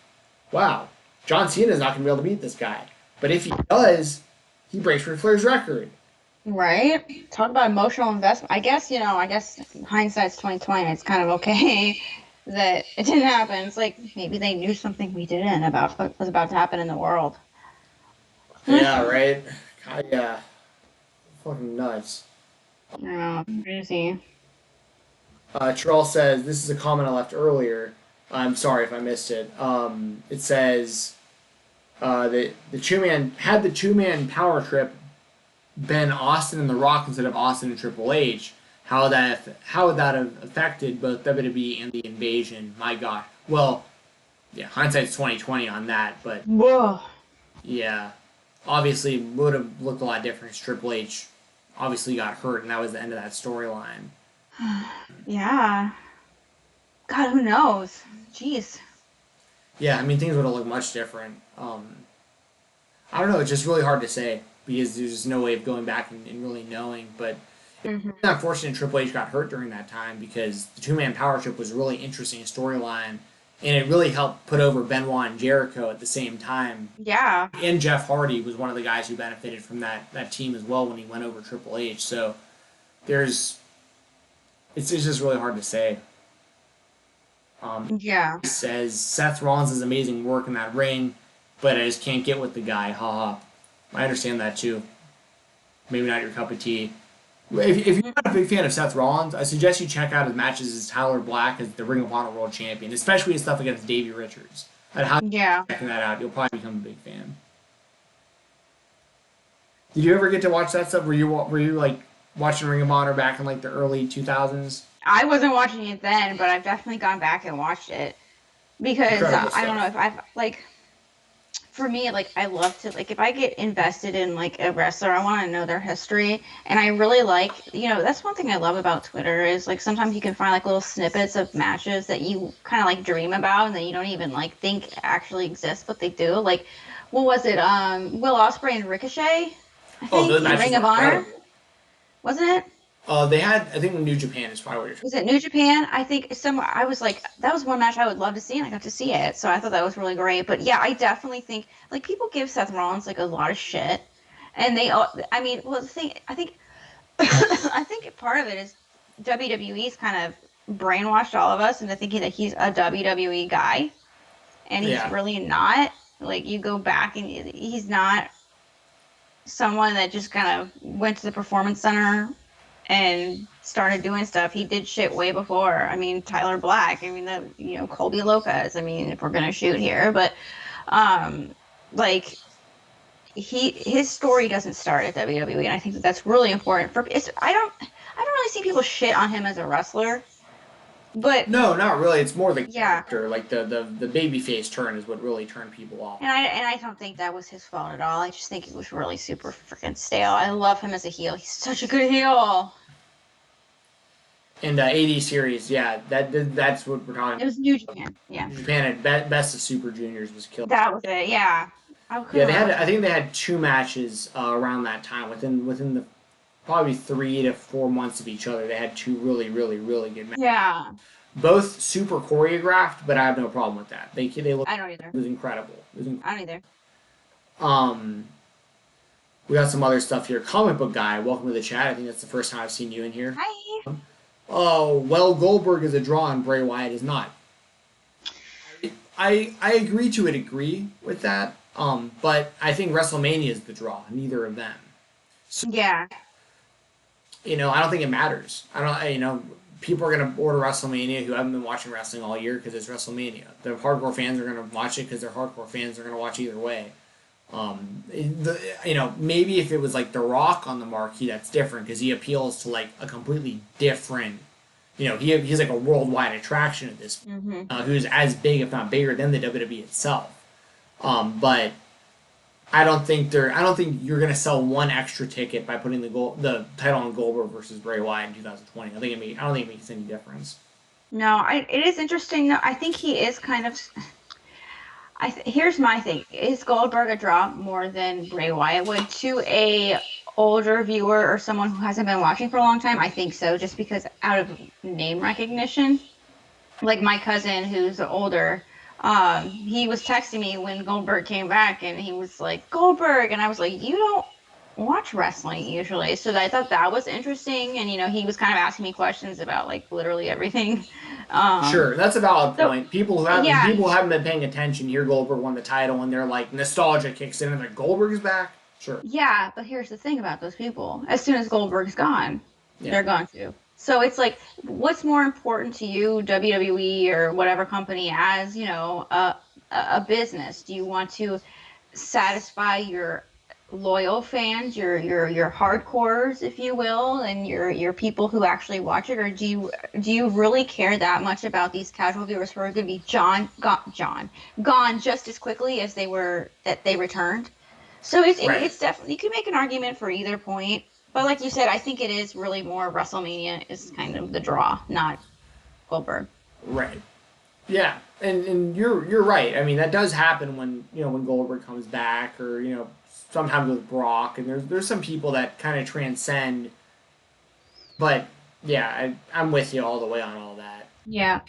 wow, John Cena's not going to be able to beat this guy. But if he does, he breaks Ric Flair's record. right? Talk about emotional investment. I guess hindsight's 2020. It's kind of okay that it didn't happen. It's like maybe they knew something we didn't about what was about to happen in the world. Yeah, right? Yeah. Fucking nuts. I don't know, crazy. Terrell says, this is a comment I left earlier. I'm sorry if I missed it. It says, the two-man power trip been Austin and The Rock instead of Austin and Triple H, how would that have affected both WWE and the Invasion? My God. Well, yeah, hindsight's 2020 on that, but Whoa. yeah, obviously would have looked a lot different because Triple H obviously got hurt, and that was the end of that storyline. Yeah. God, who knows? Jeez. Yeah, I mean, things would have looked much different. I don't know, it's just really hard to say because there's just no way of going back and really knowing, but it's unfortunate Triple H got hurt during that time because the two-man power trip was a really interesting storyline, and it really helped put over Benoit and Jericho at the same time. Yeah. And Jeff Hardy was one of the guys who benefited from that team as well when he went over Triple H. So it's just really hard to say. Yeah. He says Seth Rollins is amazing work in that ring, but I just can't get with the guy. Haha. I understand that too. Maybe not your cup of tea. If you're not a big fan of Seth Rollins, I suggest you check out his matches as Tyler Black as the Ring of Honor World Champion, especially his stuff against Davey Richards. Yeah. Checking that out, you'll probably become a big fan. Did you ever get to watch that stuff? Were you like watching Ring of Honor back in like the early 2000s? I wasn't watching it then, but I've definitely gone back and watched it because I don't know if I've like. For me, like, I love to, like, if I get invested in, like, a wrestler, I want to know their history. And I really like, that's one thing I love about Twitter is, like, sometimes you can find, like, little snippets of matches that you kind of, like, dream about and that you don't even, like, think actually exist, but they do. Like, what was it? Will Ospreay and Ricochet? I think, those matches Ring of were Honor? incredible. Wasn't it? They had, I think, New Japan is probably what you're talking Was it New Japan? I think somewhere I was like, that was one match I would love to see, and I got to see it. So I thought that was really great. But yeah, I definitely think like people give Seth Rollins like a lot of shit, and they all. I mean, well, the thing I think, I think part of it is WWE's kind of brainwashed all of us into thinking that he's a WWE guy, and he's really not. Like you go back and he's not someone that just kind of went to the performance center and started doing stuff. He did shit way before. I mean, Tyler Black. I mean, Colby Lopez. I mean, if we're gonna shoot here, but like his story doesn't start at WWE, and I think that's really important. I don't really see people shit on him as a wrestler, but no, not really. It's more the character, like the babyface turn is what really turned people off. And I don't think that was his fault at all. I just think it was really super freaking stale. I love him as a heel. He's such a good heel. And 80 series, yeah, that's what we're talking about. It was New Japan, yeah. New Japan at Best of Super Juniors was killed. That was it, yeah. Yeah, they had. I think they had 2 matches around that time within the probably 3 to 4 months of each other. They had 2 really, really, really good matches. Yeah. Both super choreographed, but I have no problem with that. They look. I don't either. It was incredible. I don't either. We got some other stuff here. Comic book guy, welcome to the chat. I think that's the first time I've seen you in here. Hi. Oh, well, Goldberg is a draw and Bray Wyatt is not. I agree to a degree with that. But I think WrestleMania is the draw. Neither of them. So, yeah. I don't think it matters. People are going to order WrestleMania who haven't been watching wrestling all year because it's WrestleMania. The hardcore fans are going to watch it because they're hardcore fans. They're going to watch either way. Maybe if it was like The Rock on the marquee, that's different because he appeals to like a completely different. He's like a worldwide attraction at this. Who's as big, if not bigger, than the WWE itself. But I don't think you're gonna sell one extra ticket by putting the title on Goldberg versus Bray Wyatt in 2020. I don't think it makes any difference. No, it is interesting though. I think he is kind of. Here's my thing: is Goldberg a draw more than Bray Wyatt would to a older viewer or someone who hasn't been watching for a long time? I think so, just because out of name recognition. Like my cousin who's older, he was texting me when Goldberg came back, and he was like, Goldberg, and I was like, you don't watch wrestling usually, so I thought that was interesting, and he was kind of asking me questions about like literally everything. Sure, that's a valid point. People who haven't been paying attention hear Goldberg won the title, and they're like, nostalgia kicks in, and like, Goldberg is back. Sure. Yeah, but here's the thing about those people: as soon as Goldberg's gone, they're gone too. So it's like, what's more important to you, WWE or whatever company, as a business? Do you want to satisfy your loyal fans, your hardcores, if you will, and your people who actually watch it, or do you really care that much about these casual viewers who are going to be gone just as quickly as they returned? So it's definitely, you can make an argument for either point. But like you said, I think it is really more WrestleMania is kind of the draw, not Goldberg. Right. Yeah, and you're right. I mean, that does happen when Goldberg comes back, or sometimes with Brock, and there's some people that kind of transcend. But yeah, I'm with you all the way on all that. Yeah.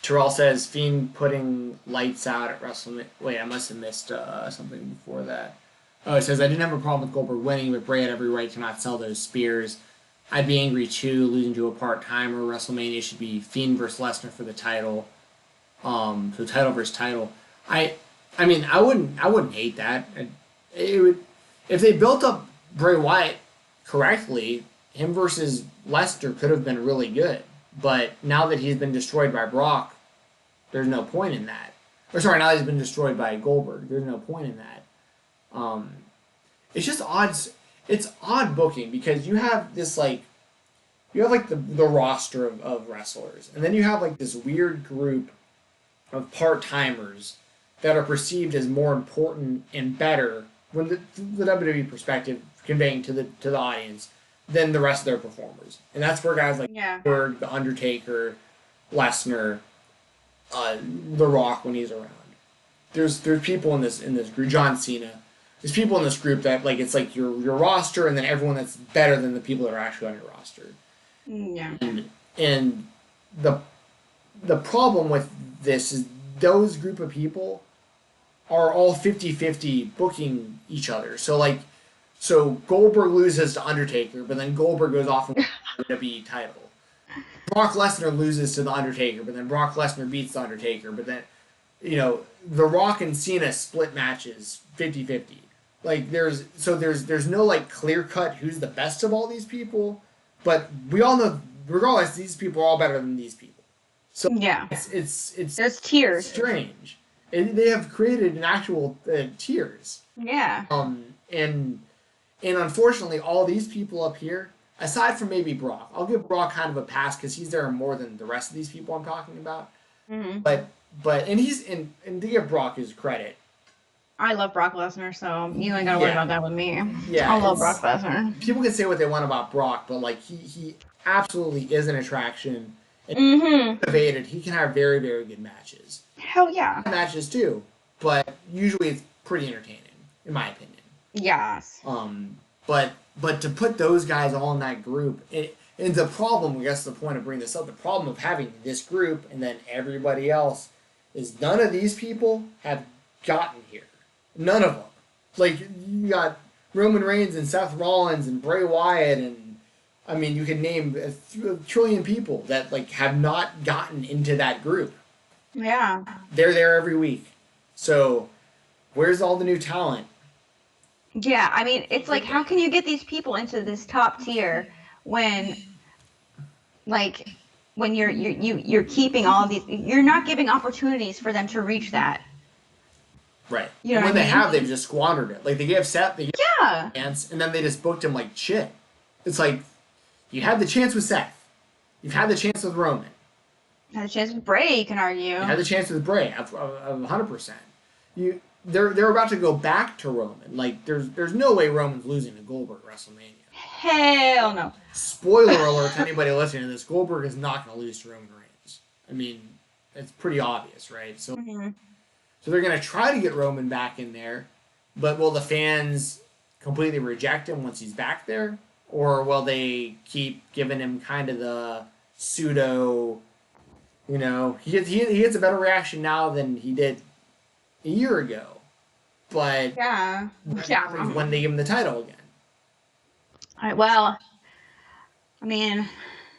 Terrell says Fiend putting lights out at WrestleMania. Wait, I must have missed something before that. Oh, it says, I didn't have a problem with Goldberg winning, but Bray had every right to not sell those spears. I'd be angry too, losing to a part-timer. WrestleMania should be Fiend versus Lesnar for the title. So title versus title. I mean, I wouldn't hate that. It would, if they built up Bray Wyatt correctly, him versus Lesnar could have been really good. But now that he's been destroyed by Brock, there's no point in that. Or sorry, now that he's been destroyed by Goldberg, there's no point in that. It's just odd. It's odd booking because you have this the roster of wrestlers, and then you have like this weird group of part-timers that are perceived as more important and better from the WWE perspective, conveying to the audience than the rest of their performers, and that's where guys like Berg, The Undertaker, Lesnar, The Rock when he's around. There's people in this group, John Cena. There's people in this group that like it's like your roster, and then everyone that's better than the people that are actually on your roster. Yeah. And the problem with this is those group of people are all 50-50 booking each other. So Goldberg loses to Undertaker, but then Goldberg goes off and wins the WWE title. Brock Lesnar loses to The Undertaker, but then Brock Lesnar beats The Undertaker, but then The Rock and Cena split matches 50-50. Like there's no like clear cut who's the best of all these people, but we all know regardless these people are all better than these people. So it's there's tiers. Strange. They have created an actual tiers. Yeah. And unfortunately all these people up here, aside from maybe Brock, I'll give Brock kind of a pass because he's there more than the rest of these people I'm talking about. Mm-hmm. But to give Brock his credit, I love Brock Lesnar, so you ain't gotta worry about that with me. Yeah, I love Brock Lesnar. People can say what they want about Brock, but like he absolutely is an attraction. And Mm-hmm. Innovated, he can have very, very good matches. Hell yeah. Matches too. but usually it's pretty entertaining, in my opinion. Yes. But to put those guys all in that group, and the problem, I guess the point of bringing this up, the problem of having this group and then everybody else is none of these people have gotten here. None of them. Like, you got Roman Reigns and Seth Rollins and Bray Wyatt and, I mean, you can name a trillion people that, like, have not gotten into that group. Yeah. They're there every week. So, where's all the new talent? Yeah, I mean, it's like, how can you get these people into this top tier when, like, when you're keeping all of these, you're not giving opportunities for them to reach that. Right. You know and when what I they mean? have, they've just squandered it. Like, they gave Seth, they gave Yeah. chance, and then they just booked him like shit. It's like, you had the chance with Seth. You've had the chance with Roman. Had a chance with Bray, you can argue. You had the chance with Bray, 100%. They're about to go back to Roman. Like, there's no way Roman's losing to Goldberg at WrestleMania. Hell no. Spoiler alert to anybody listening to this, Goldberg is not going to lose to Roman Reigns. I mean, it's pretty obvious, right? So, so they're going to try to get Roman back in there, but will the fans completely reject him once he's back there? Or will they keep giving him kind of the pseudo, you know, he gets a better reaction now than he did a year ago. But Yeah. what happens when they give him the title again? All right, well, I mean,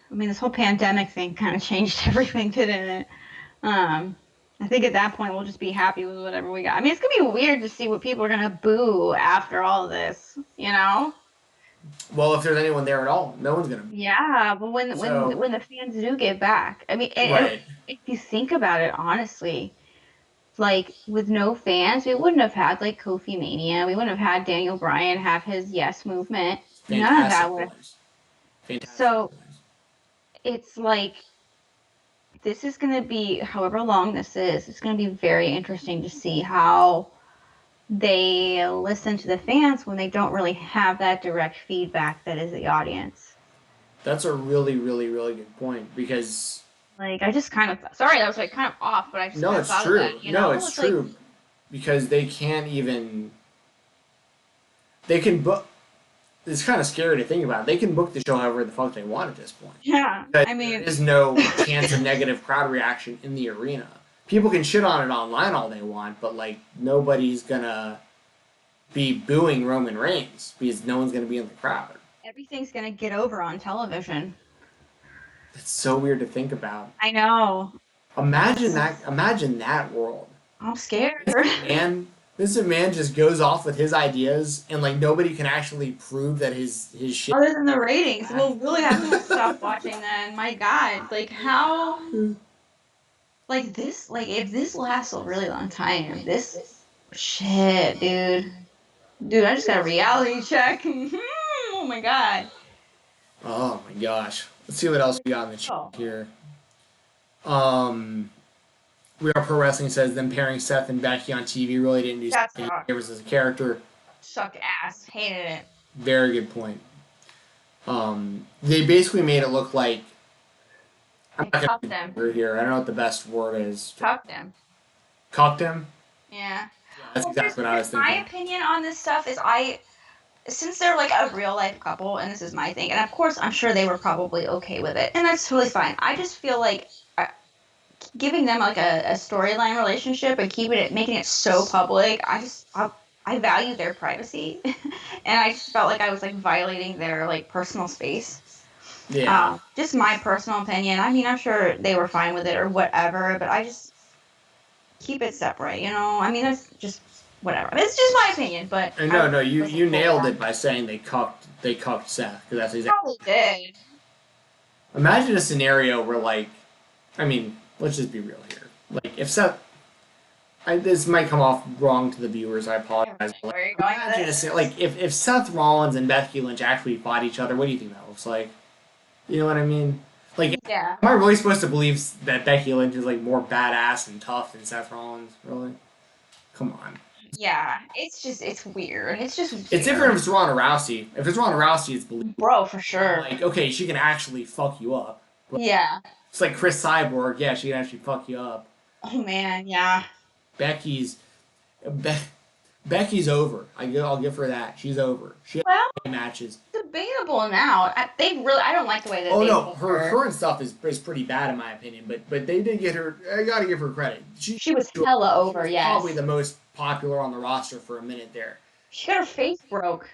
this whole pandemic thing kind of changed everything, didn't it? I think at that point we'll just be happy with whatever we got. I mean, it's gonna be weird to see what people are gonna boo after all of this, you know? Well, if there's anyone there at all, no one's going to. Yeah, but when the fans do get back, I mean, Right. if you think about it honestly, like with no fans, we wouldn't have had like Kofi Mania. We wouldn't have had Daniel Bryan have his yes movement. None of that would. Fantastic. So it's like this is going to be, however long this is, it's going to be very interesting to see how they listen to the fans when they don't really have that direct feedback that is the audience. That's a really, really, really good point because. Like, I just kind of, sorry, that was like kind of off, but I just No, kind of it's thought true. of that, you know? No, it's true. Like, because they can't even. They can book. It's kind of scary to think about. They can book the show however the fuck they want at this point. yeah, I mean, there is no chance of negative crowd reaction in the arena. People can shit on it online all they want, but like nobody's gonna be booing Roman Reigns because no one's gonna be in the crowd. everything's gonna get over on television. It's so weird to think about. I know. Imagine that. Imagine that world. I'm scared. And this man just goes off with his ideas, and like nobody can actually prove that his shit. Other than the ratings, we'll really have to stop watching then. My God, like how, like this, like if this lasts a really long time, this shit, dude, I just got a reality check. Oh my God. Oh my gosh. Let's see what else we got in the chat here. We Are Pro Wrestling says them pairing Seth and Becky on TV really didn't do something favors as a character. Suck ass. Hated it. Very good point. They basically made it look like I'm They not cucked them. gonna here. I don't know what the best word is. Cucked them. Cucked him? Yeah. That's exactly what I was thinking. My opinion on this stuff is since they're like a real life couple, and this is my thing, and of course I'm sure they were probably okay with it, and that's totally fine. I just feel like giving them like a storyline relationship and making it so public, I value their privacy, and I just felt like I was like violating their like personal space. Yeah. Just my personal opinion. I mean, I'm sure they were fine with it or whatever, but I just keep it separate, you know? I mean, that's just whatever. It's just my opinion, but No, you nailed it by saying they cucked Seth, because that's exactly. Probably did. Imagine a scenario where, like, I mean, let's just be real here. Like, if Seth, this might come off wrong to the viewers. I apologize. Where are you going with this? Like, if Seth Rollins and Becky Lynch actually fought each other, what do you think that looks like? You know what I mean? Like, Yeah. am I really supposed to believe that Becky Lynch is like more badass and tough than Seth Rollins? Really? Come on. Yeah, it's weird. It's just weird. It's different if it's Ronda Rousey. If it's Ronda Rousey, it's believable. Bro, for sure. Like, okay, she can actually fuck you up. Yeah. It's like Chris Cyborg. Yeah, she can actually fuck you up. Oh man, yeah. Becky's Be- Becky's over. I'll give her that. She's over. She Well, had matches. debatable now. I don't like the way that Oh they no, booked her her. current stuff is pretty bad in my opinion. But they did get her. I gotta give her credit. She was hella She over, was yes. probably the most popular on the roster for a minute there. She got her face broke.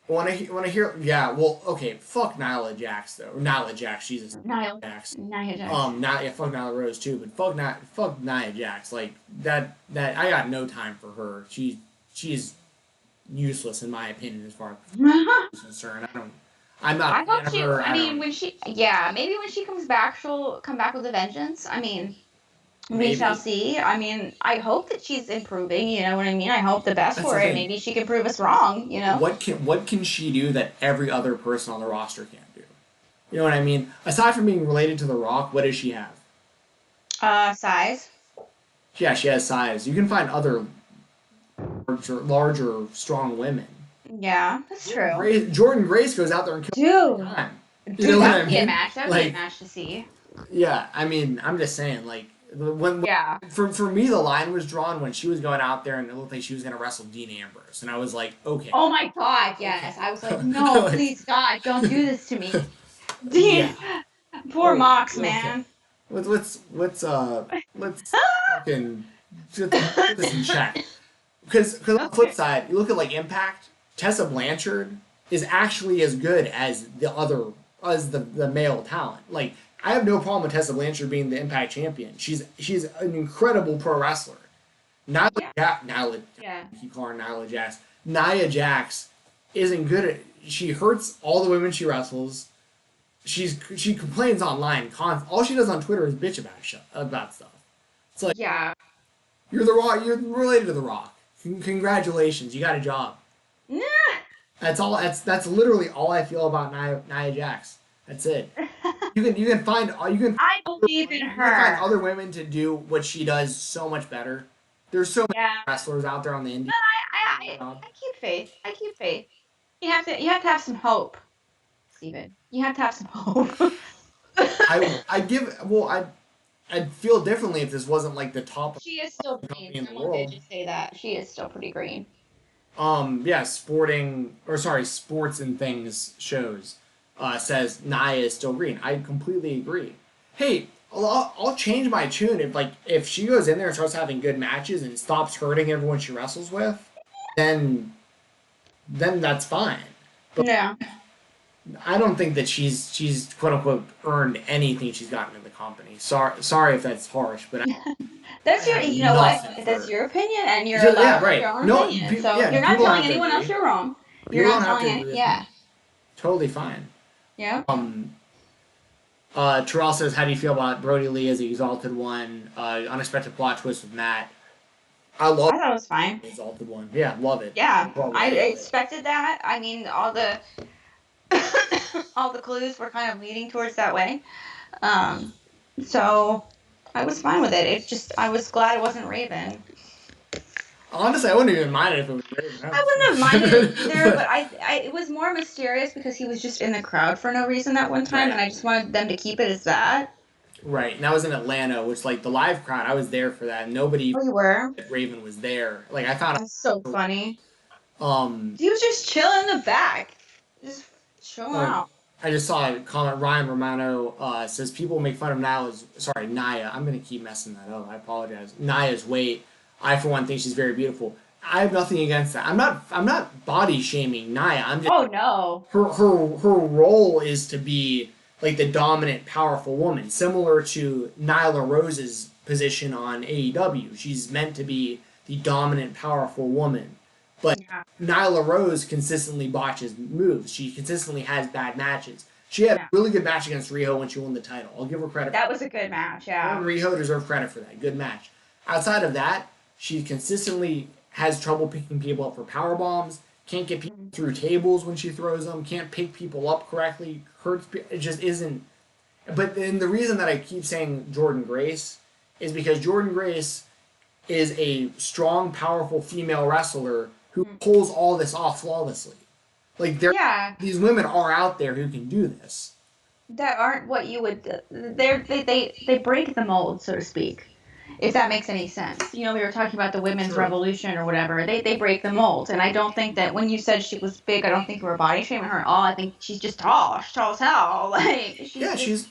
When I hear, yeah, well, okay, fuck Nyla Jax though. Or Nyla Jax, Jesus, Nia Jax. Jax. Not yeah, fuck Nyla Rose too, but fuck Nia Jax. Like that I got no time for her. She's useless in my opinion as far as she's concerned. I'm not I a fan hope of she. her. I mean, maybe when she comes back, she'll come back with a vengeance. I mean, we shall Maybe see. I mean, I hope that she's improving. You know what I mean? I hope the best that's for the her. thing. Maybe she can prove us wrong. You know? What can she do that every other person on the roster can't do? You know what I mean? Aside from being related to The Rock, what does she have? Size. Yeah, she has size. You can find other larger, strong women. Yeah, that's true. Jordan Grace goes out there and kills every Dude, time. You dude, know what that I would be a mean? match. That would be a match to see. Yeah, I mean, I'm just saying, like, Yeah. for me, the line was drawn when she was going out there and it looked like she was going to wrestle Dean Ambrose. And I was like, okay. Oh my God, yes. I was like, no, please, God, don't do this to me. Dean, Yeah. poor Mox, Okay. man. Let's fucking put this in check. Because on the flip side, you look at like Impact, Tessa Blanchard is actually as good as the male talent. Like I have no problem with Tessa Blanchard being the Impact champion. She's an incredible pro wrestler. Nyla, Yeah. keep calling her Nyla Jax. Nia Jax isn't good at. She hurts all the women she wrestles. She complains online. All she does on Twitter is bitch about stuff. It's like Yeah. you're the Rock. You're related to the Rock. Congratulations, you got a job. Nah. That's all. That's literally all I feel about Nia Jax. That's it. You can find I believe in you can find her. other women to do what she does so much better. There's so many Yeah. wrestlers out there on the indie. I keep faith. I keep faith. You have to have some hope, Steven. You have to have some hope. I'd feel differently if this wasn't like the top She is still company green. in the Someone did world. just say that. She is still pretty green. Yeah, sports and things shows says Nia is still green. I completely agree. Hey, I'll change my tune if she goes in there and starts having good matches and stops hurting everyone she wrestles with, then that's fine. Yeah. I don't think that she's quote unquote earned anything she's gotten in the company. Sorry if that's harsh, but That's I your, have you know what? nothing That's for. your opinion, and you're Yeah, allowed to have right. your own No, opinion. So yeah, you're not people don't telling have to anyone else agree. you're wrong. You're People not don't have to telling agree it. with Yeah. me. Totally fine. Yeah. Terrell says, how do you feel about Brody Lee as the Exalted One? Unexpected plot twist with Matt. I love I thought it was fine. the Exalted One. Yeah, love it. Yeah, Love I it. expected that. I mean, all the all the clues were kind of leading towards that way. Um, so I was fine with it. I was glad it wasn't Raven. Honestly, I wouldn't even mind it if it was Raven. I wouldn't have minded it either, but it was more mysterious because he was just in the crowd for no reason that one time, Right. and I just wanted them to keep it as that. Right, and that was in Atlanta, which like the live crowd, I was there for that. And nobody Oh, you were? Raven was there. Like I found That's so funny. out. He was just chilling in the back, just chilling out. I just saw a comment. Ryan Romano says people make fun of Nia. I'm gonna keep messing that up. I apologize. Nia's weight. I for one think she's very beautiful. I have nothing against that. I'm not body shaming Nia. I'm just Oh no. her role is to be like the dominant, powerful woman, similar to Nyla Rose's position on AEW. She's meant to be the dominant, powerful woman. But Yeah. Nyla Rose consistently botches moves. She consistently has bad matches. She had a really good match against Riho when she won the title. I'll give her credit. That was a good match, Her yeah. and Riho deserve credit for that. Good match. Outside of that, she consistently has trouble picking people up for power bombs. Can't get people through tables when she throws them. Can't pick people up correctly. It just isn't. But then the reason that I keep saying Jordan Grace is because Jordan Grace is a strong, powerful female wrestler who pulls all this off flawlessly. Like these women are out there who can do this. That aren't what you would. They break the mold, so to speak. If that makes any sense. You know, we were talking about the women's Sure. revolution or whatever. They break the mold. And I don't think that when you said she was big, I don't think we were body shaming her at all. I think she's just tall. She's tall as hell. Like, she's Yeah, just. she's.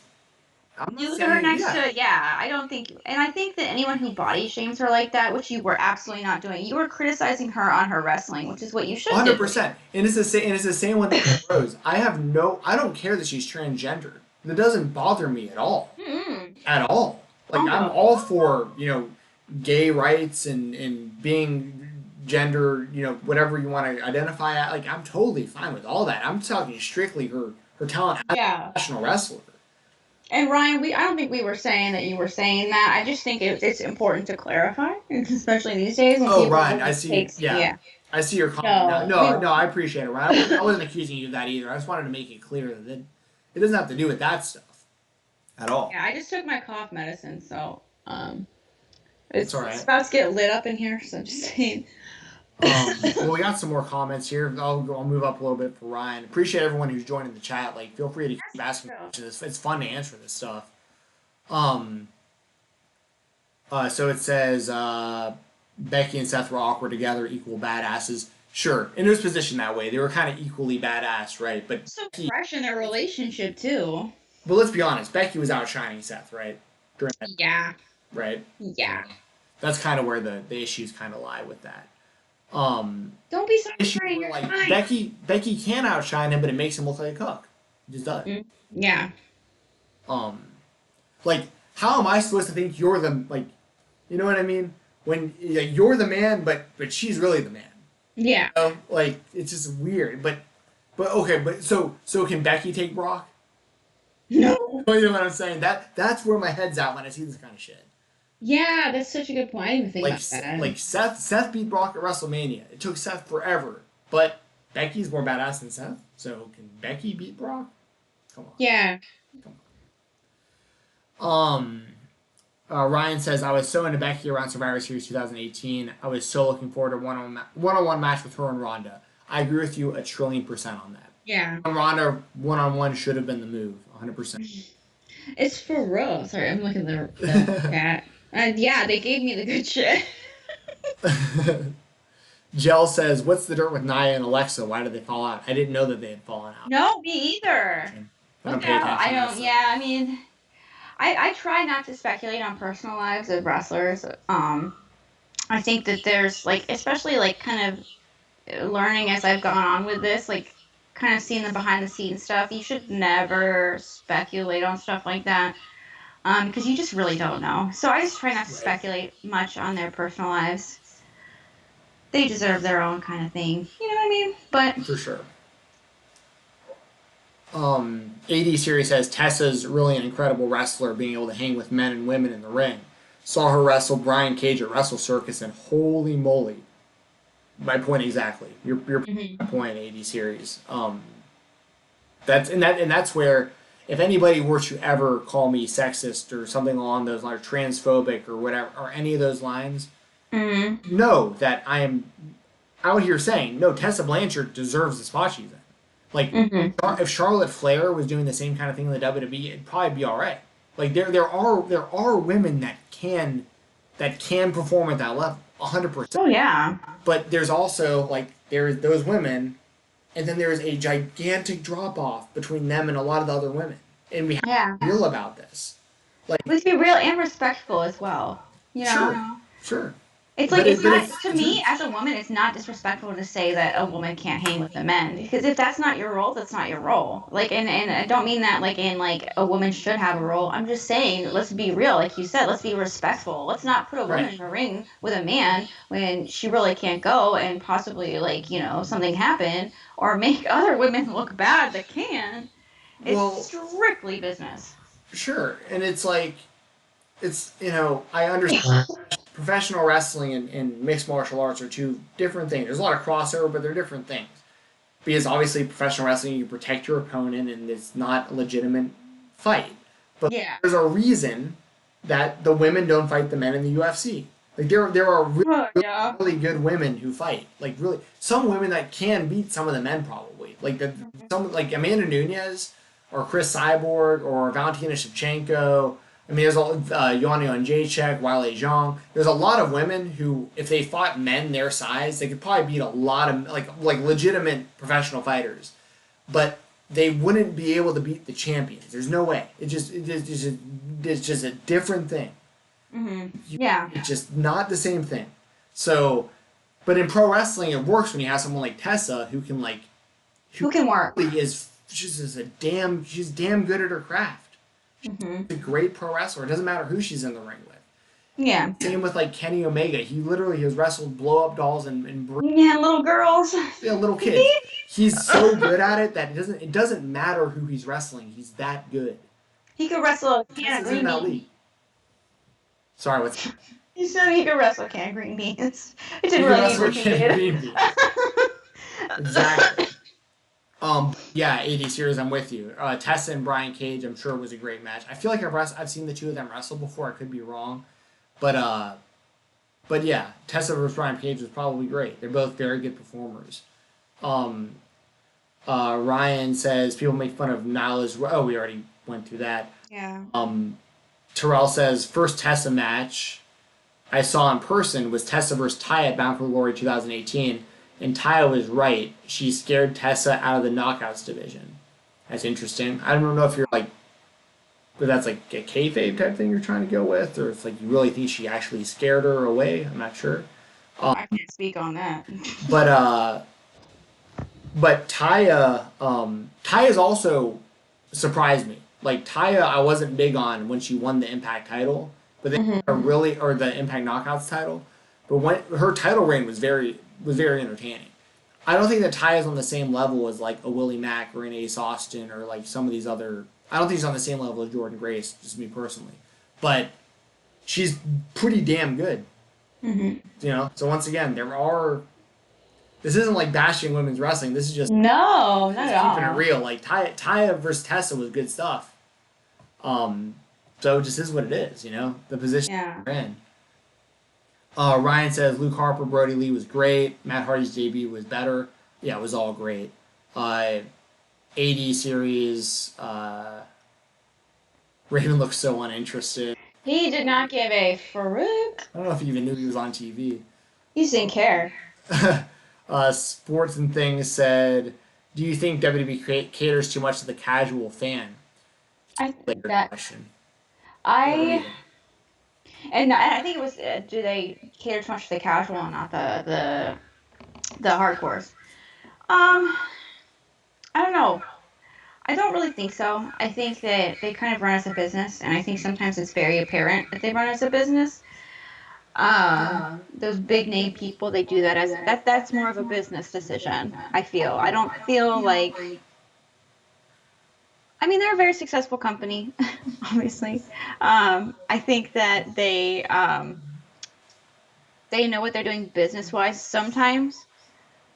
I'm not You look at her saying. next Yeah. to, yeah, I don't think, and I think that anyone who body shames her like that, which you were absolutely not doing, you were criticizing her on her wrestling, which is what you should do. 100%. And it's the same. And it's the same with Rose. I don't care that she's transgender. That doesn't bother me at all. Mm-mm. At all. Like Oh, I'm no. all for gay rights and being gender whatever you want to identify at. Like I'm totally fine with all that. I'm talking strictly her talent as a Yeah. professional wrestler. And Ryan, I don't think we were saying that you were saying that. I just think it's important to clarify, especially these days when Oh, people Ryan, I really see. take, Yeah, yeah. I see your comment now. No, we No, weren't. I appreciate it, Ryan. I wasn't accusing you of that either. I just wanted to make it clear that it doesn't have to do with that stuff at all. Yeah, I just took my cough medicine, so It's all it's right. about to get lit up in here. So just saying. Well, we got some more comments here. I'll move up a little bit for Ryan. Appreciate everyone who's joining the chat. Like, feel free to keep asking questions. It's fun to answer this stuff. So it says Becky and Seth were awkward together, equal badasses. Sure, in his position that way, they were kind of equally badass, right? But So Becky, fresh in their relationship too. but let's be honest, Becky was outshining Seth, right? During that, Yeah. right? Yeah. That's kind of where the issues kind of lie with that. Don't be so Issues hard on where your like time. Becky can outshine him, but it makes him look like a cook. It just does. Yeah. Um, like how am I supposed to think you're the like, you know what I mean? When like, you're the man, but she's really the man. Yeah. You know? Like it's just weird. But okay, but so can Becky take Brock? No. You know what I'm saying? That's where my head's at when I see this kind of shit. Yeah, that's such a good point. I didn't even think Like about that. like Seth beat Brock at WrestleMania. It took Seth forever, but Becky's more badass than Seth. So can Becky beat Brock? Come on. Yeah. Ryan says, I was so into Becky around Survivor Series 2018. I was so looking forward to one-on-one match with her and Ronda. I agree with you 1,000,000,000% on that. Yeah. Ronda one-on-one should have been the move, 100%. It's for real. Sorry, I'm looking at the chat. And yeah, they gave me the good shit. Jell says, what's the dirt with Nia and Alexa? Why did they fall out? I didn't know that they had fallen out. No, me either. I don't What the pay hell? attention I to that don't. stuff. Yeah, I mean, I try not to speculate on personal lives of wrestlers. I think that there's like, especially like kind of learning as I've gone on with this, like kind of seeing the behind the scenes stuff. You should never speculate on stuff like that. Because you just really don't know. So I just try not to Right. speculate much on their personal lives. They deserve their own kind of thing. You know what I mean? But For sure. AD Series says Tessa's really an incredible wrestler, being able to hang with men and women in the ring. Saw her wrestle Brian Cage at Wrestle Circus, and holy moly! My point exactly. Your point, AD Series. That's where if anybody were to ever call me sexist or something along those lines, transphobic or whatever, or any of those lines, know that I am out here saying no. Tessa Blanchard deserves the spot she's in. Like if Charlotte Flair was doing the same kind of thing in the WWE, it'd probably be all right. Like there are women that can perform at that level, 100%. oh yeah, But there's also like there's those women, and then there's a gigantic drop off between them and a lot of the other women, and we have yeah. to be real about this. Like Let's be real and respectful as well. You know, sure. it's But like it's but not to me as a woman. It's not disrespectful to say that a woman can't hang with the men because if that's not your role, that's not your role. Like and I don't mean that like in like a woman should have a role. I'm just saying let's be real. Like you said, let's be respectful. Let's not put a woman in a ring with a man when she really can't go and possibly like something happen or make other women look bad that can. It's strictly business. Sure, and it's like I understand. Professional wrestling and mixed martial arts are two different things. There's a lot of crossover, but they're different things. Because obviously, professional wrestling, you protect your opponent, and it's not a legitimate fight. But there's a reason that the women don't fight the men in the UFC. Like there are really good women who fight. Like really, some women that can beat some of the men probably. Like some like Amanda Nunes or Chris Cyborg or Valentina Shevchenko I mean, there's Yeon Jacek, Wiley Zhang. There's a lot of women who, if they fought men their size, they could probably beat a lot of like legitimate professional fighters, but they wouldn't be able to beat the champions. There's no way. It's just a different thing. Yeah. It's just not the same thing. So, but in pro wrestling, it works when you have someone like Tessa who can Who can work. She's damn good at her craft. She's a great pro wrestler. It doesn't matter who she's in the ring with. Yeah. Same with like Kenny Omega. He literally has wrestled blow up dolls and little girls. little kids. He's so good at it that it doesn't matter who he's wrestling. He's that good. He could wrestle a can of green beans. Sorry, what's You said he could wrestle a can of green beans. It didn't really need repeated. Exactly. Yeah, AD series, I'm with you. Tessa and Brian Cage, I'm sure was a great match. I feel like I've seen the two of them wrestle before. I could be wrong, but yeah, Tessa versus Brian Cage was probably great. They're both very good performers. Ryan says people make fun of Nyla's. Oh, we already went through that. Yeah. Terrell says first Tessa match I saw in person was Tessa versus Taya at Bound for Glory 2018. And Taya was right. She scared Tessa out of the knockouts division. That's interesting. I don't know if you're but that's like a kayfabe type thing you're trying to go with, or if you really think she actually scared her away. I'm not sure. I can't speak on that. But Taya's also surprised me. Like Taya, I wasn't big on when she won the Impact title, but then or the Impact Knockouts title. But when her title reign was very entertaining. I don't think that Taya's on the same level as a Willie Mack or an Ace Austin or some of these other. I don't think she's on the same level as Jordan Grace, just me personally. But she's pretty damn good. So once again, this isn't like bashing women's wrestling. This is just no, not at all. Keeping it real. Taya versus Tessa was good stuff. So it just is what it is. The position they're in. Ryan says Luke Harper, Brody Lee was great. Matt Hardy's debut was better. Yeah, it was all great. AD series, Raven looks so uninterested. He did not give a Farouk. I don't know if he even knew he was on TV. He just didn't care. Sports and Things said, do you think WWE caters too much to the casual fan? I think that question. And I think it was, do they cater too much to the casual and not the hardcores? I don't know. I don't really think so. I think that they kind of run as a business, and I think sometimes it's very apparent that they run as a business. Those big name people, they do that that's more of a business decision, I feel. I don't feel like... I mean, they're a very successful company, obviously. I think that they know what they're doing business-wise sometimes.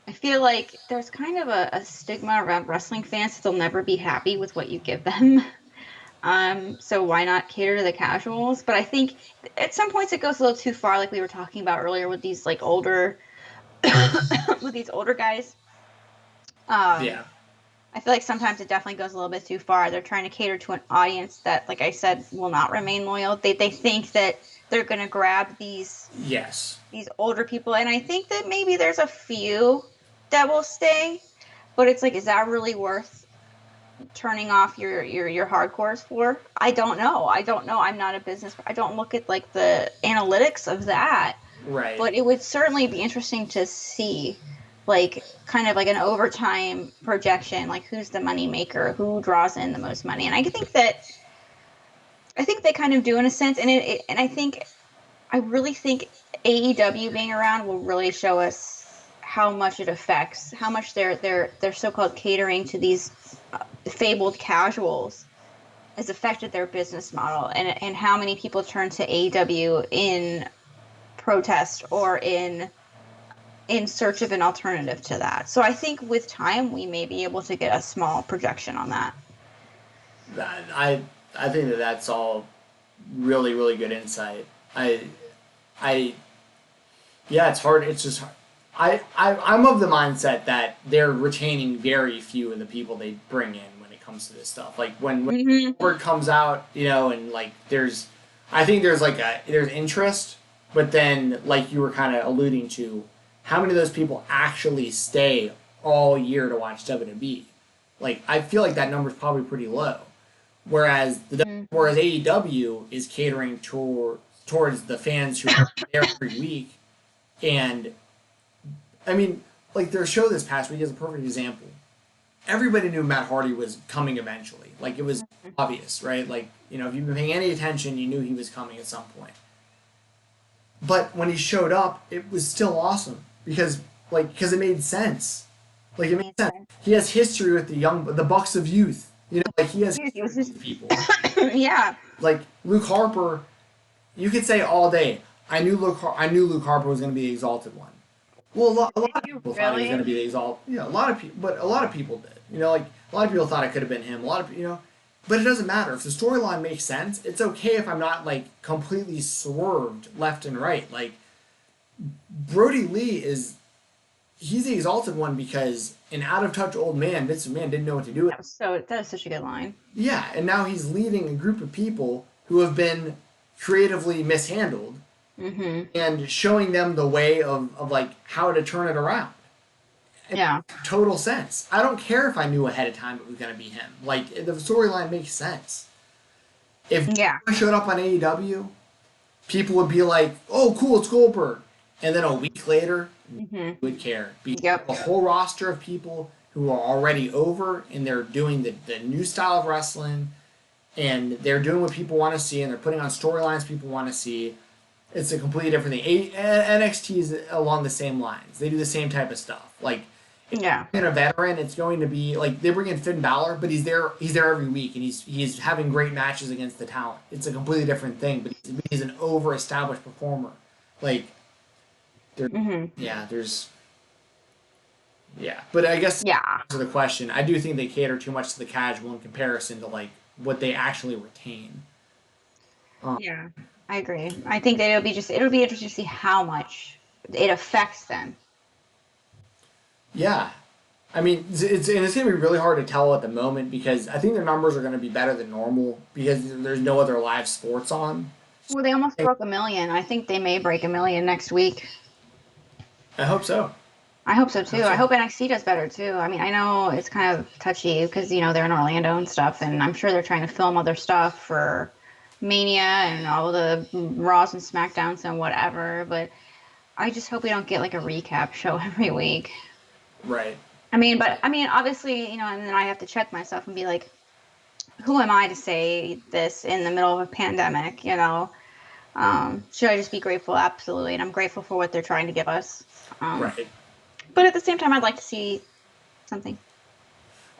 I feel like there's kind of a stigma around wrestling fans that they'll never be happy with what you give them. So why not cater to the casuals? But I think at some points it goes a little too far, like we were talking about earlier with these older with these older guys. Yeah. I feel like sometimes it definitely goes a little bit too far. They're trying to cater to an audience that, like I said, will not remain loyal. They think that they're going to grab these older people, and I think that maybe there's a few that will stay, but it's is that really worth turning off your hardcores for? I don't know. I'm not a business. I don't look at the analytics of that. Right. But it would certainly be interesting to see. Kind of an overtime projection, who's the money maker, who draws in the most money. And I think they kind of do in a sense. And I really think AEW being around will really show us how much it affects, how much their so-called catering to these fabled casuals has affected their business model, and how many people turn to AEW in protest or in search of an alternative to that. So I think with time we may be able to get a small projection on that. I think that's all really, really good insight. Yeah, it's hard. It's just I'm of the mindset that they're retaining very few of the people they bring in when it comes to this stuff. Like when Mhm. word comes out, and like I think there's there's interest, but then like you were kind of alluding to, how many of those people actually stay all year to watch WWE? Like I feel like that number is probably pretty low. Whereas AEW is catering towards the fans who are there every week, and I mean, like their show this past week is a perfect example. Everybody knew Matt Hardy was coming eventually. Like it was obvious, right? Like if you've been paying any attention, you knew he was coming at some point. But when he showed up, it was still awesome because it made sense. Like it made sense. He has history with the Bucks of Youth. Like he has history with people. Yeah. Like Luke Harper, you could say all day. I knew Luke Harper was going to be the exalted one. Well, a lot of people thought he was going to be the exalted. A lot of people, but a lot of people did. Like a lot of people thought it could have been him. A lot of but it doesn't matter if the storyline makes sense. It's okay if I'm not like completely swerved left and right. Like Brody Lee he's the exalted one because an out of touch old man, Vince McMahon, didn't know what to do with. That was such a good line. Yeah, and now he's leading a group of people who have been creatively mishandled, and showing them the way of like how to turn it around. Yeah. Total sense. I don't care if I knew ahead of time it was going to be him. Like the storyline makes sense. If he showed up on AEW, people would be like, "Oh, cool, it's Goldberg," and then a week later, would care. A whole roster of people who are already over and they're doing the new style of wrestling, and they're doing what people want to see, and they're putting on storylines people want to see. It's a completely different thing. NXT is along the same lines. They do the same type of stuff. Like, in a veteran, it's going to be like they bring in Finn Balor, but he's there every week, and he's having great matches against the talent. It's a completely different thing, but he's an over-established performer. Like, but I guess to answer the question, I do think they cater too much to the casual in comparison to like what they actually retain. I agree. I think that it'll be interesting to see how much it affects them. Yeah. I mean, it's going to be really hard to tell at the moment because I think their numbers are going to be better than normal because there's no other live sports on. Well, they almost broke 1 million. I think they may break 1 million next week. I hope so. I hope so too. I hope NXT does better too. I mean, I know it's kind of touchy because they're in Orlando and stuff, and I'm sure they're trying to film other stuff for Mania and all the Raws and SmackDowns and whatever. But I just hope we don't get like a recap show every week. Right. I mean, obviously, and then I have to check myself and be like, who am I to say this in the middle of a pandemic? Should I just be grateful? Absolutely, and I'm grateful for what they're trying to give us. Right. But at the same time, I'd like to see something.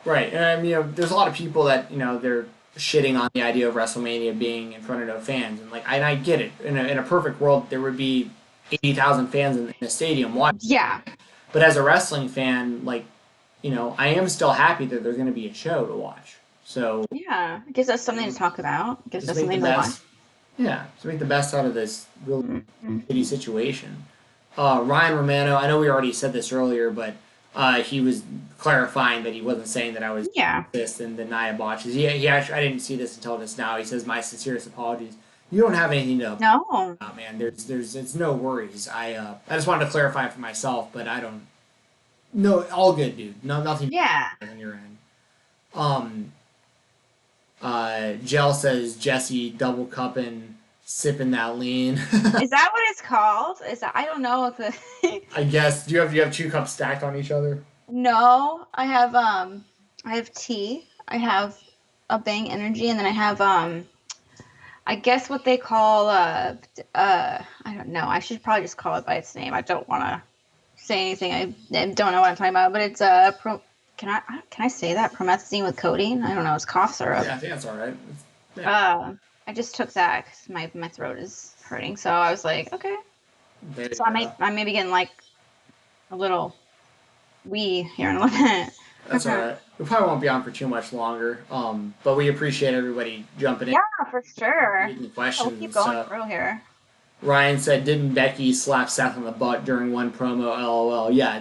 Right, and there's a lot of people that they're shitting on the idea of WrestleMania being in front of no fans, and I get it. In a perfect world, there would be 80,000 fans in a stadium watching. Yeah. But as a wrestling fan, I am still happy that there's going to be a show to watch. So yeah, it gives us something to talk about. It gives us something to watch. Yeah, to make the best out of this really shitty situation. Ryan Romano, I know we already said this earlier, but he was clarifying that he wasn't saying that I was racist and that Nia botches. He actually, I didn't see this until just now. He says, "My sincerest apologies." You don't have anything to no, man. It's no worries. I just wanted to clarify for myself, but I don't. No, all good, dude. No, nothing. Yeah. On your end. Jell says Jessi double cupping, sipping that lean. Is that what it's called? I don't know if it. I guess. Do you have 2 cups stacked on each other? No, I have tea. I have a Bang Energy, and then I have I guess what they call I don't know. I should probably just call it by its name. I don't want to say anything. I don't know what I'm talking about, but it's can I say that promethazine with codeine? I don't know. It's cough syrup. Yeah, I think that's all right. I just took that because my throat is hurting. So I was like, okay. So I may be getting like a little wee here in a little bit. That's all right. We probably won't be on for too much longer. But we appreciate everybody jumping in. Yeah, for sure. Questions. We'll keep going through here. Ryan said, "Didn't Becky slap Seth on the butt during one promo?" LOL. Yeah,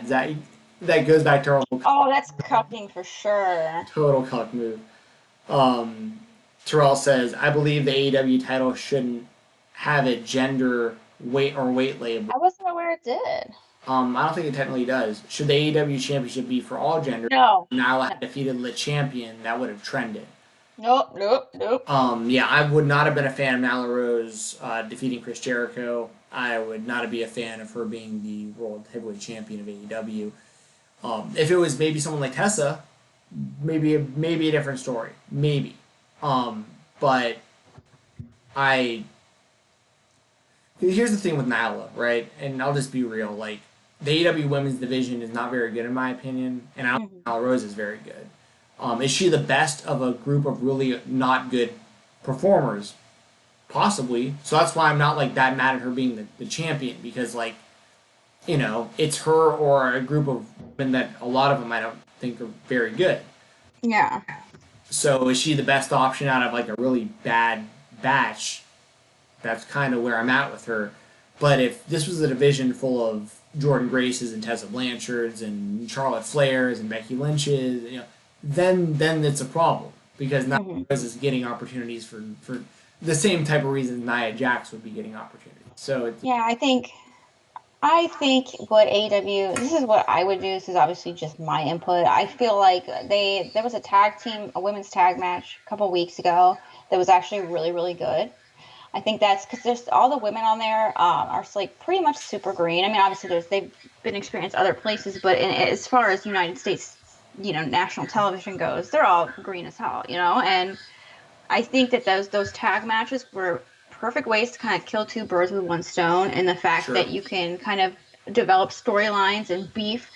that goes back to our Oh, that's cucking for sure. Total cuck move. Terrell says, I believe the AEW title shouldn't have a gender weight label. I wasn't aware it did. I don't think it technically does. Should the AEW championship be for all genders? No. Nyla had defeated the champion, that would have trended. Nope. Yeah, I would not have been a fan of Nyla Rose defeating Chris Jericho. I would not be a fan of her being the World Heavyweight Champion of AEW. If it was maybe someone like Tessa, maybe a different story. Maybe. But here's the thing with Nyla, right? And I'll just be real. Like, the AEW women's division is not very good in my opinion, and I don't think Nyla Rose is very good. Is she the best of a group of really not good performers? Possibly. So that's why I'm not like that mad at her being the champion, because like, you know, it's her or a group of women that a lot of them I don't think are very good. Yeah. So is she the best option out of like a really bad batch? That's kind of where I'm at with her. But if this was a division full of Jordan Graces and Tessa Blanchards and Charlotte Flairs and Becky Lynch's, you know, then it's a problem, because now Rose is getting opportunities for the same type of reasons Nia Jax would be getting opportunities. So it's, Yeah, I think what AEW, this is what I would do. This is obviously just my input. I feel like there was a women's tag match a couple weeks ago that was actually really, really good. I think that's because there's all the women on there are like pretty much super green. I mean, obviously they've been experienced other places, but as far as United States, you know, national television goes, they're all green as hell, you know. And I think that those tag matches were perfect ways to kind of kill two birds with one stone, and the fact Sure. that you can kind of develop storylines and beef,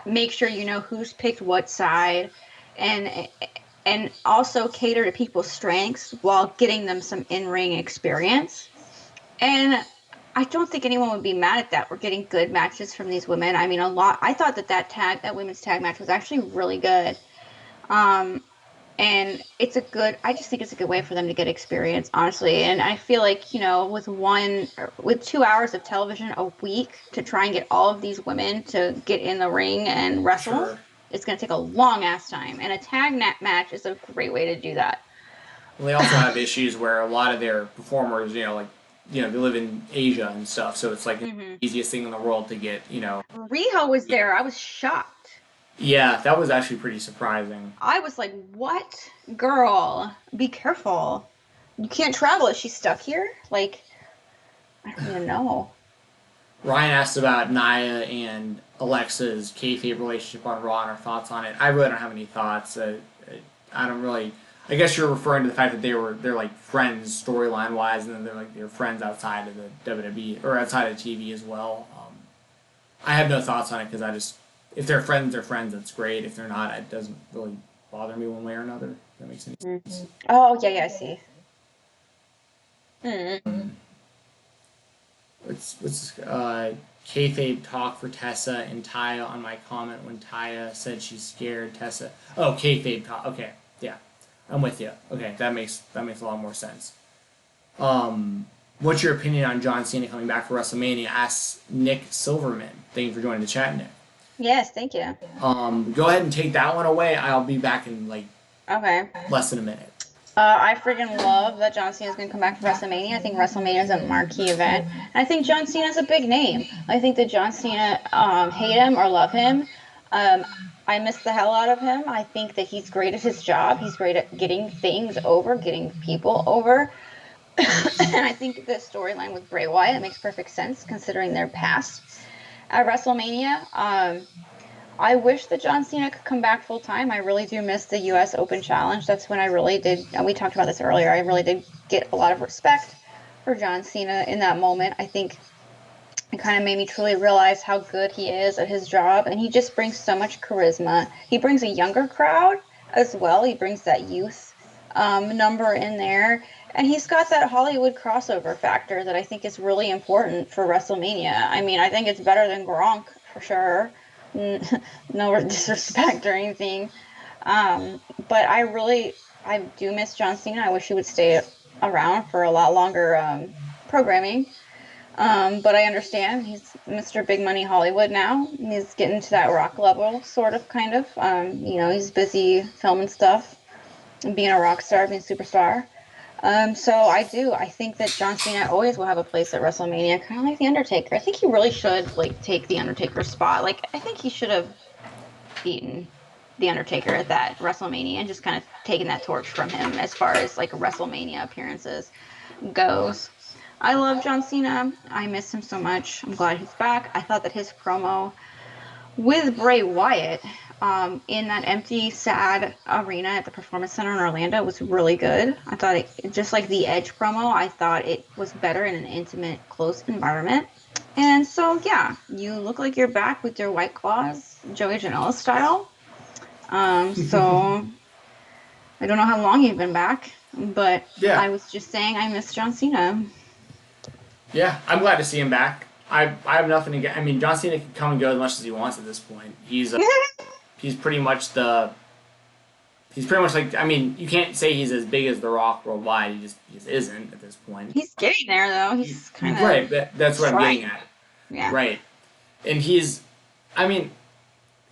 make sure you know who's picked what side, and also cater to people's strengths while getting them some in-ring experience. And I don't think anyone would be mad at that. We're getting good matches from these women. I mean, I thought that women's tag match was actually really good. And I just think it's a good way for them to get experience, honestly. And I feel like, you know, with 2 hours of television a week to try and get all of these women to get in the ring and wrestle, sure. it's going to take a long ass time. And a tag match is a great way to do that. Well, they also have issues where a lot of their performers, you know, like, you know, they live in Asia and stuff, so it's like the easiest thing in the world to get, you know. Riho was there. I was shocked. Yeah, that was actually pretty surprising. I was like, what? Girl, be careful. You can't travel. Is she stuck here? Like, I don't even know. Ryan asked about Nia and Alexa's kayfabe relationship on Raw and our thoughts on it. I really don't have any thoughts. I don't really. I guess you're referring to the fact that they're like friends storyline wise, and then they're friends outside of the WWE or outside of TV as well. I have no thoughts on it, because if they're friends, they're friends. That's great. If they're not, it doesn't really bother me one way or another. If that makes any sense. Oh yeah, I see. Let's kayfabe talk for Tessa and Taya on my comment when Taya said she's scared. Tessa. Oh, kayfabe talk. Okay, yeah, I'm with you. Okay, that makes a lot more sense. What's your opinion on John Cena coming back for WrestleMania? Asks Nick Silverman. Thank you for joining the chat, Nick. Yes, thank you. Go ahead and take that one away. I'll be back in like less than a minute. I freaking love that John Cena's going to come back for WrestleMania. I think WrestleMania is a marquee event. And I think John Cena's a big name. I think that John Cena, hate him or love him, I miss the hell out of him. I think that he's great at his job. He's great at getting things over, getting people over. And I think the storyline with Bray Wyatt makes perfect sense considering their past at WrestleMania. I wish that John Cena could come back full time. I really do miss the U.S. Open Challenge. That's when I really did, and we talked about this earlier, I really did get a lot of respect for John Cena in that moment. I think it kind of made me truly realize how good he is at his job, and he just brings so much charisma. He brings a younger crowd as well. He brings that youth number in there, and he's got that Hollywood crossover factor that I think is really important for WrestleMania. I mean, I think it's better than Gronk for sure. No disrespect or anything, but I do miss John Cena. I wish he would stay around for a lot longer programming, but I understand he's Mr. Big Money Hollywood now. He's getting to that Rock level, sort of, kind of. You know, he's busy filming stuff, being a rock star, being a superstar. So I do. I think that John Cena always will have a place at WrestleMania, kind of like The Undertaker. I think he really should like take The Undertaker's spot. Like I think he should have beaten The Undertaker at that WrestleMania and just kind of taken that torch from him as far as like WrestleMania appearances goes. I love John Cena. I miss him so much. I'm glad he's back. I thought that his promo with Bray Wyatt in that empty, sad arena at the Performance Center in Orlando was really good. I thought it, just like the Edge promo, I thought it was better in an intimate, close environment. And so, yeah, you look like you're back with your White Claws, Joey Janela style. So I don't know how long you've been back, but Yeah. I was just saying I miss John Cena. Yeah, I'm glad to see him back. I have nothing to get. I mean, John Cena can come and go as much as he wants at this point. He's pretty much like, I mean, you can't say he's as big as The Rock worldwide. He just isn't at this point. He's getting there though. He's kind of right. That's what I'm getting at. Yeah. Right, and I mean,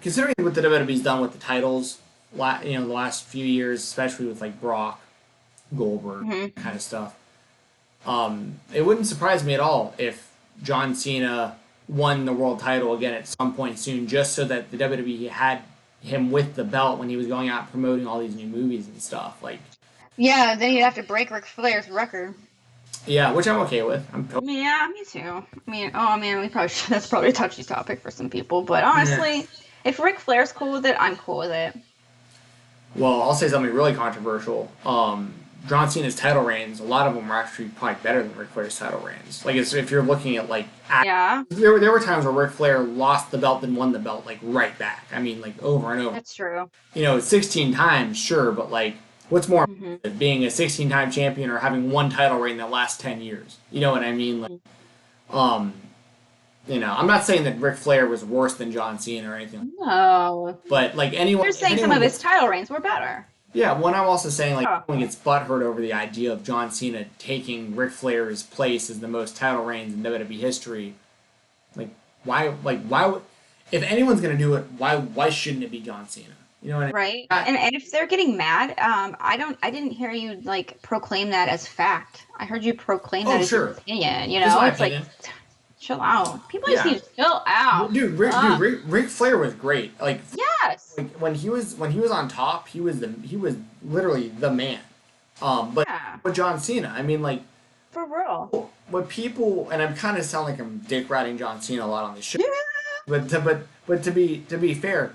considering what the WWE's done with the titles, the last few years, especially with like Brock, Goldberg, kind of stuff. It wouldn't surprise me at all if John Cena won the world title again at some point soon, just so that the WWE had him with the belt when he was going out promoting all these new movies and stuff. Like, yeah, then you'd have to break Ric Flair's record. Yeah, which I'm okay with. Yeah, me too. I mean, oh man, that's probably a touchy topic for some people, but honestly, if Ric Flair's cool with it, I'm cool with it. Well, I'll say something really controversial. John Cena's title reigns, a lot of them are actually probably better than Ric Flair's title reigns. Like, if you're looking at, like, yeah, there were times where Ric Flair lost the belt and won the belt, like, right back. I mean, like, over and over. That's true. 16 times, sure, but, like, what's more impressive, being a 16-time champion or having one title reign in the last 10 years? You know what I mean? Like, I'm not saying that Ric Flair was worse than John Cena or anything. No. But, like, anyone... You're saying some of his title reigns were better. Yeah, when I'm also saying, like, everyone gets butthurt over the idea of John Cena taking Ric Flair's place as the most title reigns in WWE history. Like, why would... If anyone's going to do it, why shouldn't it be John Cena? You know what I mean? Right. And if they're getting mad, I didn't hear you, like, proclaim that as fact. I heard you proclaim that as your opinion, It's like... Chill out. People just need to chill out. Dude, Ric Flair was great. Like, yes. Like, when he was on top, he was literally the man. But John Cena, I mean, like, for real. What people, and I'm kind of sound like I'm dick riding John Cena a lot on this show. But to be fair,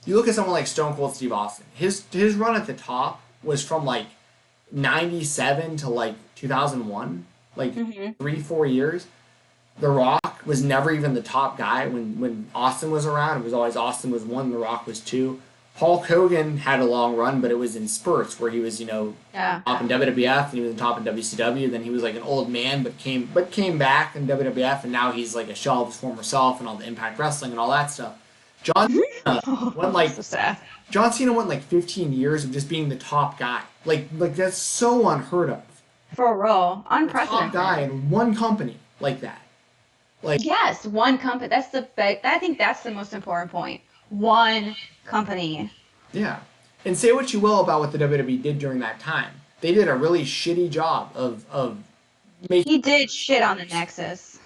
you look at someone like Stone Cold Steve Austin. His run at the top was from like 97 to like 2001, like 3-4 years. The Rock was never even the top guy when Austin was around. It was always Austin was 1, The Rock was 2. Hulk Hogan had a long run, but it was in spurts where he was, top in WWF and he was top in WCW. Then he was like an old man, but came back in WWF, and now he's like a shell of his former self and all the Impact Wrestling and all that stuff. John Cena went like so sad. John Cena went like 15 years of just being the top guy. Like that's so unheard of. For real, unprecedented. Top guy in one company like that. Like, yes, one company. That's I think that's the most important point. One company. Yeah. And say what you will about what the WWE did during that time. They did a really shitty job of making... He did shit on the Nexus.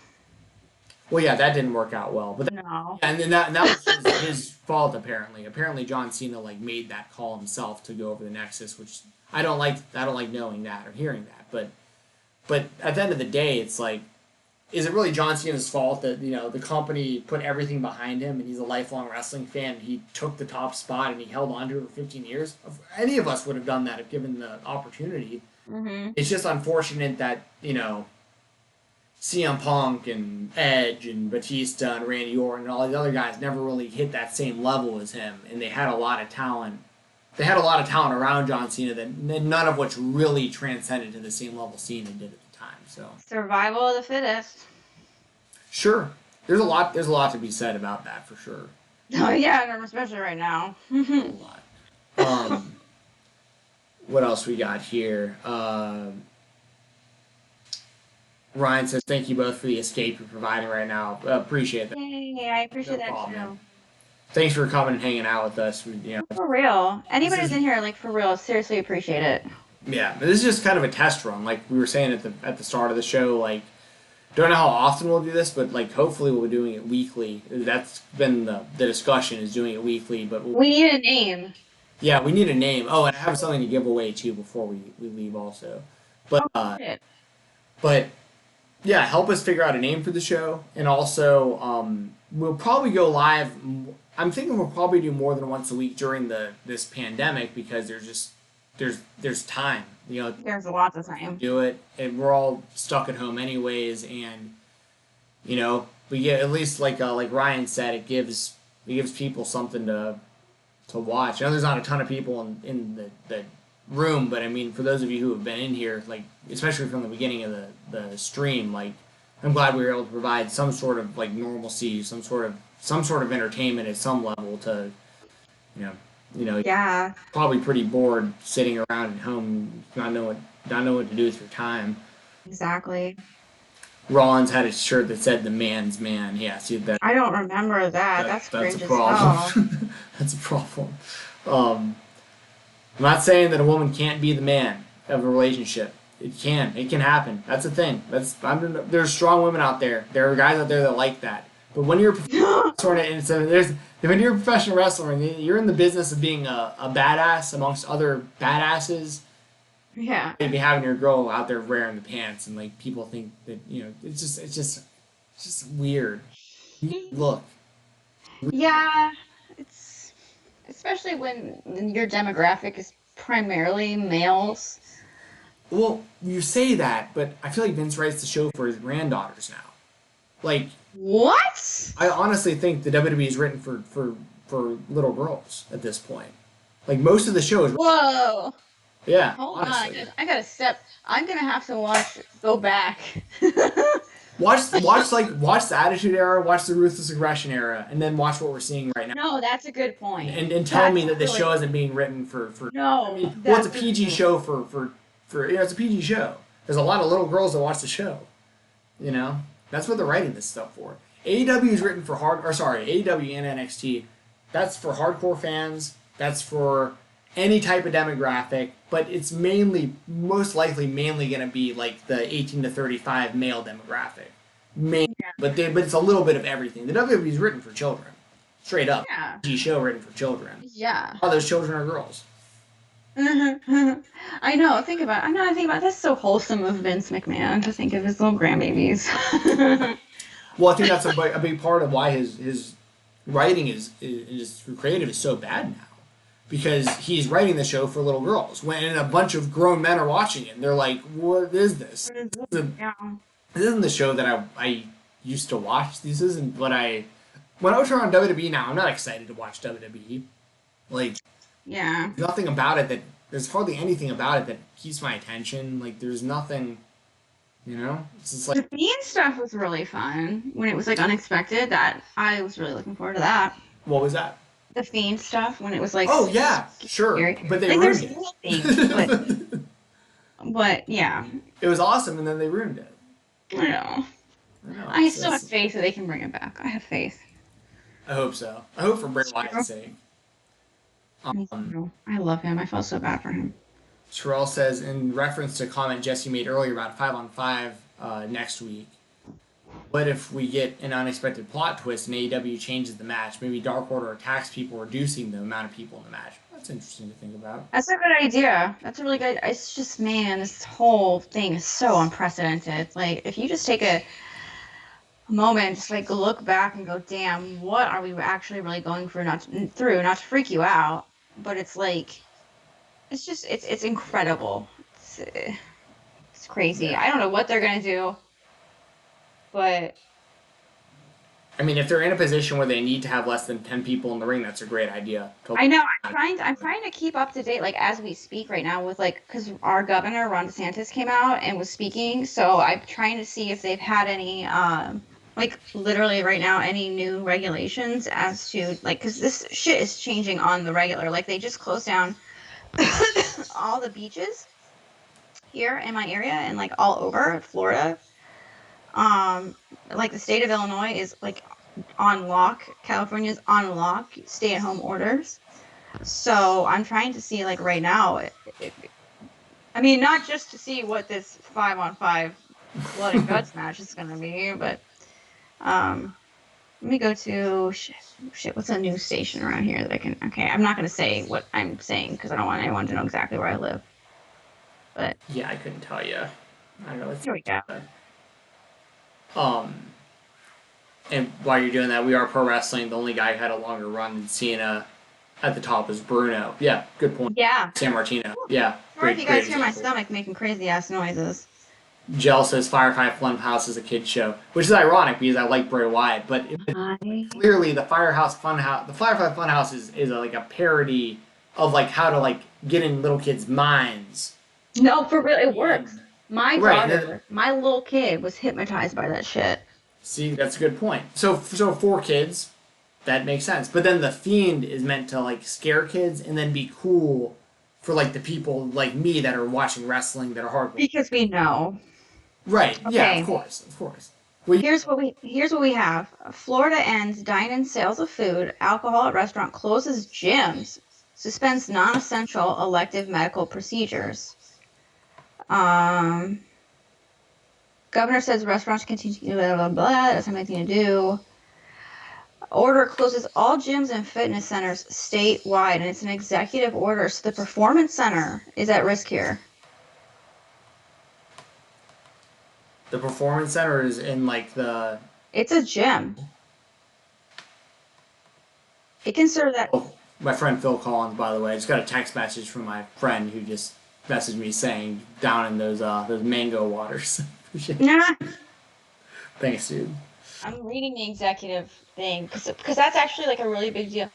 Well, yeah, that didn't work out well. But no. And then that was his fault, apparently. Apparently, John Cena, like, made that call himself to go over the Nexus, which I don't like knowing that or hearing that. But at the end of the day, it's like, is it really John Cena's fault that, the company put everything behind him and he's a lifelong wrestling fan and he took the top spot and he held on to it for 15 years? Any of us would have done that if given the opportunity. Mm-hmm. It's just unfortunate that, CM Punk and Edge and Batista and Randy Orton and all these other guys never really hit that same level as him, and they had a lot of talent. They had a lot of talent around John Cena that none of which really transcended to the same level Cena did at the time. So survival of the fittest. Sure, there's a lot to be said about that for sure. Oh yeah, especially right now. A lot. What else we got here? Ryan says, "Thank you both for the escape you're providing right now. Appreciate that." Hey, I appreciate that too. thanks for coming and hanging out with us. For real. Anybody is- who's in here, like, for real, seriously appreciate it. Yeah, but this is just kind of a test run, like we were saying at the start of the show. Like, don't know how often we'll do this, but like hopefully we'll be doing it weekly. That's been the discussion, is doing it weekly. But We need a name. yeah, we need a name. Oh, and I have something to give away too before we leave also. But Shit. but yeah, help us figure out a name for the show, and also we'll probably go live. I'm thinking we'll probably do more than once a week during this pandemic, because there's time. There's a lot of time. Do it, and we're all stuck at home anyways, and we get, at least like Ryan said, it gives people something to watch. I know there's not a ton of people in the room, but I mean, for those of you who have been in here, like especially from the beginning of the stream, like I'm glad we were able to provide some sort of like normalcy, some sort of entertainment at some level to Yeah. probably pretty bored sitting around at home, not know what to do with your time. Exactly. Rollins had a shirt that said "The Man's Man." Yeah, see that. I don't remember that. That's cringe a as hell. problem. That's a problem. I'm not saying that a woman can't be the man of a relationship. It can happen. That's a thing. There's strong women out there. There are guys out there that like that. But when you're when you're a professional wrestler and you're in the business of being a badass amongst other badasses, Yeah. you'd be having your girl out there wearing the pants, and like people think that it's just weird. Look. Yeah. It's especially when your demographic is primarily males. Well, you say that, but I feel like Vince writes the show for his granddaughters now. Like, What? I honestly think the WWE is written for little girls at this point. Like, most of the show is. Whoa. Yeah, Hold honestly. on. I gotta step. I'm gonna have to go back. Watch the Attitude Era, watch the Ruthless Aggression Era, and then watch what we're seeing right now. No, that's a good point. And tell me that this show isn't being written for. No. I mean, well, it's a PG show for it's a PG show. There's a lot of little girls that watch the show. That's what they're writing this stuff for. AEW is written for AEW and NXT. That's for hardcore fans. That's for any type of demographic, but it's most likely mainly going to be like the 18 to 35 male demographic. Mainly, Yeah. but it's a little bit of everything. The WWE is written for children, straight up. Yeah. PG show written for children. Yeah. All those children are girls. I know. Think about. That's so wholesome of Vince McMahon to think of his little grandbabies. Well, I think that's a big part of why his writing is creative is so bad now, because he's writing the show for little girls when a bunch of grown men are watching it and they're like, "What is this? Yeah. This isn't the show that I used to watch. This isn't what when I turn on WWE now. I'm not excited to watch WWE. Like, Yeah. nothing about it there's hardly anything about it that keeps my attention. Like, there's nothing, It's just The like, Fiend stuff was really fun when it was like unexpected. That I was really looking forward to that. what was that? The Fiend stuff when it was like. Oh yeah, sure, scary. but they Like, ruined there's it. little things, but yeah, It was awesome, and then they ruined it. I know. I still have faith that they can bring it back. I have faith. I hope so. I hope for Bray Wyatt's sake. I love him. I felt so bad for him. Terrell says, in reference to a comment Jesse made earlier about 5-on-5 next week, what if we get an unexpected plot twist and AEW changes the match? Maybe Dark Order attacks people, reducing the amount of people in the match. That's interesting to think about. That's a good idea. That's a really good. It's just, man, this whole thing is so unprecedented. Like, if you just take a moment, just like look back and go, damn, what are we actually really going through? Not to freak you out, but it's like, it's incredible. It's crazy. Yeah. I don't know what they're gonna do, but I mean, if they're in a position where they need to have less than 10 people in the ring, that's a great idea. I know. I'm trying to keep up to date, like as we speak right now, with like, because our governor Ron DeSantis came out and was speaking, so I'm trying to see if they've had any, like literally right now, any new regulations as to like, because this shit is changing on the regular. Like, they just closed down all the beaches here in my area and like all over Florida. Like the state of Illinois is like on lock. California's on lock, stay-at-home orders. So I'm trying to see, like, right now. I mean, not just to see what this 5-on-5 blood and guts match is gonna be, but let me go to shit. What's a news station around here that I can? Okay, I'm not gonna say what I'm saying because I don't want anyone to know exactly where I live. But Yeah, I couldn't tell you. I don't know. Let's here we go. um, and while you're doing that, We Are Pro Wrestling. The only guy who had a longer run than Cena at the top is Bruno. Yeah, good point. Yeah. San Martino. Yeah, Sorry if you guys hear my example. stomach making crazy ass noises. Jill says Firefly Funhouse is a kid show, which is ironic because I like Bray Wyatt, but clearly the Firefly Funhouse is like a parody of like how to like get in little kids' minds. No, for real, it works. My Right, daughter, my little kid, was hypnotized by that shit. See, that's a good point. So for kids, that makes sense. But then the Fiend is meant to like scare kids and then be cool for like the people like me that are watching wrestling that are hardcore. Because we know. Right. Yeah. Okay. Of course. Of course. Here's what we have. Florida ends dine-in sales of food. Alcohol at restaurant closes gyms. Suspends non-essential elective medical procedures. Governor says restaurants continue blah blah blah. That doesn't have anything to do. Order closes all gyms and fitness centers statewide, and it's an executive order. So the performance center is at risk here. The performance center is in like the. It's a gym. It can serve that. Oh, my friend Phil Collins, by the way, I just got a text message from my friend who just messaged me saying down in those mango waters. Nah. Thanks, dude. I'm reading the executive thing because that's actually like a really big deal.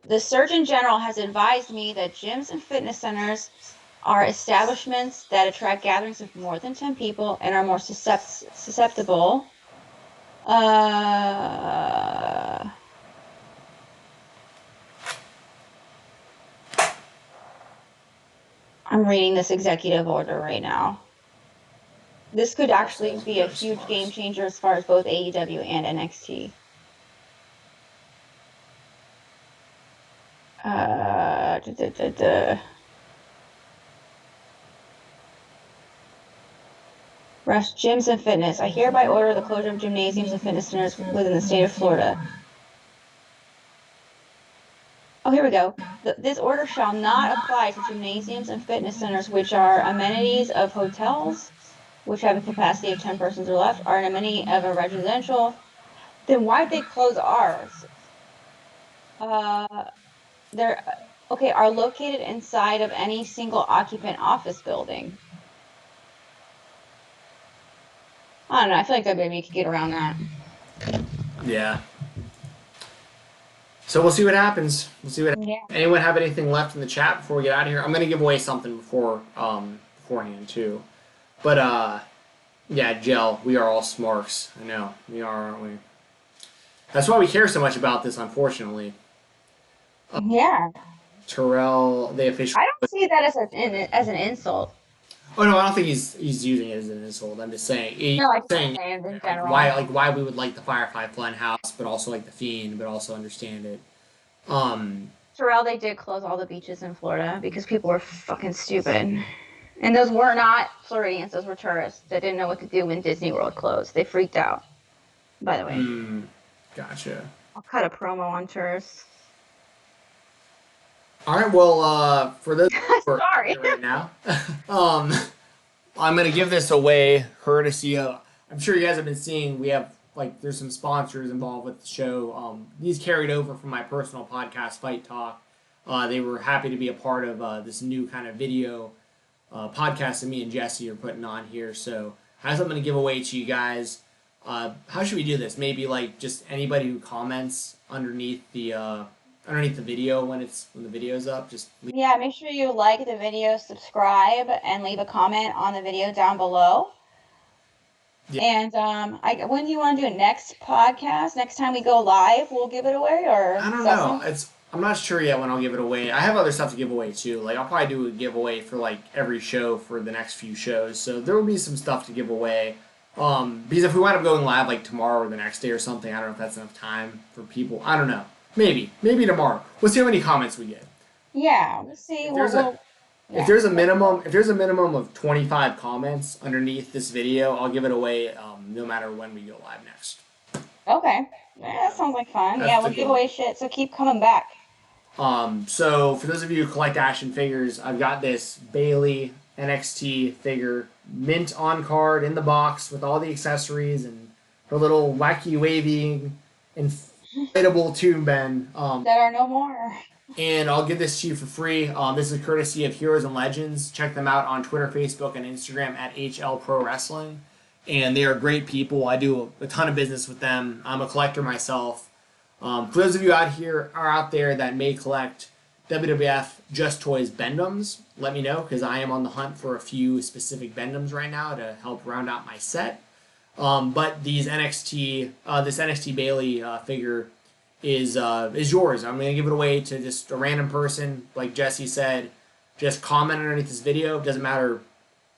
The Surgeon General has advised me that gyms and fitness centers are establishments that attract gatherings of more than 10 people and are more susceptible. I'm reading this executive order right now. This could actually be a huge game changer as far as both AEW and NXT. Rest gyms and fitness. I hereby order the closure of gymnasiums and fitness centers within the state of Florida. Oh, here we go. This order shall not apply to gymnasiums and fitness centers, which are amenities of hotels, which have a capacity of 10 persons or less, are an amenity of a residential. Then why'd they close ours? They're okay. Are located inside of any single occupant office building. I don't know. I feel like that maybe you could get around that. Yeah. So we'll see what happens. Yeah. Anyone have anything left in the chat before we get out of here? I'm gonna give away something beforehand too. But yeah, Jill, we are all smarks. I know we are, aren't we? That's why we care so much about this, unfortunately. Yeah. Terrell, they officially. I don't see that as an insult. Oh no, I don't think he's using it as an insult. I'm just saying. No, I'm saying saying in general. why we would like the Firefly Funhouse, but also like the Fiend, but also understand it. Terrell, they did close all the beaches in Florida because people were fucking stupid. And those were not Floridians, those were tourists that didn't know what to do when Disney World closed. They freaked out, by the way. Gotcha. I'll cut a promo on tourists. All right, well, for those who are Sorry. right now, I'm gonna give this away courtesy of. I'm sure you guys have been seeing. We have there's some sponsors involved with the show. These carried over from my personal podcast, Fight Talk. They were happy to be a part of this new kind of video podcast that me and Jessi are putting on here. So I have something to give away to you guys. How should we do this? Maybe just anybody who comments underneath the video when the video's up, just leave. Yeah, make sure you like the video, subscribe, and leave a comment on the video down below. Yeah. And when do you want to do it? Next podcast? Next time we go live, we'll give it away, or I don't know. I'm not sure yet when I'll give it away. I have other stuff to give away too. I'll probably do a giveaway for every show for the next few shows. So there will be some stuff to give away. Because if we wind up going live like tomorrow or the next day or something, I don't know if that's enough time for people. I don't know. Maybe tomorrow. We'll see how many comments we get. Yeah, we'll see. If there's a Yeah. if there's a minimum of 25 comments underneath this video, I'll give it away no matter when we go live next. Okay. Yeah, that sounds like fun. That's Yeah, the we'll give goal. away shit, so keep coming back. So for those of you who collect action figures, I've got this Bailey NXT figure, mint on card in the box with all the accessories and her little wacky waving inflatable tube bend. That are no more. And I'll give this to you for free. This is courtesy of Heroes and Legends. Check them out on Twitter, Facebook, and Instagram at HL Pro Wrestling. And they are great people. I do a ton of business with them. I'm a collector myself. For those of you out there that may collect WWF Just Toys Bendums, let me know because I am on the hunt for a few specific Bendums right now to help round out my set. But this NXT Bailey figure is yours. I'm gonna give it away to just a random person, like Jessi said. Just comment underneath this video. It doesn't matter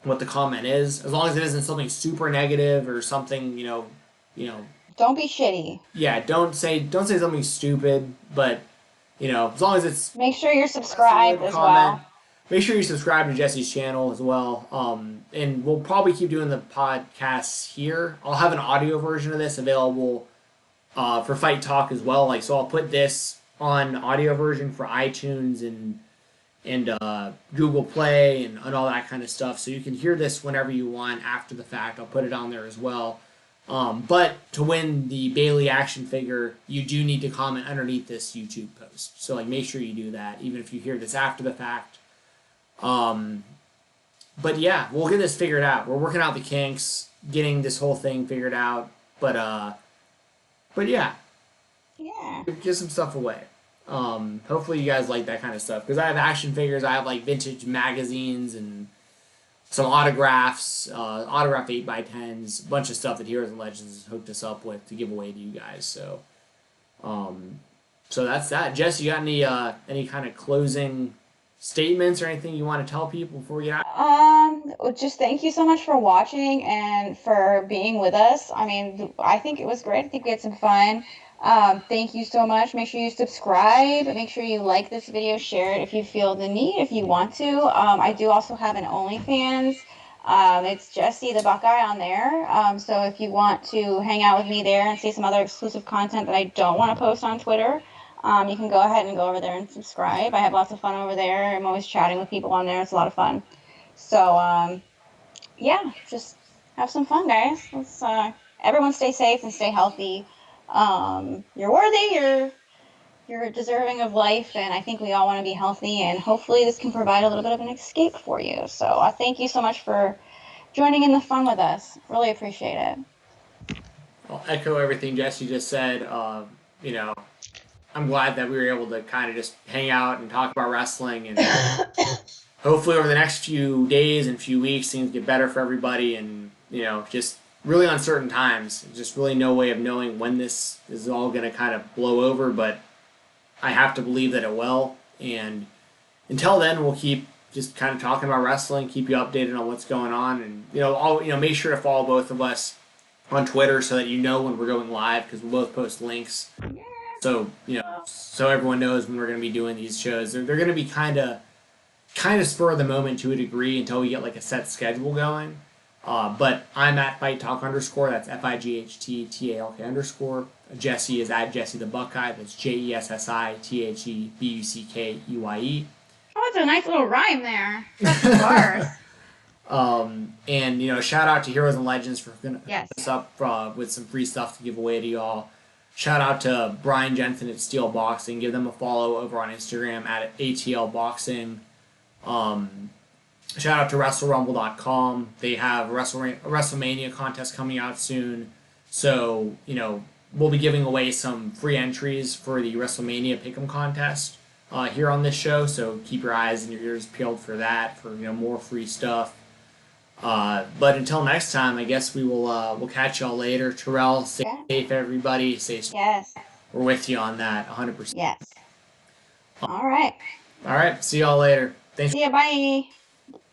what the comment is, as long as it isn't something super negative or something, you know. Don't be shitty. Yeah, don't say something stupid, but as long as it's. Make sure you're subscribed as well. Make sure you subscribe to Jessi's channel as well. And we'll probably keep doing the podcasts here. I'll have an audio version of this available for Fight Talk as well. So I'll put this on audio version for iTunes and Google Play and all that kind of stuff. So you can hear this whenever you want after the fact. I'll put it on there as well. But to win the Bailey action figure, you do need to comment underneath this YouTube post. So make sure you do that, even if you hear this after the fact. But yeah, we'll get this figured out. We're working out the kinks, getting this whole thing figured out. But yeah, get some stuff away. Hopefully you guys like that kind of stuff because I have action figures. I have vintage magazines and some autographs, autograph 8x10s, a bunch of stuff that Heroes and Legends has hooked us up with to give away to you guys. So, so that's that. Jess, you got any kind of closing statements or anything you want to tell people before we get out? Just thank you so much for watching and for being with us. I mean, I think it was great. I think we had some fun. Thank you so much. Make sure you subscribe. Make sure you like this video, share it if you feel the need, if you want to. I do also have an OnlyFans. It's Jessi the Buckeye on there. So if you want to hang out with me there and see some other exclusive content that I don't want to post on Twitter, you can go ahead and go over there and subscribe. I have lots of fun over there. I'm always chatting with people on there. It's a lot of fun. So, yeah, just have some fun, guys. Let's, everyone stay safe and stay healthy. You're worthy, you're deserving of life, and I think we all want to be healthy, and hopefully this can provide a little bit of an escape for you. So thank you so much for joining in the fun with us. Really appreciate it. I'll echo everything Jessi just said. I'm glad that we were able to kind of just hang out and talk about wrestling, and hopefully over the next few days and few weeks things get better for everybody, and just really uncertain times. Just really no way of knowing when this is all going to kind of blow over, but I have to believe that it will. And until then, we'll keep just kind of talking about wrestling, keep you updated on what's going on, and make sure to follow both of us on Twitter so that you know when we're going live because we'll both post links. So so everyone knows when we're going to be doing these shows. They're going to be kind of spur of the moment to a degree until we get a set schedule going. But I'm at Fight Talk _. That's FIGHTTALK _. Jessi is at Jessi the Buckeye. That's JESSITHEBUCKEYE. Oh, it's a nice little rhyme there. That's the bars. And shout out to Heroes and Legends for hooking us up with some free stuff to give away to y'all. Shout out to Brian Jensen at Steel Boxing. Give them a follow over on Instagram at ATL Boxing. Shout out to WrestleRumble.com. They have a WrestleMania contest coming out soon. So, we'll be giving away some free entries for the WrestleMania Pick'em contest here on this show. So keep your eyes and your ears peeled for that, for more free stuff. But until next time, I guess we'll catch y'all later. Terrell, stay safe, everybody. Stay safe. Yes. We're with you on that, 100%. Yes. All right. All right. See y'all later. Thanks. See ya. Bye.